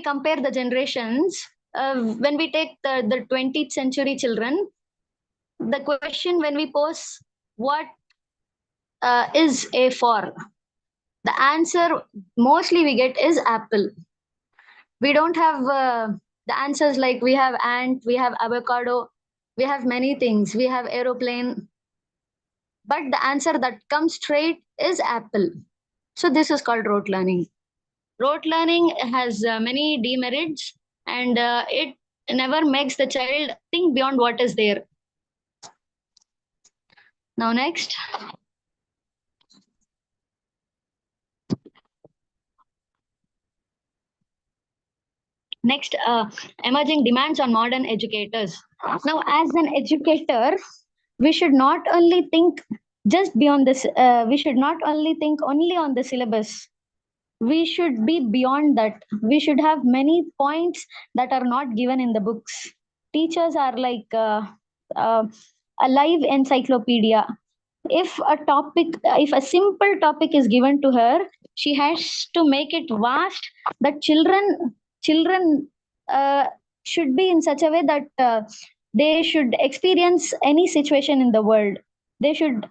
compare the generations, when we take the 20th century children, the question when we pose, what is A for? The answer mostly we get is apple. We don't have the answers like we have ant, we have avocado, we have many things, we have aeroplane. But the answer that comes straight is apple. So this is called rote learning. Rote learning has many demerits, and it never makes the child think beyond what is there. Now next. Next, emerging demands on modern educators. Now, as an educator, we should not only think just beyond this, we should not only think only on the syllabus. We should be beyond that. We should have many points that are not given in the books. Teachers are like a live encyclopedia. If a simple topic is given to her, she has to make it vast that children should be in such a way that they should experience any situation in the world. They should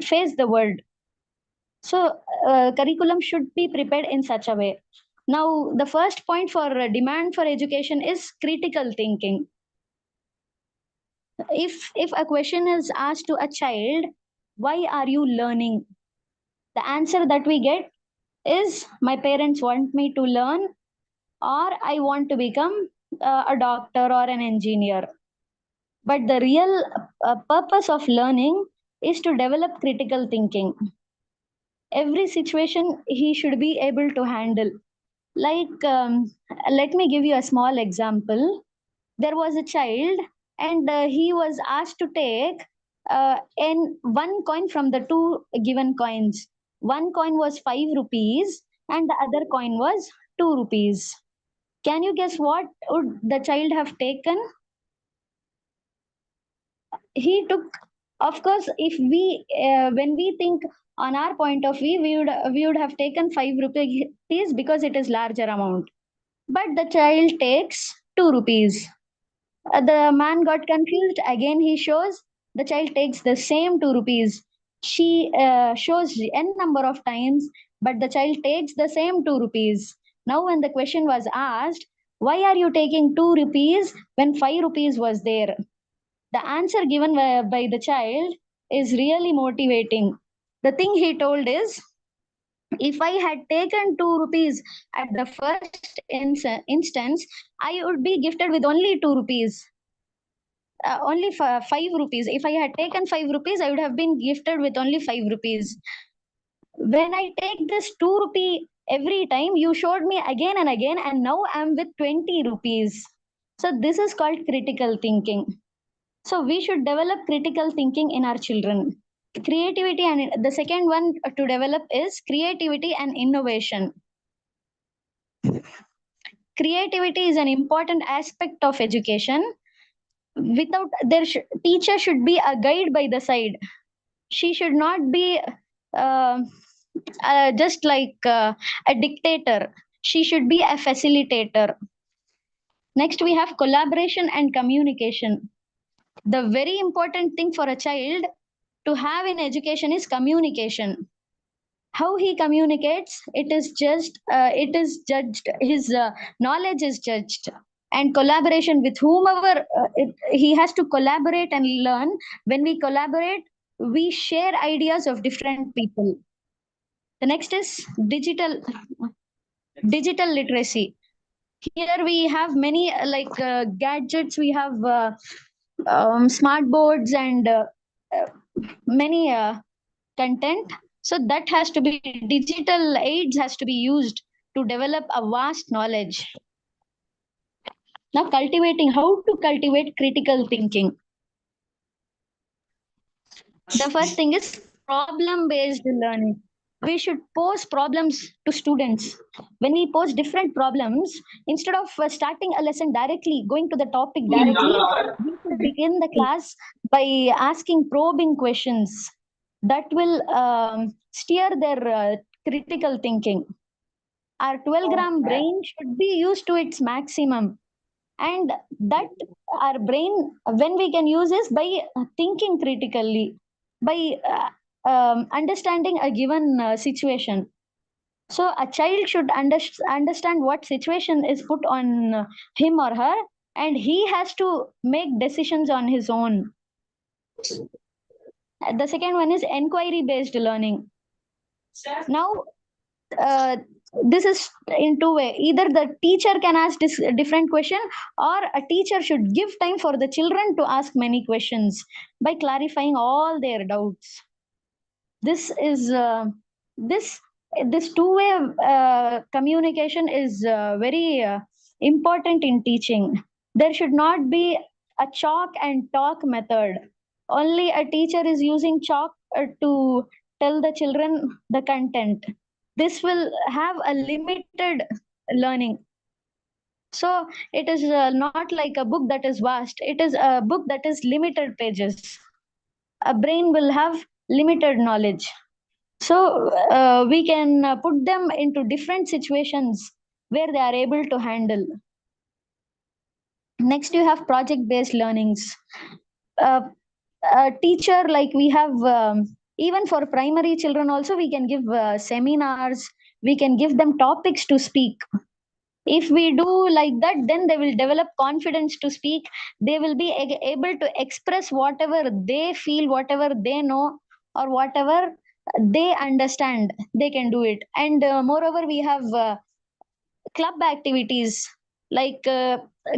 face the world. So curriculum should be prepared in such a way. Now, the first point for demand for education is critical thinking. If a question is asked to a child, why are you learning? The answer that we get is, my parents want me to learn, or I want to become a doctor or an engineer. But the real purpose of learning is to develop critical thinking. Every situation he should be able to handle. Like, let me give you a small example. There was a child, and he was asked to take one coin from the two given coins. One coin was 5 rupees and the other coin was 2 rupees. Can you guess what would the child have taken? He took, of course, if we when we think on our point of view, we would have taken 5 rupees because it is larger amount. But the child takes 2 rupees. The man got confused. Again, he shows the child takes the same 2 rupees. She shows n number of times, but the child takes the same 2 rupees. Now, when the question was asked, why are you taking 2 rupees when 5 rupees was there? The answer given by the child is really motivating. The thing he told is, if I had taken 2 rupees at the first instance, I would be gifted with only 2 rupees. Only 5 rupees. If I had taken 5 rupees, I would have been gifted with only 5 rupees. When I take this 2 rupee every time, you showed me again and again, and now I'm with 20 rupees. So this is called critical thinking. So we should develop critical thinking in our children. Creativity, and the second one to develop is creativity and innovation. Creativity is an important aspect of education. Without teacher should be a guide by the side. She should not be just like a dictator. She should be a facilitator. Next, we have collaboration and communication. The very important thing for a child to have in education is communication. How he communicates, it is judged, his knowledge is judged. And collaboration with whomever, he has to collaborate and learn. When we collaborate, we share ideas of different people. The next is digital literacy. Here we have many gadgets, we have smart boards and many content. So that has to be, digital aids has to be used to develop a vast knowledge. Now how to cultivate critical thinking. The first thing is problem-based learning. We should pose problems to students. When we pose different problems, instead of starting a lesson directly, going to the topic directly, we should begin the class by asking probing questions that will steer their critical thinking. Our 12-gram brain should be used to its maximum. And that our brain, when we can use is by thinking critically, by understanding a given situation. So a child should understand what situation is put on him or her, and he has to make decisions on his own. The second one is inquiry-based learning. Now, this is in two ways. Either the teacher can ask this different question, or a teacher should give time for the children to ask many questions by clarifying all their doubts. This is this two-way communication is very important in teaching. There should not be a chalk and talk method. Only a teacher is using chalk to tell the children the content. This will have a limited learning. So it is not like a book that is vast. It is a book that is limited pages. A brain will have limited knowledge. So we can put them into different situations where they are able to handle. Next, you have project-based learnings. A teacher, like we have, even for primary children also, we can give seminars, we can give them topics to speak. If we do like that, then they will develop confidence to speak. They will be able to express whatever they feel, whatever they know, or whatever they understand. They can do it. And moreover, we have club activities, like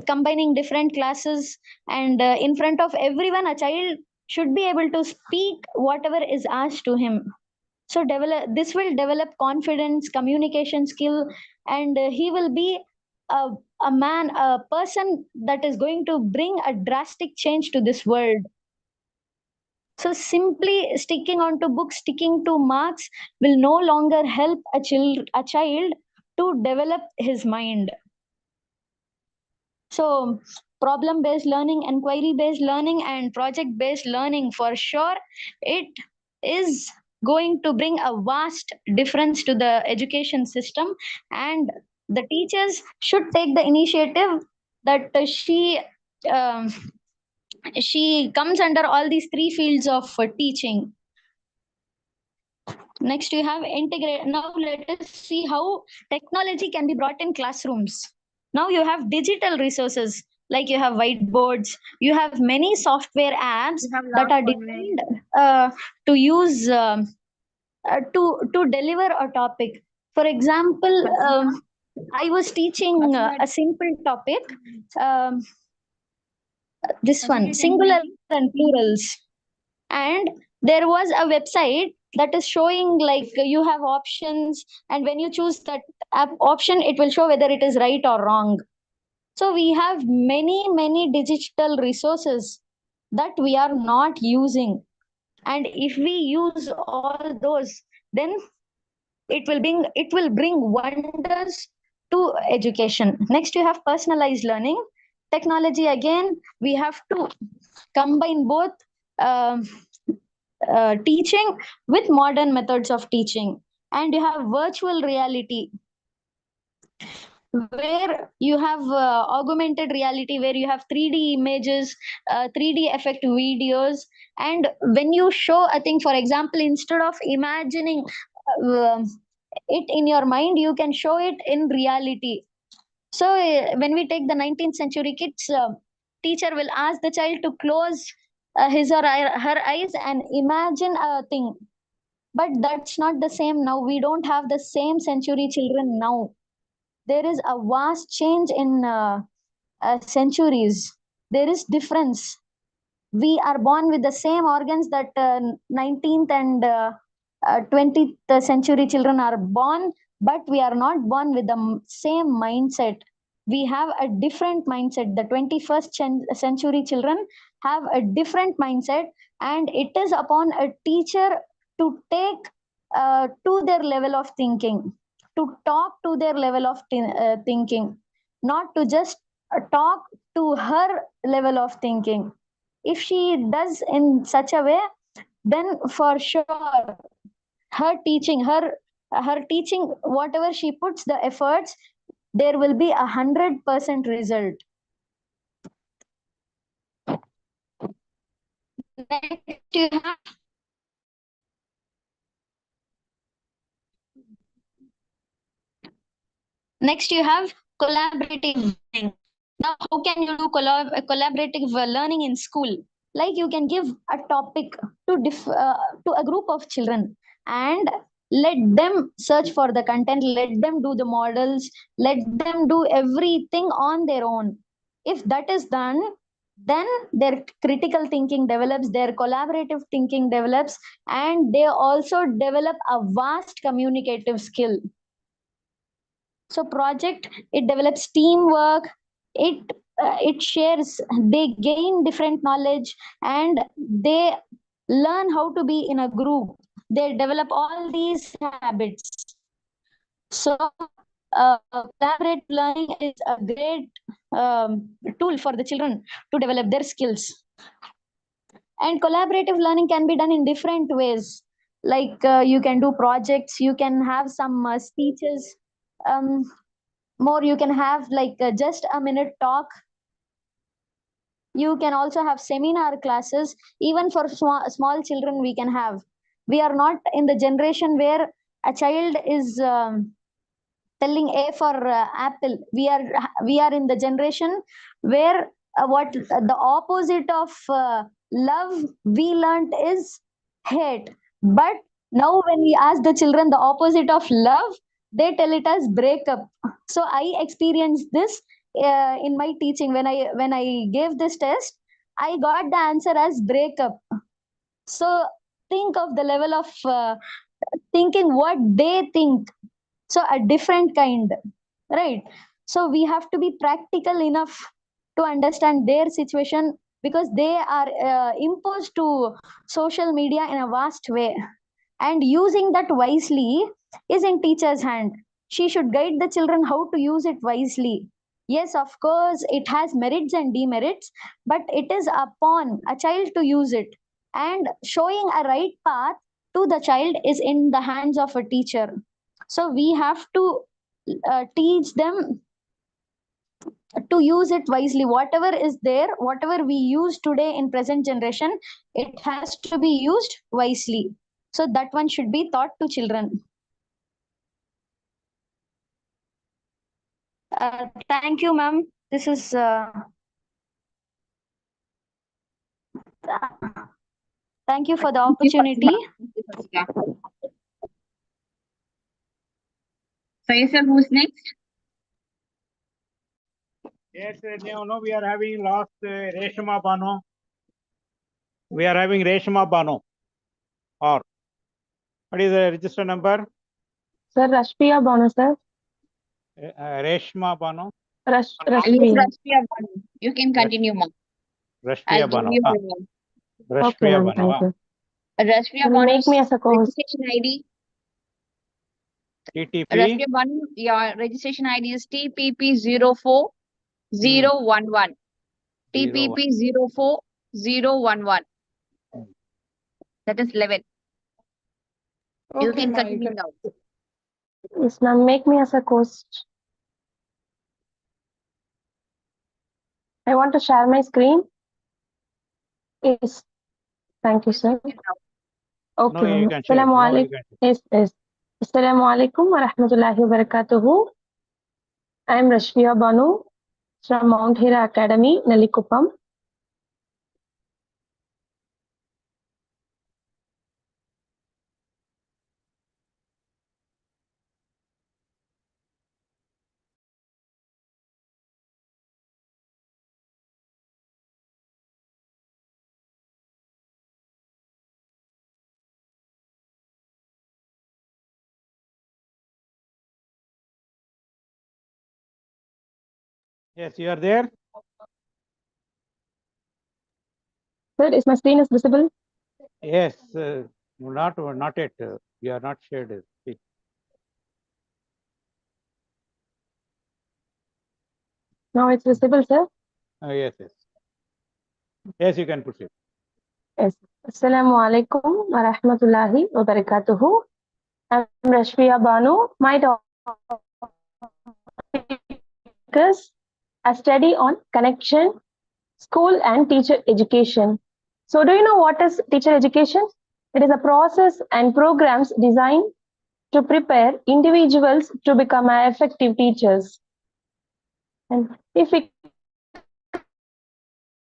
combining different classes, and in front of everyone, a child should be able to speak whatever is asked to him. So this will develop confidence, communication skill, and he will be a person that is going to bring a drastic change to this world. So simply sticking onto books, sticking to marks will no longer help a child to develop his mind. So problem-based learning, inquiry-based learning, and project-based learning, for sure, it is going to bring a vast difference to the education system, and the teachers should take the initiative that she comes under all these three fields of teaching. Next, you have integrate. Now let us see how technology can be brought in classrooms. Now you have digital resources, like you have whiteboards, you have many software apps that are designed to use to deliver a topic. For example, I was teaching a simple topic, this one, singular and plurals, and there was a website that is showing like you have options, and when you choose that option, it will show whether it is right or wrong. So we have many digital resources that we are not using, and if we use all those, then it will bring wonders to education. Next, you have personalized learning. Technology, again, we have to combine both teaching with modern methods of teaching. And you have virtual reality, where you have augmented reality, where you have 3D images, 3D effect videos. And when you show a thing, for example, instead of imagining it in your mind, you can show it in reality. So when we take the 19th century kids, teacher will ask the child to close his or her eyes and imagine a thing. But that's not the same now. We don't have the same century children now. There is a vast change in centuries. There is difference. We are born with the same organs that 19th and 20th century children are born, but we are not born with the same mindset. We have a different mindset. The 21st century children have a different mindset, and it is upon a teacher to take to their level of thinking, to talk to their level of thinking, not to just talk to her level of thinking. If she does in such a way, then for sure her teaching, whatever she puts the efforts, there will be 100% result. Next you have collaborative learning. Now, how can you do collaborative learning in school? Like, you can give a topic to a group of children and let them search for the content, let them do the models, let them do everything on their own. If that is done, then their critical thinking develops, their collaborative thinking develops, and they also develop a vast communicative skill. So project, it develops teamwork, it shares, they gain different knowledge, and they learn how to be in a group. They develop all these habits. So collaborative learning is a great tool for the children to develop their skills. And collaborative learning can be done in different ways. Like you can do projects, you can have some speeches, more you can have like just a minute talk. You can also have seminar classes. Even for small children we can have. We are not in the generation where a child is telling A for apple. We are in the generation where what the opposite of love we learnt is hate. But now when we ask the children the opposite of love, they tell it as breakup. So I experienced this in my teaching. When I gave this test, I got the answer as breakup. So think of the level of thinking what they think. So a different kind, right? So we have to be practical enough to understand their situation, because they are imposed to social media in a vast way, and using that wisely is in teacher's hand. She should guide the children how to use it wisely. Yes, of course it has merits and demerits, but it is upon a child to use it, and showing a right path to the child is in the hands of a teacher. So we have to teach them to use it wisely. Whatever is there, whatever we use today in present generation, it has to be used wisely. So that one should be taught to children. Thank you, ma'am. This is thank you for the opportunity. Faisal, who's next? Yes, no, we are having lost Reshma Bano. We are having Reshma Bano. Or what is the register number? Sir, Rashmiya Bano, sir. Reshma Bano. Yes, Rashmiya. Rashmiya Banu. You can continue, ma'am. Rashmiya I'll give Bano. you Ah. her name. Okay, Rashmiya ma'am. Bano. Thank you. Rashmiya Can you make Banu's me as a co-host? registration ID. TTP. Rashmiya Banu, your registration ID is TPP 04011. TPP 04011. That is 11. You Okay, can ma'am, you continue can. now. Yes, ma'am. Make me as a host. I want to share my screen. Yes. Thank you, sir. Okay, No, you ma'am. can share. Assalamu No, you alaikum. can. Yes, yes. Assalamu alaikum wa rahmatullahi wa barakatuhu. I am Rashmiya Banu from Mount Hira Academy, Nellikuppam. Yes, you are there. Sir, is my screen is visible? Yes, not yet. You are not shared. Speak. Now it's visible, sir. Yes, yes. Yes, you can proceed. Yes. Assalamu alaikum wa rahmatullahi wa barakatuhu. I'm Rashmiya Banu. My topic is a study on connection, school and teacher education. So do you know what is teacher education? It is a process and programs designed to prepare individuals to become effective teachers. And if we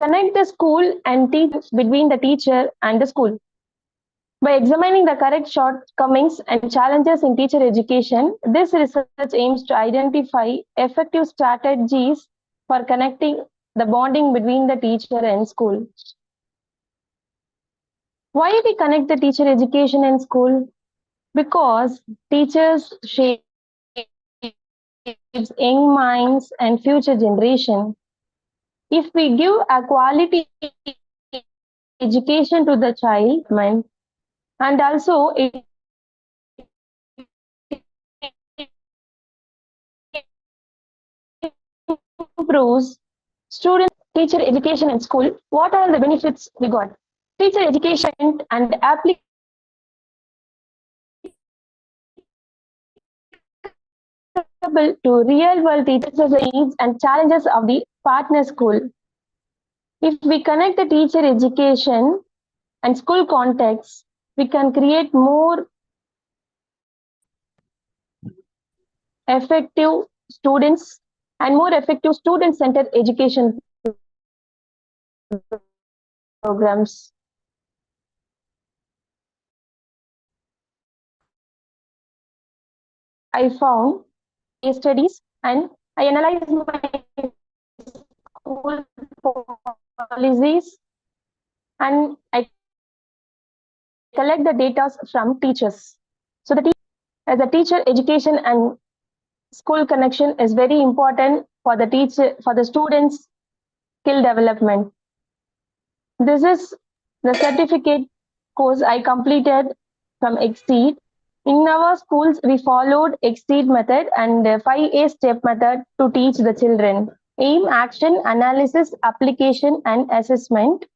connect the school and teach between the teacher and the school, by examining the correct shortcomings and challenges in teacher education, this research aims to identify effective strategies for connecting the bonding between the teacher and school. Why we connect the teacher education and school? Because teachers shape young minds and future generation. If we give a quality education to the child, and also it improves student teacher education in school. What are the benefits we got? Teacher education and applicable to real world teachers' needs and challenges of the partner school. If we connect the teacher education and school context, we can create more effective students and more effective student-centered education programs. I found case studies and I analyzed my school policies and I collect the data from teachers. So as a teacher education and school connection is very important for the teacher, for the students' skill development. This is the certificate course I completed from Exceed. In our schools, we followed Exceed method and 5A step method to teach the children. Aim, action, analysis, application, and assessment.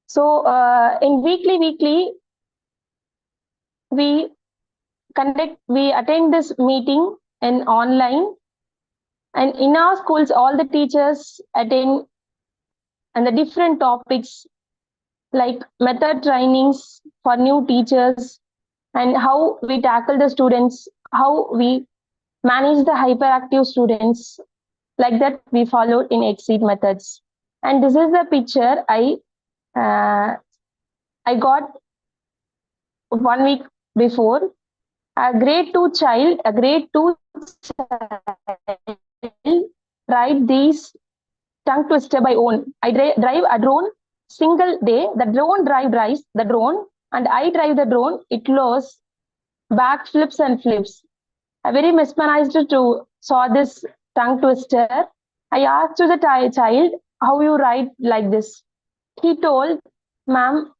So in weekly, we attend this meeting in online, and in our schools, all the teachers attend and the different topics like method trainings for new teachers and how we tackle the students, how we manage the hyperactive students. Like that, we followed in Exceed methods. And this is the picture I got 1 week before. A grade 2 child tried these tongue twister by own. I drive a drone single day. The drone drives the drone, and I drive the drone. It lows back flips and flips. I very mesmerized to saw this tongue twister. I asked to the child, how you write like this? He told, ma'am,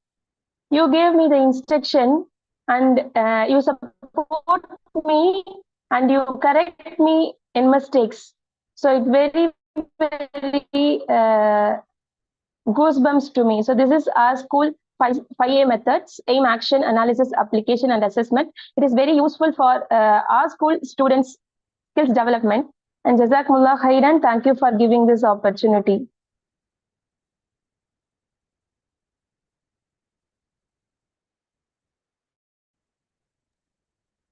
you gave me the instruction and you support me and you correct me in mistakes. So it very goosebumps to me. So this is our school 5A methods: aim, action, analysis, application, and assessment. It is very useful for our school students' skills development. And Jazakumullah khairan. Thank you for giving this opportunity.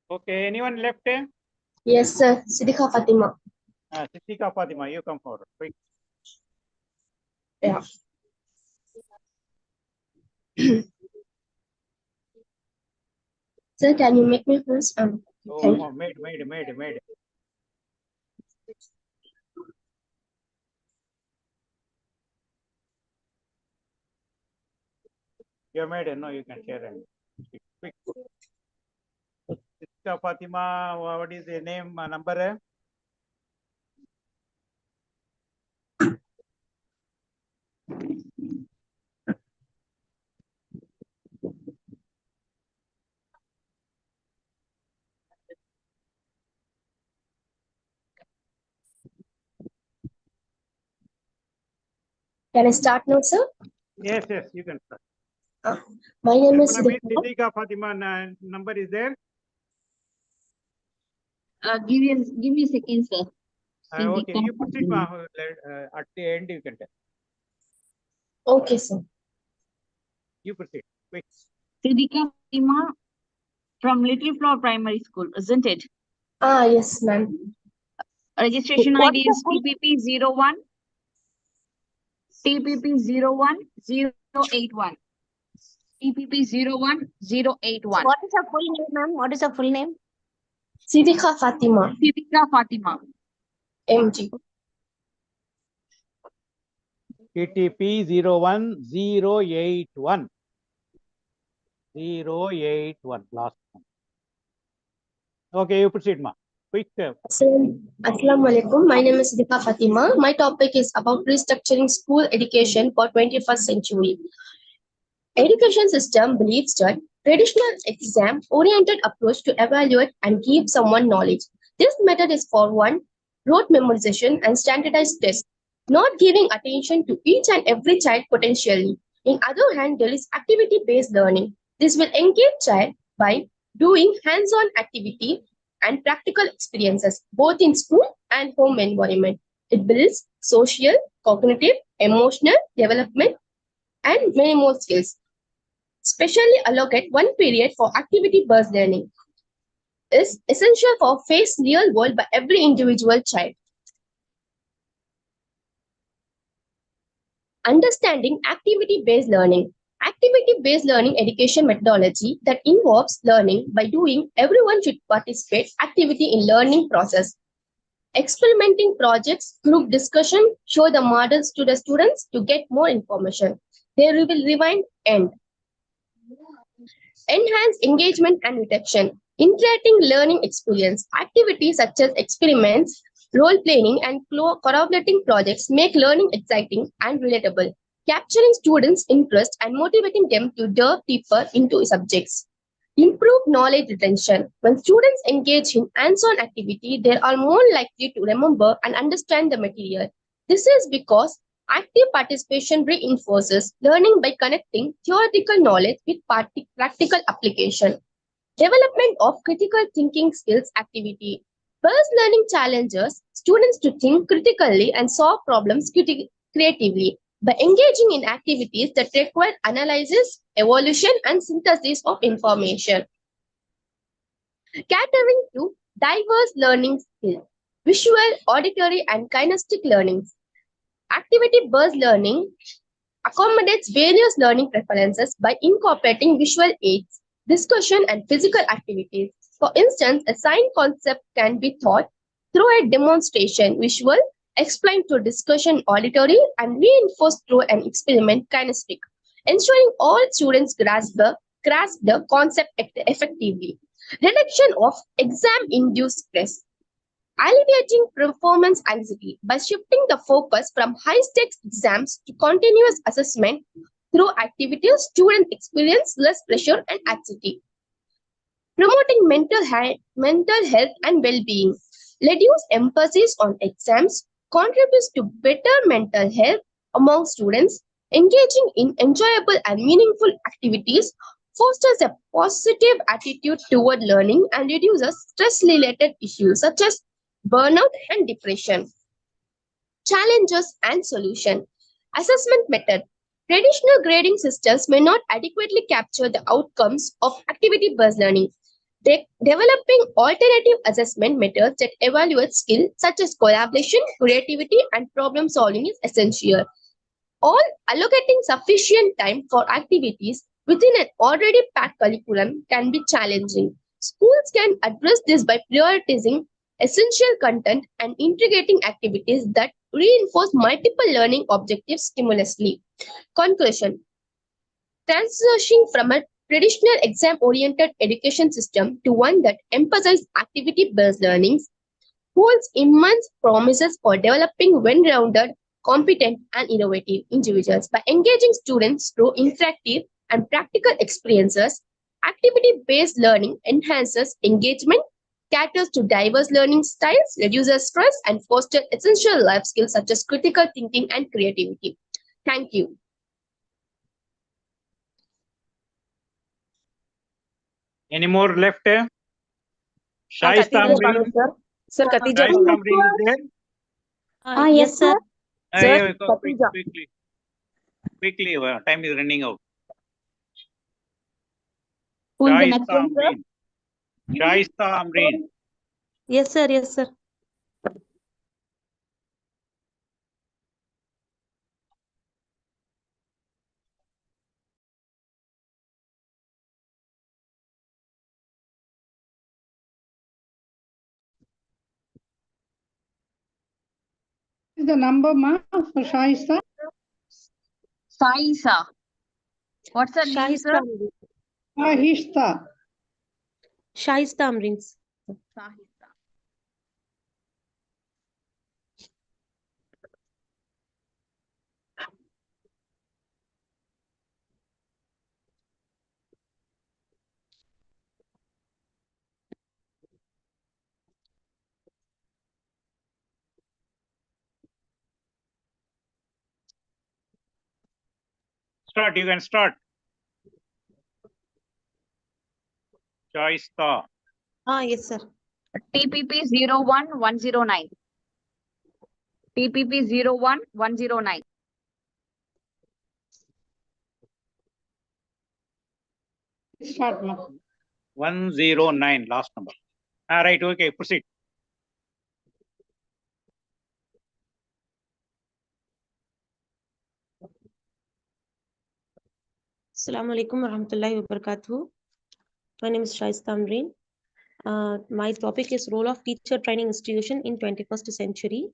Okay, anyone left? Yes, sir. Siddiqa Fatima. Siddiqa Fatima, you come forward. Quick. Yeah. Sir, can you make me first? Oh, made. You made it. No, you can share and quick. Siddiqa Fatima, what is the name, number? Can I start now, sir? Yes, yes, you can start. My name is Gonna meet Siddiqa. Siddiqa Fatima, number is there? Give me a second, sir. Okay, you put it at the end, you can tell. Okay, sir. You proceed, quick. Siddiqa Fatima from Little Flower Primary School, isn't it? Ah, yes, ma'am. Registration What ID is is TPP01 TPP01081. TPP01081. What is her full name, ma'am? What is her full name? Siddiqa Fatima. Siddiqa Fatima. MG. TTP 01081. 081, last one. Okay, you proceed, ma. Quick. Assalamu alaikum. My name is Siddiqa Fatima. My topic is about restructuring school education for 21st century. Education system believes that traditional exam-oriented approach to evaluate and give someone knowledge. This method is for one, rote memorization and standardized tests, not giving attention to each and every child potentially. In other hand, there is activity-based learning. This will engage child by doing hands-on activity and practical experiences, both in school and home environment. It builds social, cognitive, emotional development, and many more skills. Specially allocate one period for activity-based learning is essential for face real world by every individual child. Understanding activity-based learning. Activity-based learning education methodology that involves learning by doing. Everyone should participate activity in learning process. Experimenting projects, group discussion, show the models to the students to get more information. They will rewind end. Enhance engagement and retention. Interacting learning experience. Activities such as experiments, role-playing, and collaborating projects make learning exciting and relatable, capturing students' interest and motivating them to delve deeper into subjects. Improve knowledge retention. When students engage in hands-on activity, they are more likely to remember and understand the material. This is because active participation reinforces learning by connecting theoretical knowledge with practical application. Development of critical thinking skills activity. Burst learning challenges students to think critically and solve problems creatively by engaging in activities that require analysis, evaluation, and synthesis of information. Catering to diverse learning skills. Visual, auditory, and kinesthetic learnings. Activity-based learning accommodates various learning preferences by incorporating visual aids, discussion, and physical activities. For instance, a science concept can be taught through a demonstration visual, explained through discussion auditory, and reinforced through an experiment kinesthetic, ensuring all students grasp the concept effectively. Reduction of exam-induced stress. Alleviating performance anxiety by shifting the focus from high-stakes exams to continuous assessment through activities, students experience less pressure and anxiety. Promoting mental health and well-being. Reduce emphasis on exams, contributes to better mental health among students. Engaging in enjoyable and meaningful activities fosters a positive attitude toward learning and reduces stress-related issues such as burnout and depression. Challenges and solution. Assessment method. Traditional grading systems may not adequately capture the outcomes of activity-based learning. Developing alternative assessment methods that evaluate skills such as collaboration, creativity, and problem solving is essential. All allocating sufficient time for activities within an already packed curriculum can be challenging. Schools can address this by prioritizing essential content and integrating activities that reinforce multiple learning objectives stimulously. Conclusion. Transitioning from a traditional exam-oriented education system to one that emphasizes activity-based learning holds immense promises for developing well-rounded, competent, and innovative individuals. By engaging students through interactive and practical experiences, activity-based learning enhances engagement, caters to diverse learning styles, reduces stress, and fosters essential life skills such as critical thinking and creativity. Thank you. Any more left? Khatija Shaista Banu, Amreen. sir. Sir, Khatija Shaista Banu. Amreen is there? Yes, sir. Sir, Yeah, go Khatija. quickly. Time is running out. Who is the Shaista next one, sir? Amreen. Shaista Amreen. Yes, sir. Yes, sir. Is the number, ma, for Shaista? Saisa. What's her name, sir? Shahista. Shaista Amreen. Start. You can start. Shaista. Yes, sir. TPP 01109. TPP 01109. Start, ma. 109, last number. Right, okay, proceed. Assalamu alaikum warahmatullahi wabarakatuh. My name is Shaista Amreen. My topic is role of teacher training institution in 21st century.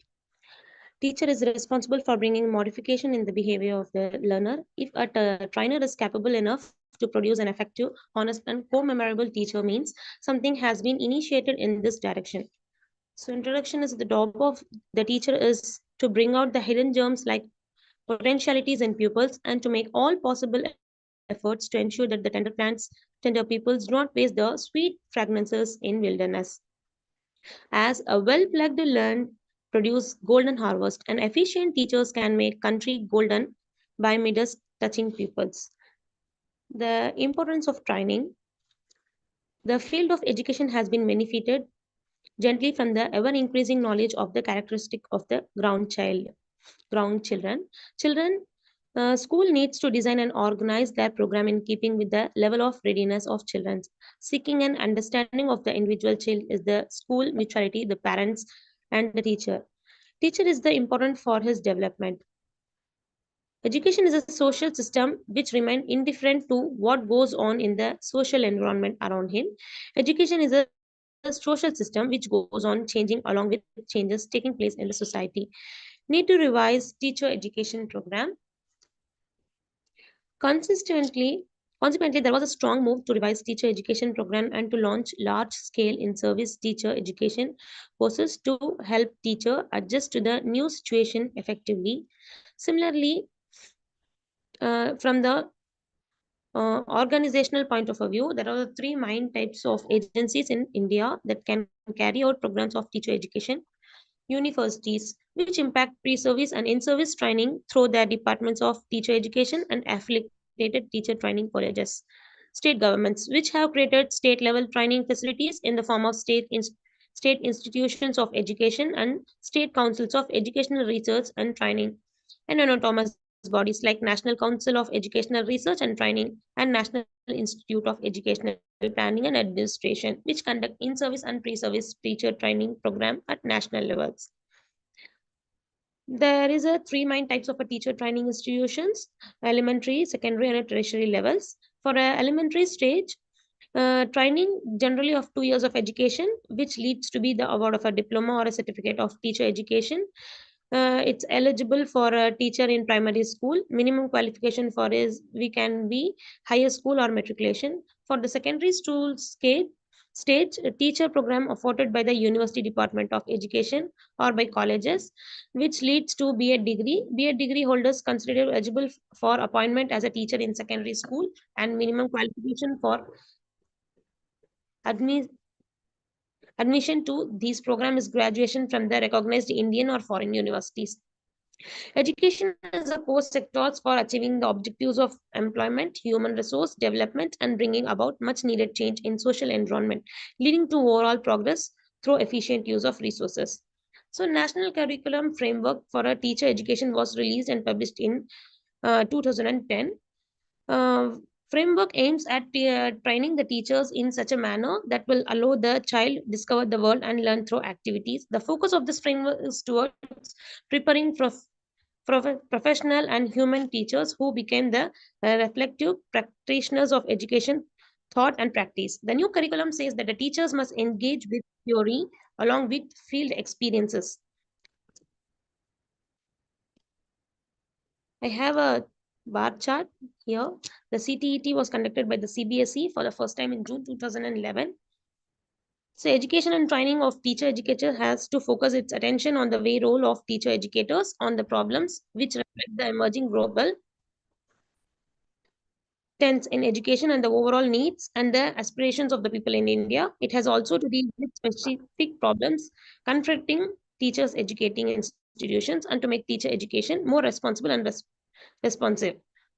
Teacher is responsible for bringing modification in the behavior of the learner. If a trainer is capable enough to produce an effective, honest, and co-memorable teacher, means something has been initiated in this direction. So introduction is the job of the teacher is to bring out the hidden germs like potentialities in pupils and to make all possible efforts to ensure that the tender pupils do not waste the sweet fragrances in wilderness. As a well-plugged learn produce golden harvest, and efficient teachers can make country golden by Midas touching pupils. The importance of training. The field of education has been benefited gently from the ever-increasing knowledge of the characteristic of the ground children. School needs to design and organize their program in keeping with the level of readiness of children. Seeking an understanding of the individual child is the school mutuality, the parents, and the teacher. Teacher is the important for his development. Education is a social system which remains indifferent to what goes on in the social environment around him. Education is a social system which goes on changing along with changes taking place in the society. Need to revise teacher education program. Consequently, there was a strong move to revise teacher education program and to launch large-scale in-service teacher education courses to help teacher adjust to the new situation effectively. Similarly, from the organizational point of view, there are three main types of agencies in India that can carry out programs of teacher education. Universities, which impact pre-service and in-service training through their departments of teacher education and affiliated teacher training colleges. State governments, which have created state-level training facilities in the form of state institutions of education and state councils of educational research and training, and autonomous bodies like National Council of Educational Research and Training and National Institute of Educational Planning and Administration, which conduct in-service and pre-service teacher training program at national levels. There is a three main types of a teacher training institutions: elementary, secondary, and tertiary levels. For a elementary stage, training generally of 2 years of education, which leads to be the award of a diploma or a certificate of teacher education. It's eligible for a teacher in primary school. Minimum qualification for is we can be higher school or matriculation. For the secondary school stage, a teacher program afforded by the University Department of Education or by colleges, which leads to B.Ed degree. B.Ed degree holders considered eligible for appointment as a teacher in secondary school, and minimum qualification for admission to these programs is graduation from the recognized Indian or foreign universities. Education is a core sector for achieving the objectives of employment, human resource development, and bringing about much needed change in social environment, leading to overall progress through efficient use of resources. So, National Curriculum Framework for a Teacher Education was released and published in 2010. Framework aims at training the teachers in such a manner that will allow the child discover the world and learn through activities. The focus of this framework is towards preparing professional and human teachers who became the reflective practitioners of education, thought, and practice. The new curriculum says that the teachers must engage with theory along with field experiences. I have a bar chart here. The CTET was conducted by the CBSE for the first time in June 2011. So education and training of teacher educators has to focus its attention on the way role of teacher educators on the problems which reflect the emerging global trends in education and the overall needs and the aspirations of the people in India. It has also to deal with specific problems confronting teachers educating institutions and to make teacher education more responsible and responsive.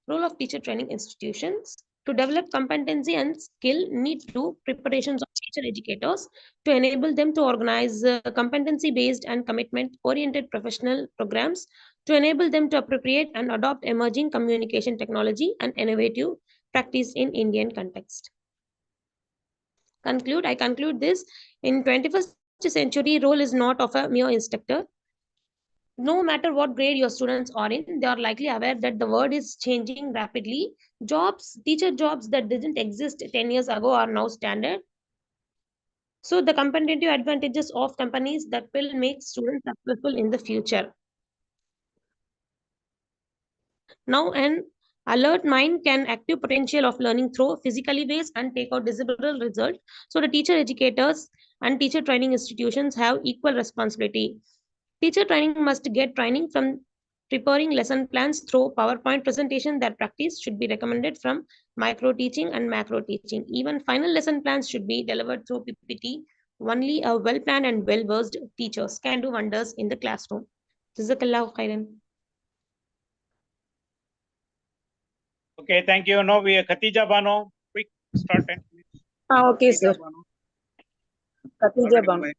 Role of teacher training institutions. To develop competency and skill need to preparations of teacher educators to enable them to organize competency-based and commitment-oriented professional programs to enable them to appropriate and adopt emerging communication technology and innovative practice in Indian context. I conclude this. In 21st century, role is not of a mere instructor. No matter what grade your students are in, they are likely aware that the world is changing rapidly. Teacher jobs that didn't exist 10 years ago are now standard. So the competitive advantages of companies that will make students successful in the future. Now an alert mind can active potential of learning through physically ways and take out desirable result. So the teacher educators and teacher training institutions have equal responsibility. Teacher training must get training from preparing lesson plans through PowerPoint presentation. That practice should be recommended from micro teaching and macro teaching. Even final lesson plans should be delivered through PPT. Only a well-planned and well-versed teachers can do wonders in the classroom. Jazakallahu khairan. Okay, thank you. Now we are Khatija Bano. Quick start. Okay, sir. Khatija Bano.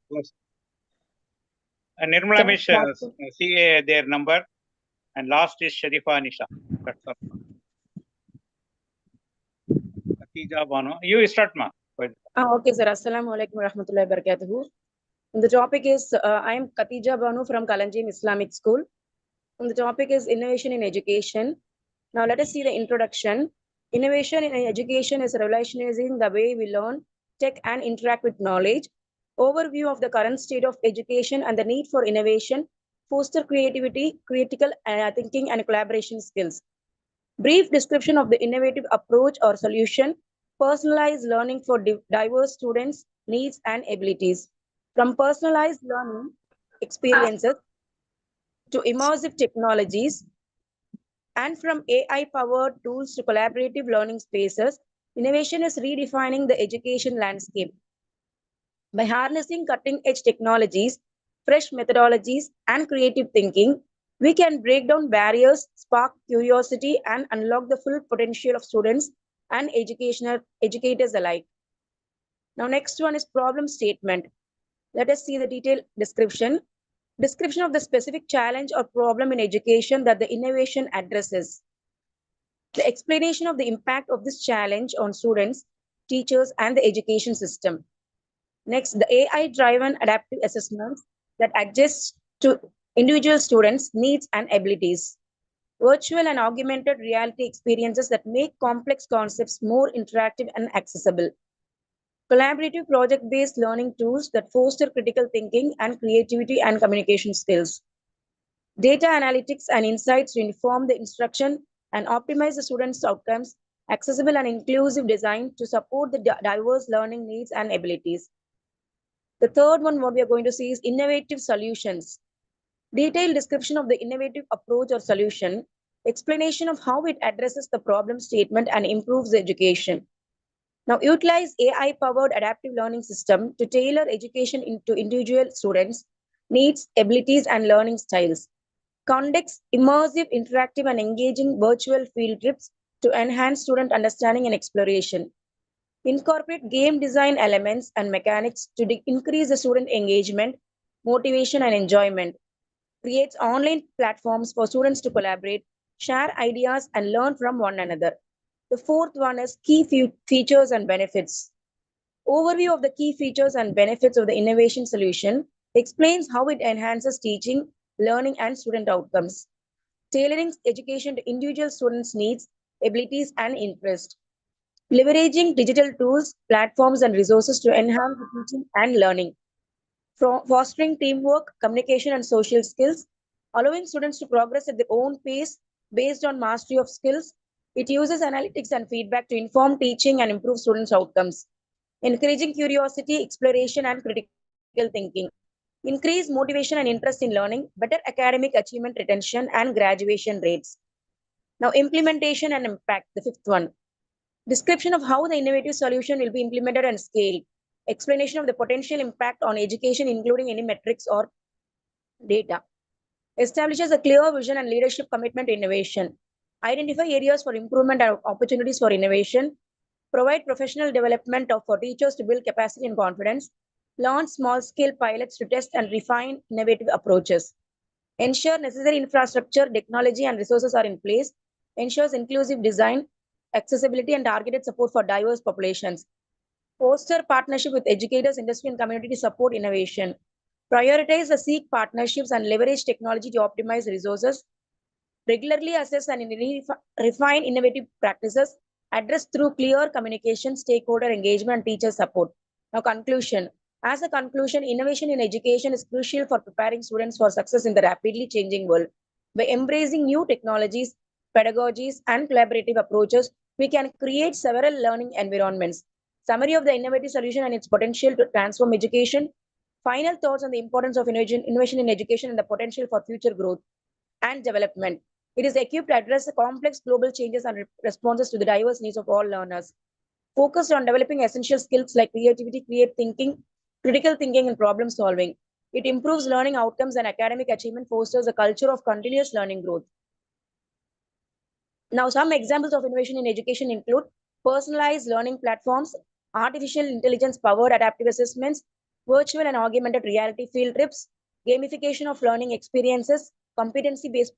Nirmala Mish, see their number, and last is Sharifa Nisha. That's all. Khatija Bano. You start, ma. Okay, sir. Assalamu alaikum wa rahmatullahi wa barakatuhu. The topic is, I am Khatija Bano from Kalanjim Islamic School. And the topic is innovation in education. Now let us see the introduction. Innovation in education is revolutionizing the way we learn, take, and interact with knowledge. Overview of the current state of education and the need for innovation, foster creativity, critical thinking, and collaboration skills. Brief description of the innovative approach or solution, personalized learning for diverse students' needs and abilities. From personalized learning experiences to immersive technologies, and from AI-powered tools to collaborative learning spaces, innovation is redefining the education landscape. By harnessing cutting-edge technologies, fresh methodologies, and creative thinking, we can break down barriers, spark curiosity, and unlock the full potential of students and educators alike. Now, next one is problem statement. Let us see the detailed description. Description of the specific challenge or problem in education that the innovation addresses. The explanation of the impact of this challenge on students, teachers, and the education system. Next, the AI-driven adaptive assessments that adjust to individual students' needs and abilities. Virtual and augmented reality experiences that make complex concepts more interactive and accessible. Collaborative project-based learning tools that foster critical thinking and creativity and communication skills. Data analytics and insights to inform the instruction and optimize the students' outcomes. Accessible and inclusive design to support the diverse learning needs and abilities. The third one, what we are going to see is innovative solutions. Detailed description of the innovative approach or solution, explanation of how it addresses the problem statement and improves the education. Now, utilize AI-powered adaptive learning system to tailor education into individual students' needs, abilities, and learning styles. conducts immersive, interactive, and engaging virtual field trips to enhance student understanding and exploration. Incorporate game design elements and mechanics to increase the student engagement, motivation, and enjoyment. Creates online platforms for students to collaborate, share ideas, and learn from one another. The fourth one is key features and benefits. Overview of the key features and benefits of the innovation solution explains how it enhances teaching, learning, and student outcomes. Tailoring education to individual students' needs, abilities, and interests. Leveraging digital tools, platforms, and resources to enhance teaching and learning. Fostering teamwork, communication, and social skills, allowing students to progress at their own pace based on mastery of skills. It uses analytics and feedback to inform teaching and improve students' outcomes. Encouraging curiosity, exploration, and critical thinking. Increase motivation and interest in learning, better academic achievement, retention, and graduation rates. Now, implementation and impact, the fifth one. Description of how the innovative solution will be implemented and scaled. Explanation of the potential impact on education, including any metrics or data. Establishes a clear vision and leadership commitment to innovation. Identify areas for improvement and opportunities for innovation. Provide professional development for teachers to build capacity and confidence. Launch small-scale pilots to test and refine innovative approaches. Ensure necessary infrastructure, technology, and resources are in place. Ensures inclusive design, accessibility, and targeted support for diverse populations. Foster partnership with educators, industry, and community to support innovation. Prioritize the seek partnerships and leverage technology to optimize resources. Regularly assess and refine innovative practices. Address through clear communication, stakeholder engagement, and teacher support. Now, conclusion. As a conclusion, innovation in education is crucial for preparing students for success in the rapidly changing world. By embracing new technologies, pedagogies, and collaborative approaches, we can create several learning environments. Summary of the innovative solution and its potential to transform education. Final thoughts on the importance of innovation in education and the potential for future growth and development. It is equipped to address the complex global changes and responses to the diverse needs of all learners. Focused on developing essential skills like creativity, critical thinking, and problem solving. It improves learning outcomes and academic achievement, fosters a culture of continuous learning growth. Now, some examples of innovation in education include personalized learning platforms, artificial intelligence-powered adaptive assessments, virtual and augmented reality field trips, gamification of learning experiences, competency-based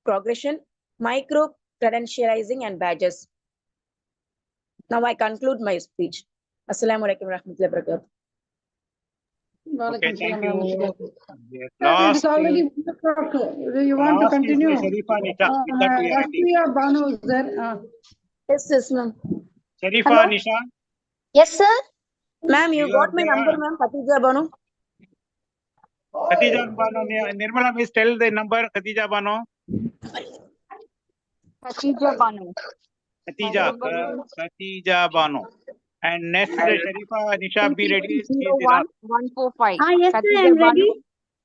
progression, micro-credentializing, and badges. Now, I conclude my speech. Assalamu alaikum warahmatullahi wabarakatuh. Okay, thank you. It Last, is already 1 o'clock. Do you want to last is continue? Sharifa Nisha. With that we are ending. Rashmiya Banu is there. Yes, ma'am. Sharifa Hello? Nisha. Yes, sir. Ma'am, you You got are my there. number, ma'am. Khatija Banu. Khatija Bano, Nirmala, please tell the number. Khatija Bano. Khatija Banu. Khatija Bano. And next, Sharifa Nisha, be ready. She is the 01145. Yes, Khatija I am Banu.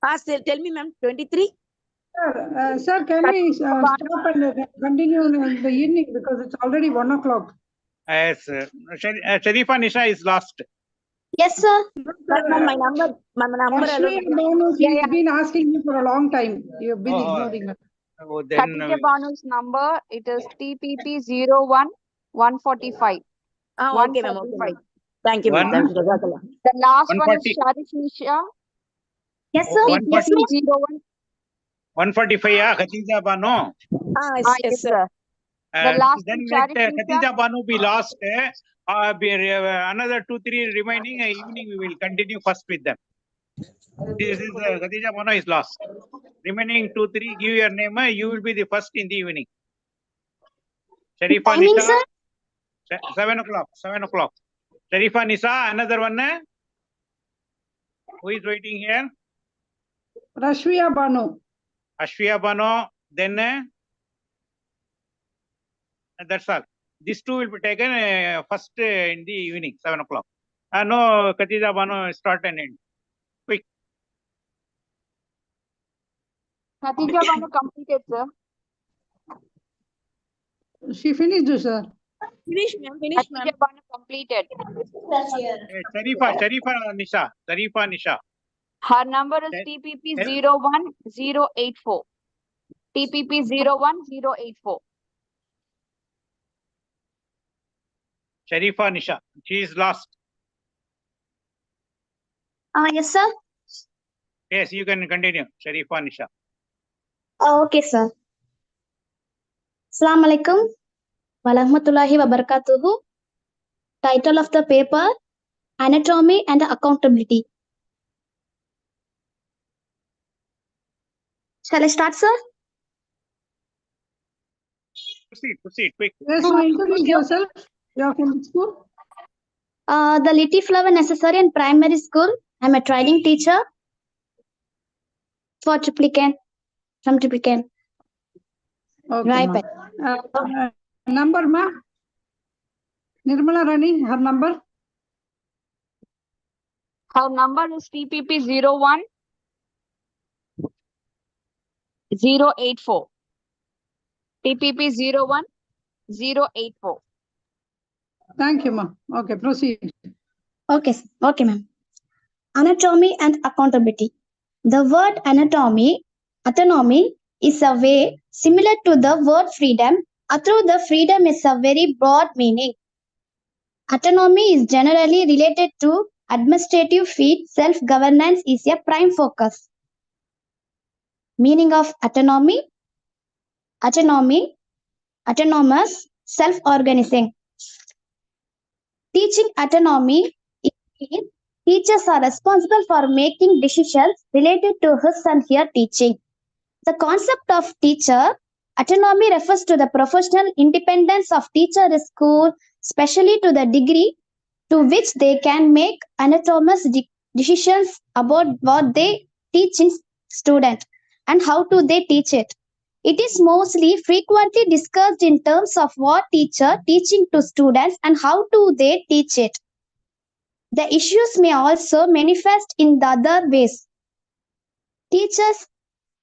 ready. Tell me, ma'am. 23. Sir, can we stop and continue in the evening because it's already 1 o'clock. Yes, Sharifa Nisha is last. Yes, sir. Ma'am, my number. Rashmi Banu, she's been asking you for a long time. You've been ignoring her. Oh, then Khatija Banu's number, it is TPP 01145. Okay, ma'am. Okay, ma'am. Thank you, ma'am. Thank you. Jazakallah. The last one is 140. Sharif Nisha. Yes, sir. TPP 01. 145, yeah, Khatija Bano. Yes, sir. The last Then one, let Sharif Nisha. Khatija Banu be last. Another 2-3 remaining. Evening we will continue first with them. This is Khatija Bano is last. Remaining 2-3, give your name. You will be the first in the evening. Sharifa Timing, Nisha. sir? 7 o'clock. 7 o'clock. Sharifa Nisha, another one. Who is waiting here? Rashmiya Banu. Ashwiya Bano. Then that's all. These two will be taken first in the evening, 7 o'clock. No, Khatija Bano start and end. Quick. Khatija Banu completed, sir. She finished, sir. Finish, ma'am. Finish, ma'am. Khatija Banu completed. Sharifa Nisha. Her number is TPP 01084. TPP 01084. Sharifa Nisha, she is last. Yes, sir. Yes, you can continue. Sharifa Nisha. Okay, sir. Assalamu alaikum warahmatullahi wabarakatuh. Title of the paper, Anatomy and Accountability. Shall I start, sir? Proceed, quick. Yes, so introduce yourself. You are from which school? The Little Flower Necessary in Primary School. I'm a training teacher for Triplicane, from Triplicane. Okay, Right. Number, ma? Nirmala Rani, her number? Her number is TPP 01084. TPP 01084. Thank you, ma. Okay, proceed. Okay, ma'am. Anatomy and accountability. The word autonomy is a way similar to the word freedom, although the freedom is a very broad meaning. Autonomy is generally related to administrative feat. Self-governance is a prime focus. Meaning of autonomy, autonomous, self-organizing. Teaching autonomy is teachers are responsible for making decisions related to his and her teaching. The concept of teacher autonomy refers to the professional independence of teacher in school, especially to the degree to which they can make autonomous decisions about what they teach in student and how do they teach it. It is mostly frequently discussed in terms of what teacher teaching to students and how do they teach it. The issues may also manifest in the other ways. Teachers'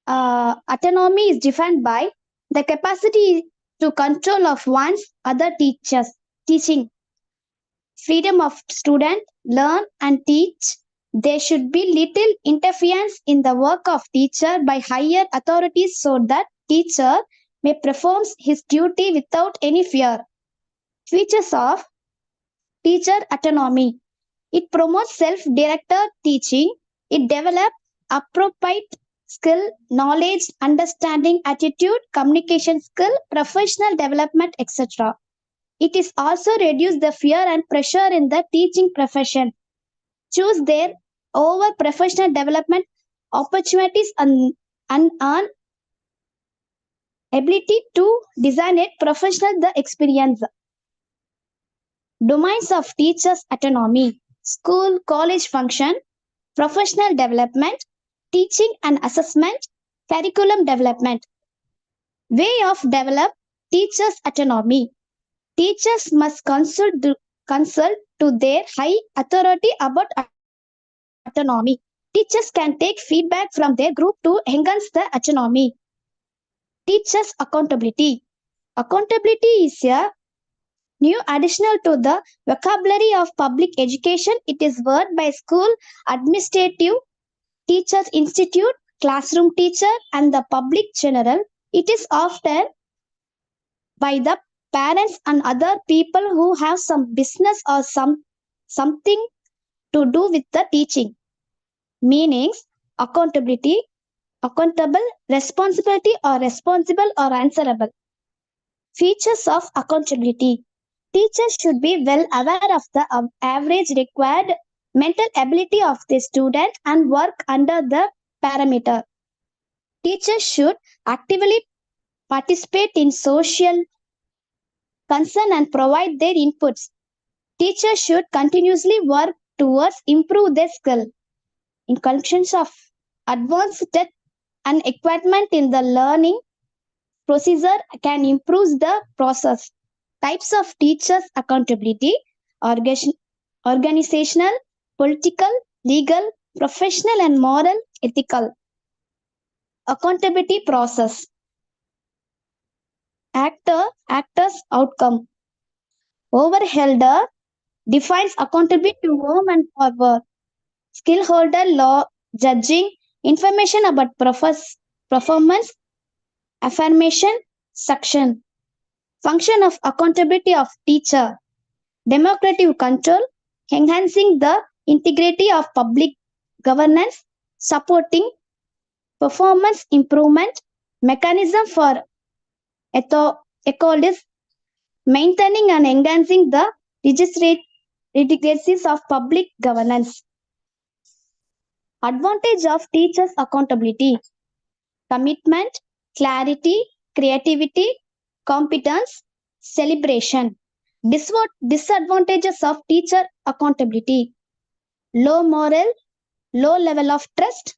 autonomy is defined by the capacity to control of one's other teachers, teaching, freedom of student, learn and teach. There should be little interference in the work of teacher by higher authorities so that teacher may perform his duty without any fear. Features of teacher autonomy. It promotes self-directed teaching. It develops appropriate skill, knowledge, understanding, attitude, communication skill, professional development, etc. It is also reduce the fear and pressure in the teaching profession. Choose their over professional development opportunities and earn ability to design it professional the experience. Domains of teachers' autonomy. School, college function, professional development, teaching and assessment, curriculum development. Way of develop teachers' autonomy. Teachers must consult to their high authority about autonomy. Teachers can take feedback from their group to enhance the autonomy. Teachers' accountability. Accountability is a new additional to the vocabulary of public education. It is word by school, administrative, teachers institute, classroom teacher, and the public general. It is often by the parents and other people who have some business or something to do with the teaching. Meanings: accountability, accountable, responsibility or responsible or answerable. Features of accountability. Teachers should be well aware of the average required mental ability of the student and work under the parameter. Teachers should actively participate in social concern and provide their inputs. Teachers should continuously work towards improve their skill. In conditions of advanced and equipment in the learning procedure can improve the process. Types of teachers' accountability: organizational, political, legal, professional and moral, ethical. Accountability process. Actor's outcome. Overholder defines accountability to home and forward. Skill holder, law, judging, information about performance, affirmation section. Function of accountability of teacher. Democratic control, enhancing the integrity of public governance, supporting performance improvement, mechanism for equalities, maintaining and enhancing the legitimacies of public governance. Advantage of teachers' accountability. Commitment, clarity, creativity, competence, celebration. Disadvantages of teacher accountability. Low morale, low level of trust,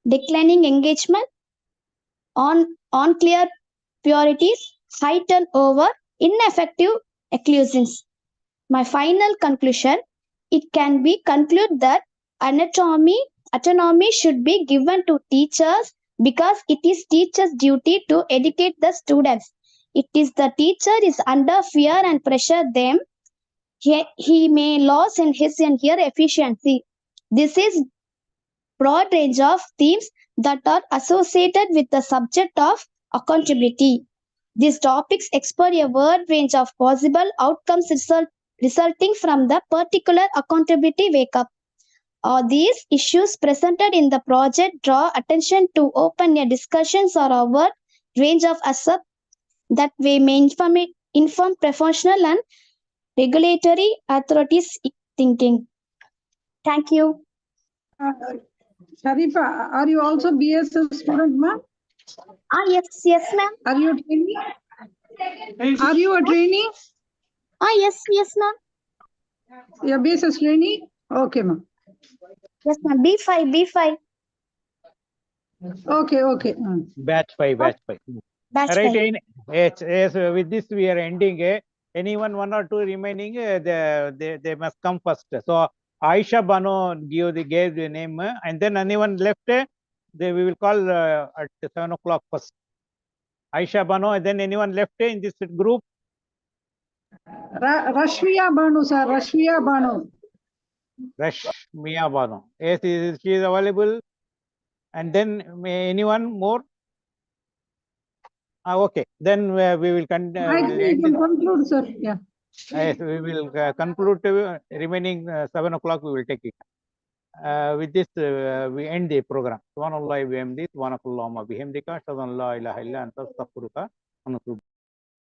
declining engagement, unclear priorities, high turnover, ineffective exclusions. My final conclusion, it can be concluded that autonomy should be given to teachers because it is teachers' duty to educate the students. It is the teacher is under fear and pressure them. He may lose in his and her efficiency. This is broad range of themes that are associated with the subject of accountability. These topics explore a wide range of possible outcomes resulting from the particular accountability wake-up. These issues presented in the project draw attention to open a discussions or a wide range of aspects that we may inform professional and regulatory authorities thinking. Thank you. Sharifa, are you also BSS student, ma'am? Yes, ma'am. Are you a trainee? Are you a trainee? Yes, ma'am. You're BSS trainee? Okay, ma'am. Yes, ma'am. B5. Okay. Batch 5. Batch Right. 5. Yes, with this we are ending. Anyone one or two remaining, they must come first. So Aisha Bano gave the name, and then anyone left, we will call at 7 o'clock first. Aisha Bano, and then anyone left in this group? Rashmiya Banu, sir. Rashmiya Banu. Rashmiya Bano. Yes, she is available. And then anyone more? Okay, then we will conclude, sir. Yeah. Yes, we will conclude remaining 7 o'clock. We will take it. With this, we end the program. Subhanallah bihamdi, subhanakallahumma bihamdika, ashhadu an la ilaha illa anta astaghfiruka wa atubu